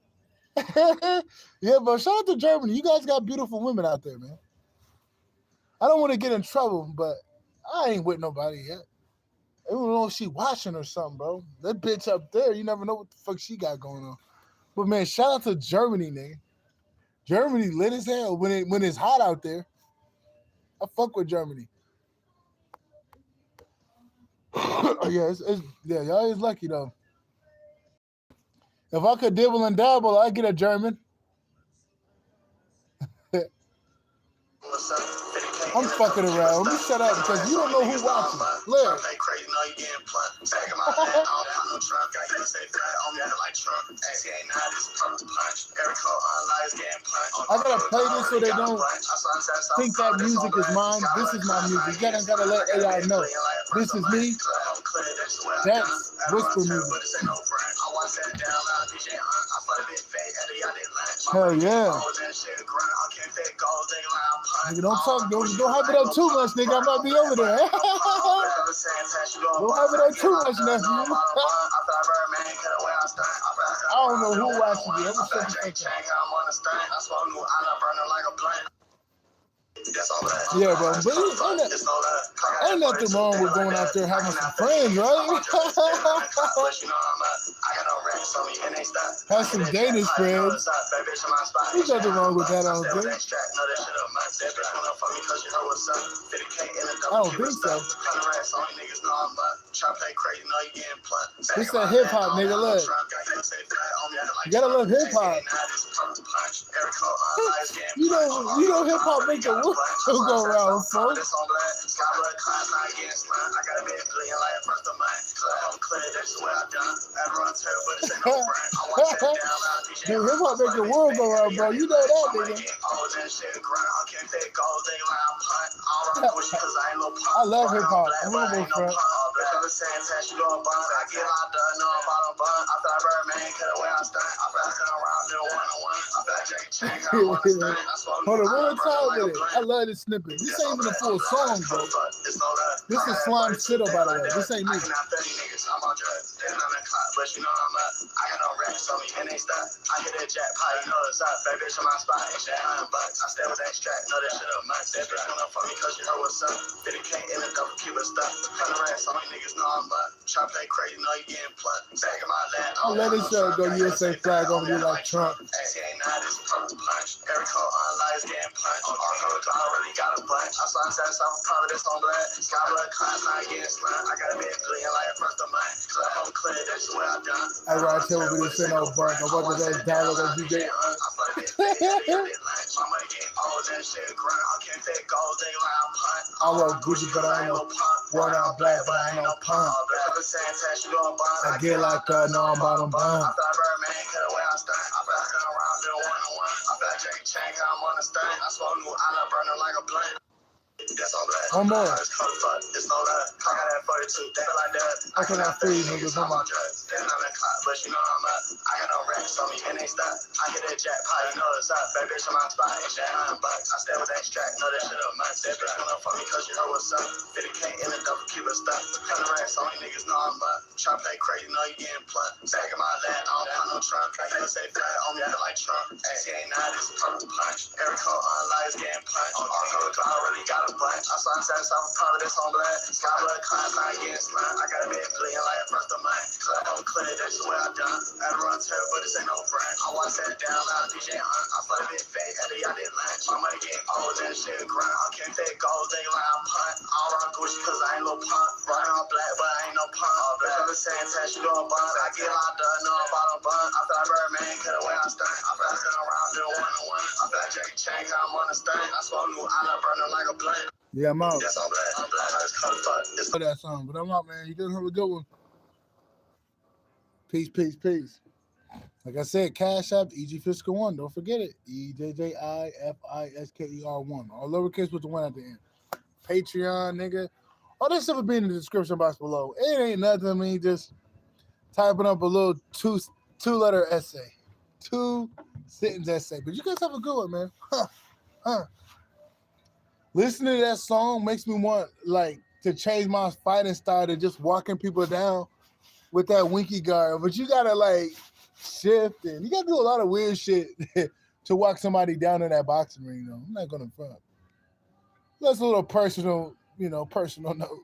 Yeah, bro, shout out to Germany. You guys got beautiful women out there, man. I don't want to get in trouble, but I ain't with nobody yet. I don't know if she watching or something, bro. That bitch up there, you never know what the fuck she got going on. But, man, shout out to Germany, nigga. Germany lit as hell when it's hot out there. I fuck with Germany. Yeah, y'all is lucky, though. If I could dibble and dabble, I'd get a German. I'm fucking around. Let me shut up because you don't know who's watching. Look. I gotta play this so they don't think that music is mine. This is my music. You gotta let AI know. This is me. That's whisper music. Hell yeah. Nigga, don't hype it up too much, nigga. I might be over there. Don't hype it up too much, nephew. I don't know who watching you. I'm gonna yeah, bro. But ain't nothing wrong with going out there having some friends, right? Have some Danish friends. There's nothing wrong with that, I don't think. I don't think so. This that hip hop, nigga. Look, you gotta love hip hop. You know, hip hop make the world go around, folks. Dude, hip hop make the world go around, bro. You know that, nigga. I love hip hop. I'm almost front. Hold on, one more time with it. I love this snippet. This ain't even a full song, bro. This is Slime Siddle, by the way. This ain't me. But you know I'm up. I got no racks on me and they stuck. I hit that jackpot, you know it's up. Baby, bitch on my spot, ain't shit $100. I stay with that strap, know that shit a month. That bitch come up for me cause you know what's up. 50K in the double, keep it stuck. 100 racks on me, niggas know I'm up. Trap that crazy, know you getting plucked. Back in my lap. I'll let this show go USA flag over you like Trump. AC89 is purple punch. Every code online is getting punched. I already got a bunch. I saw that some Providence on black. Sky blood class, not getting slammed. I got a bit clean like a first of mine. Cause I'm clear, that's what I've done. I ride till we just send out burnt. I want to that dollar that you get. I love Gucci, but I ain't no worn out black, but I ain't no pump. I get like no, I'm bottom bun. One more. I cannot free niggas on my but you know I'm up. I got no racks on me and they stuck. I hit that jackpot, you know it's up. Baby, bitch on my spot, ain't shit $100. I stay with that strap, know that shit a month. That bitch come up for me cause you know what's up. 50K in the double, keep it stuck. 100 racks on me, niggas know I'm up. Trap that crazy, know you getting plucked. Back in my lap, I don't put no trunk. I say flat on me, I like Trump. AC89 is purple punch. Every code online is getting punched. I already got a bunch. I saw that some Providence on black. Sky blood class, not getting slammed. I got a bit clean like a first of mine. Cause I'm clear, that's what I've done. I run terrible, but this ain't no friend. I want that down loud, DJ Hunt. I play a bit fake, Eddie, I did lunch. My money get old and shit grind. I can't take gold, they like I'm punt. I don't run Gucci cause I ain't no punk. Running on black, but I ain't no punk. Black on the same test, you gon' bun. I get locked up, no, I'm bottom bun. I feel like Birdman, cut away, I stunt. I feel like sitting around doing one-on-one. I feel like Jackie Chan, I'm on the stunt. I smoke new island, burning like a blunt. Yeah, I'm out. That's all black. I'm black, I just cut fuck. That song, but I'm out, man. You didn't have a good one. Peace, peace, peace. Like I said, Cash App, EG Fiscal 1. Don't forget it. EJJIFISKER1. All lowercase with the 1 at the end. Patreon, nigga. All that stuff will be in the description box below. It ain't nothing. I mean, just typing up a little two-letter essay. 2-sentence essay. But you guys have a good one, man. Listening to that song makes me want, like, to change my fighting style to just walking people down with that winky guard. But you gotta, like, shift and you gotta do a lot of weird shit to walk somebody down in that boxing ring, though. I'm not gonna front. That's a little personal, personal note.